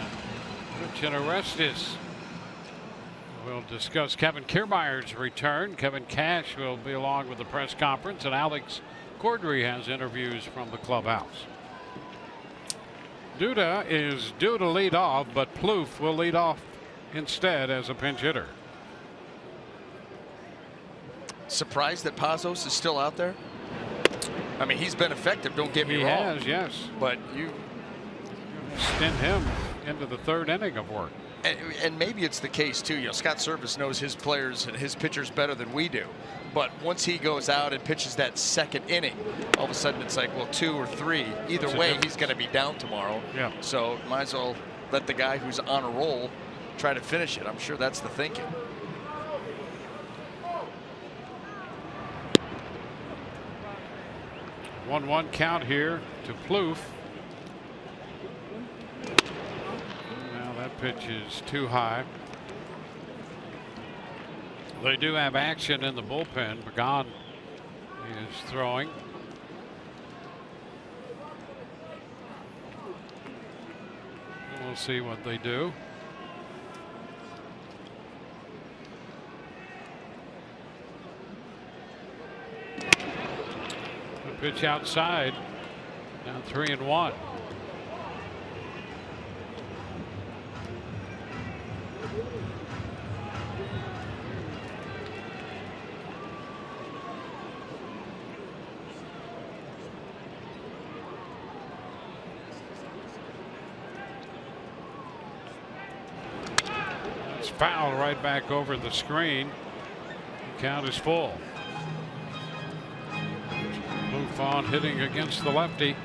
Rich and Orestes. We'll discuss Kevin Kiermaier's return. Kevin Cash will be along with the press conference, and Alex Cordry has interviews from the clubhouse. Duda is due to lead off, but Plouffe will lead off instead as a pinch hitter. Surprised that Pazos is still out there? I mean, he's been effective, don't get me wrong. He has, yes. But you stint him into the 3rd inning of work. And maybe it's the case too. You know, Scott Servais knows his players and his pitchers better than we do. But once he goes out and pitches that 2nd inning, all of a sudden it's like, well, 2 or 3. Either way, he's going to be down tomorrow. Yeah. So might as well let the guy who's on a roll try to finish it. I'm sure that's the thinking. One count here to Plouffe. Now that pitch is too high. They do have action in the bullpen. Pagan is throwing. We'll see what they do. Pitch outside. Now 3-1. It's foul right back over the screen. The count is full. Buffon hitting against the lefty.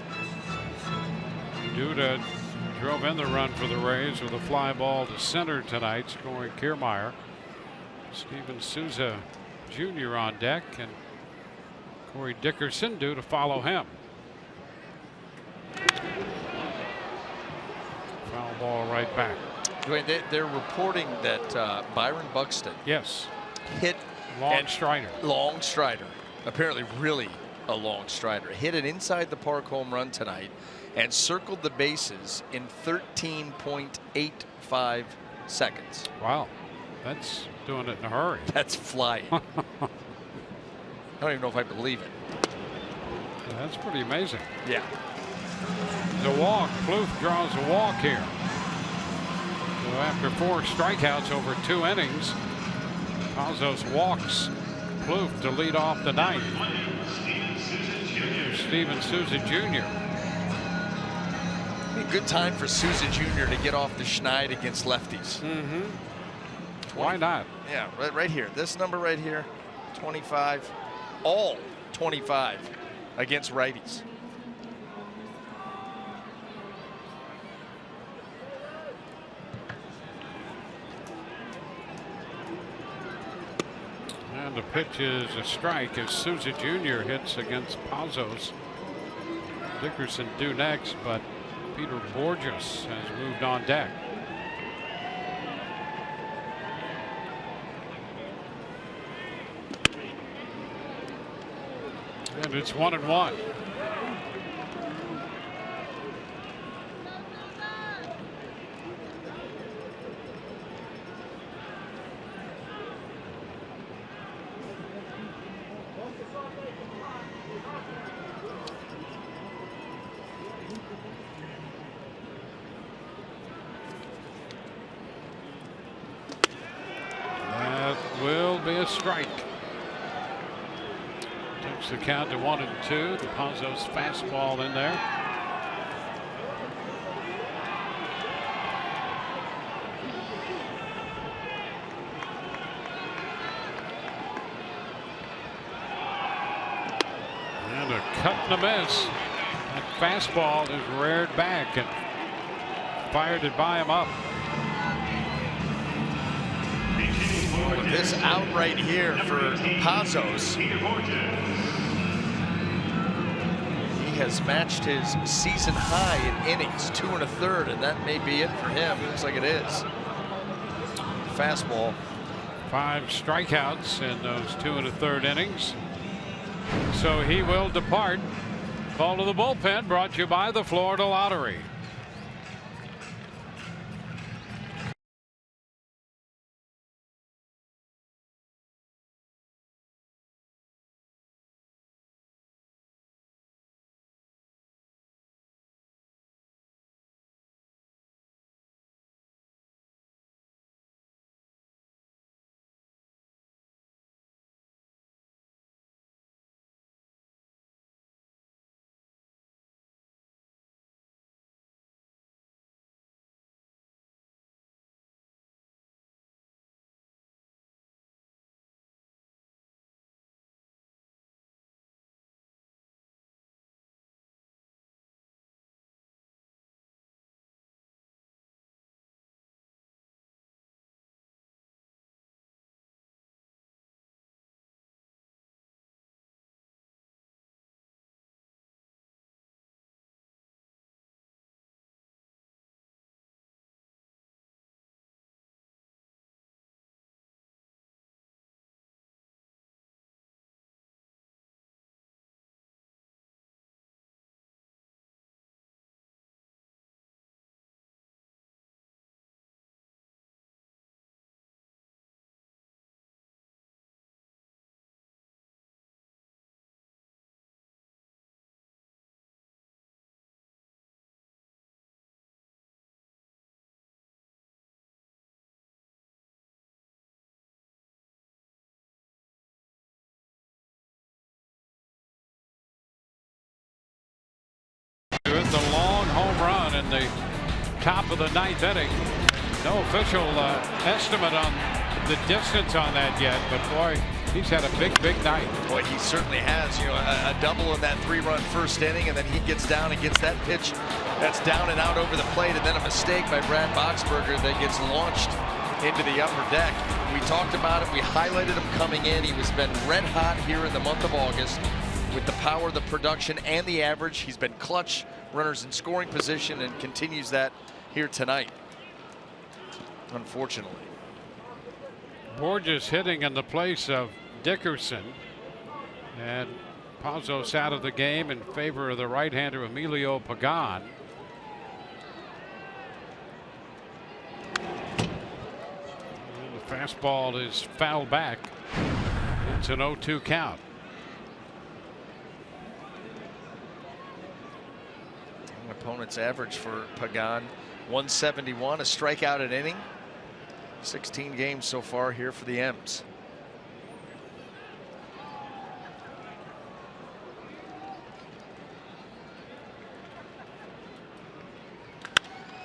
Duda drove in the run for the Rays with a fly ball to center tonight, scoring Kiermaier. Steven Souza Jr. on deck, and Corey Dickerson due to follow him. Foul ball right back. Dwayne, they're reporting that Byron Buxton, yes, hit long strider. Long strider. Apparently, really a long strider. Hit an inside the park home run tonight and circled the bases in 13.85 seconds. Wow, that's doing it in a hurry. That's flying. I don't even know if I believe it. That's pretty amazing. Yeah. The walk. Plouffe draws a walk here. So after 4 strikeouts over 2 innings, Pazos walks Plouffe to lead off the ninth. Steven Souza Jr. A good time for Souza Jr. to get off the schneid against lefties. Mm-hmm. Why not? Yeah, right here. This number right here, 25. All 25 against righties. And the pitch is a strike as Souza Jr. hits against Pazos. Dickerson due next, but Peter Borges has moved on deck. And it's 1-1. That will be a strike. Takes the count to 1-2. The Pazos fastball in there. And a cut and a miss. That fastball is reared back and fired it by him up. With this out right here for Pazos, he has matched his season high in innings, 2 1/3, and that may be it for him. Looks like it is. Fastball. 5 strikeouts in those 2 1/3 innings. So he will depart. Call to the bullpen brought to you by the Florida Lottery. the top of the 9th inning. No official estimate on the distance on that yet, but boy, he's had a big night. Boy, he certainly has. You know, a double in that 3-run first inning, and then he gets down and gets that pitch that's down and out over the plate, and then a mistake by Brad Boxberger that gets launched into the upper deck. We talked about it. We highlighted him coming in. He was been red hot here in the month of August with the power, the production, and the average. He's been clutch, runners in scoring position, and continues that here tonight, unfortunately. Borges hitting in the place of Dickerson, and Pazos out of the game in favor of the right-hander Emilio Pagan. And the fastball is fouled back. It's an 0-2 count. Opponent's average for Pagan, 171, a strikeout an inning. 16 games so far here for the M's.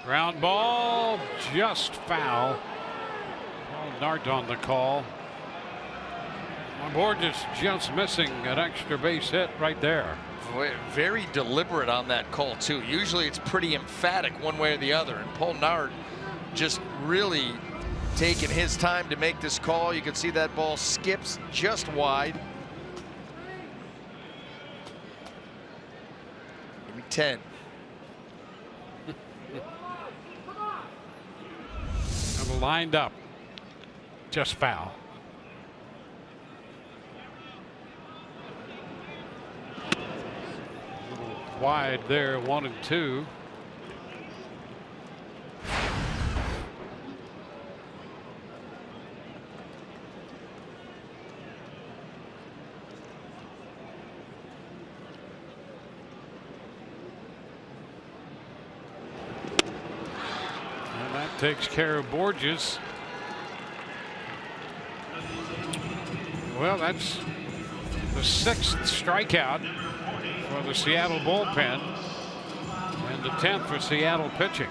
Ground ball, just foul. Paul Nart on the call. Borges just missing an extra base hit right there. Very deliberate on that call too. Usually it's pretty emphatic one way or the other, and Paul Nart just really taking his time to make this call. You can see that ball skips just wide. Give me 10. And lined up, just foul. Wide there, 1 and 2. And that takes care of Borges. Well, that's the 6th strikeout for the Seattle bullpen, and the 10th for Seattle pitching.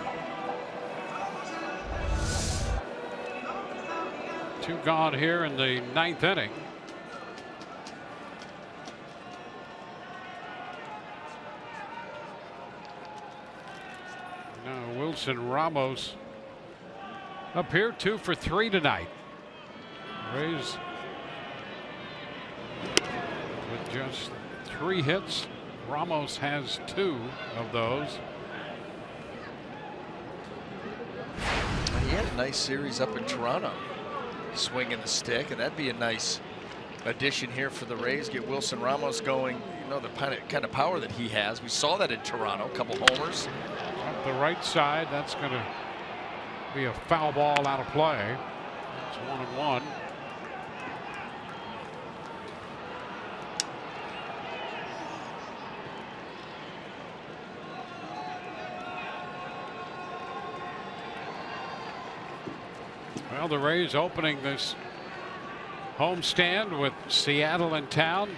2 gone here in the 9th inning. Now Wilson Ramos up here, 2 for 3 tonight. Rays with just 3 hits. Ramos has 2 of those. He had a nice series up in Toronto, swinging the stick, and that'd be a nice addition here for the Rays. Get Wilson Ramos going. You know, the kind of power that he has. We saw that in Toronto, a couple homers. Up the right side, that's going to be a foul ball out of play. It's 1-1. Well, the Rays opening this homestand with Seattle in town.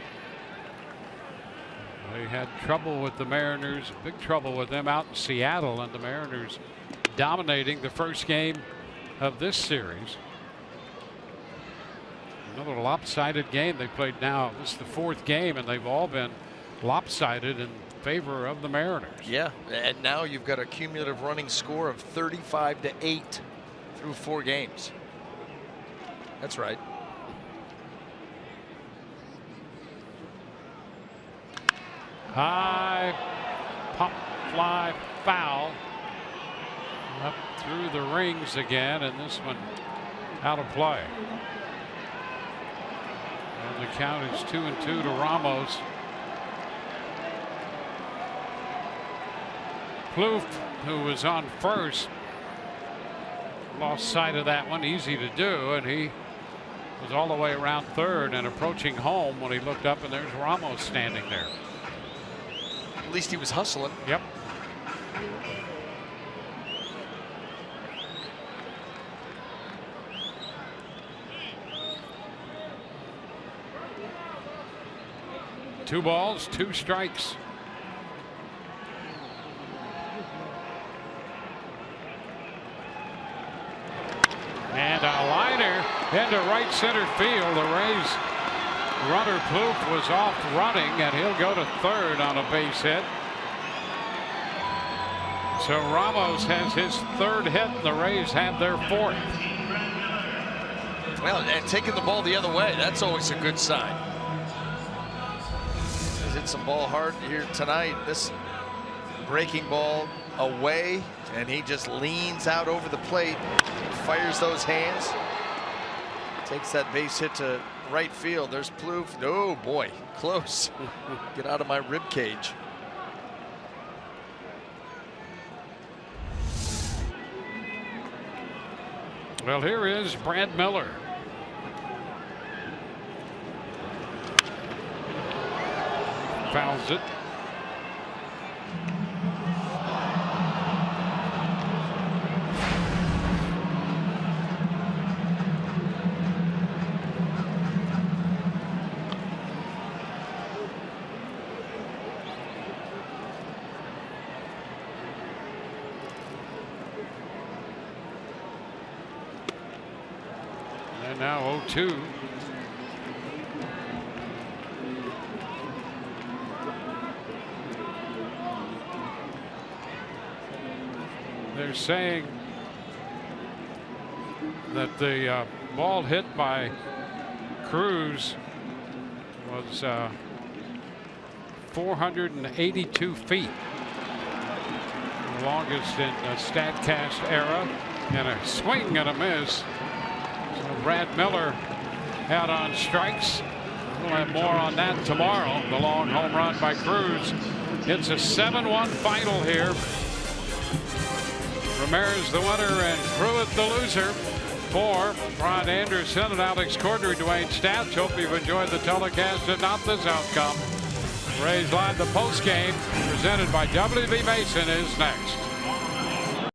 They had trouble with the Mariners, big trouble with them out in Seattle, and the Mariners dominating the first game of this series. Another lopsided game they played now. This is the 4th game, and they've all been lopsided in favor of the Mariners. Yeah, and now you've got a cumulative running score of 35-8 through 4 games. That's right. High pop fly foul up through the rings again, and this one out of play. And the count is 2-2 to Ramos. Plouffe, who was on first, lost sight of that one. Easy to do, and he was all the way around third and approaching home when he looked up, and there's Ramos standing there. At least he was hustling. Yep. Two balls, 2 strikes. And a liner into right center field. The Rays runner Plouffe was off running, and he'll go to third on a base hit. So Ramos has his third hit, and the Rays have their fourth. Well, and taking the ball the other way, that's always a good sign. He's hit some ball hard here tonight. This breaking ball away, and he just leans out over the plate, fires those hands, takes that base hit to right field. There's Plouffe. Oh boy, close. Get out of my rib cage. Well, here is Brad Miller. Fouls it. And now 0-2. They're saying that the ball hit by Cruz was 482 feet. The longest in the StatCast era, and a swing and a miss. So Brad Miller out on strikes. We'll have more on that tomorrow. The long home run by Cruz. It's a 7-1 final here. Ramirez the winner and Pruitt the loser. For Ron Anderson and Alex Cordry, Dwayne Stats. Hope you've enjoyed the telecast and not this outcome. Rays Live, the post game presented by W.B. Mason is next.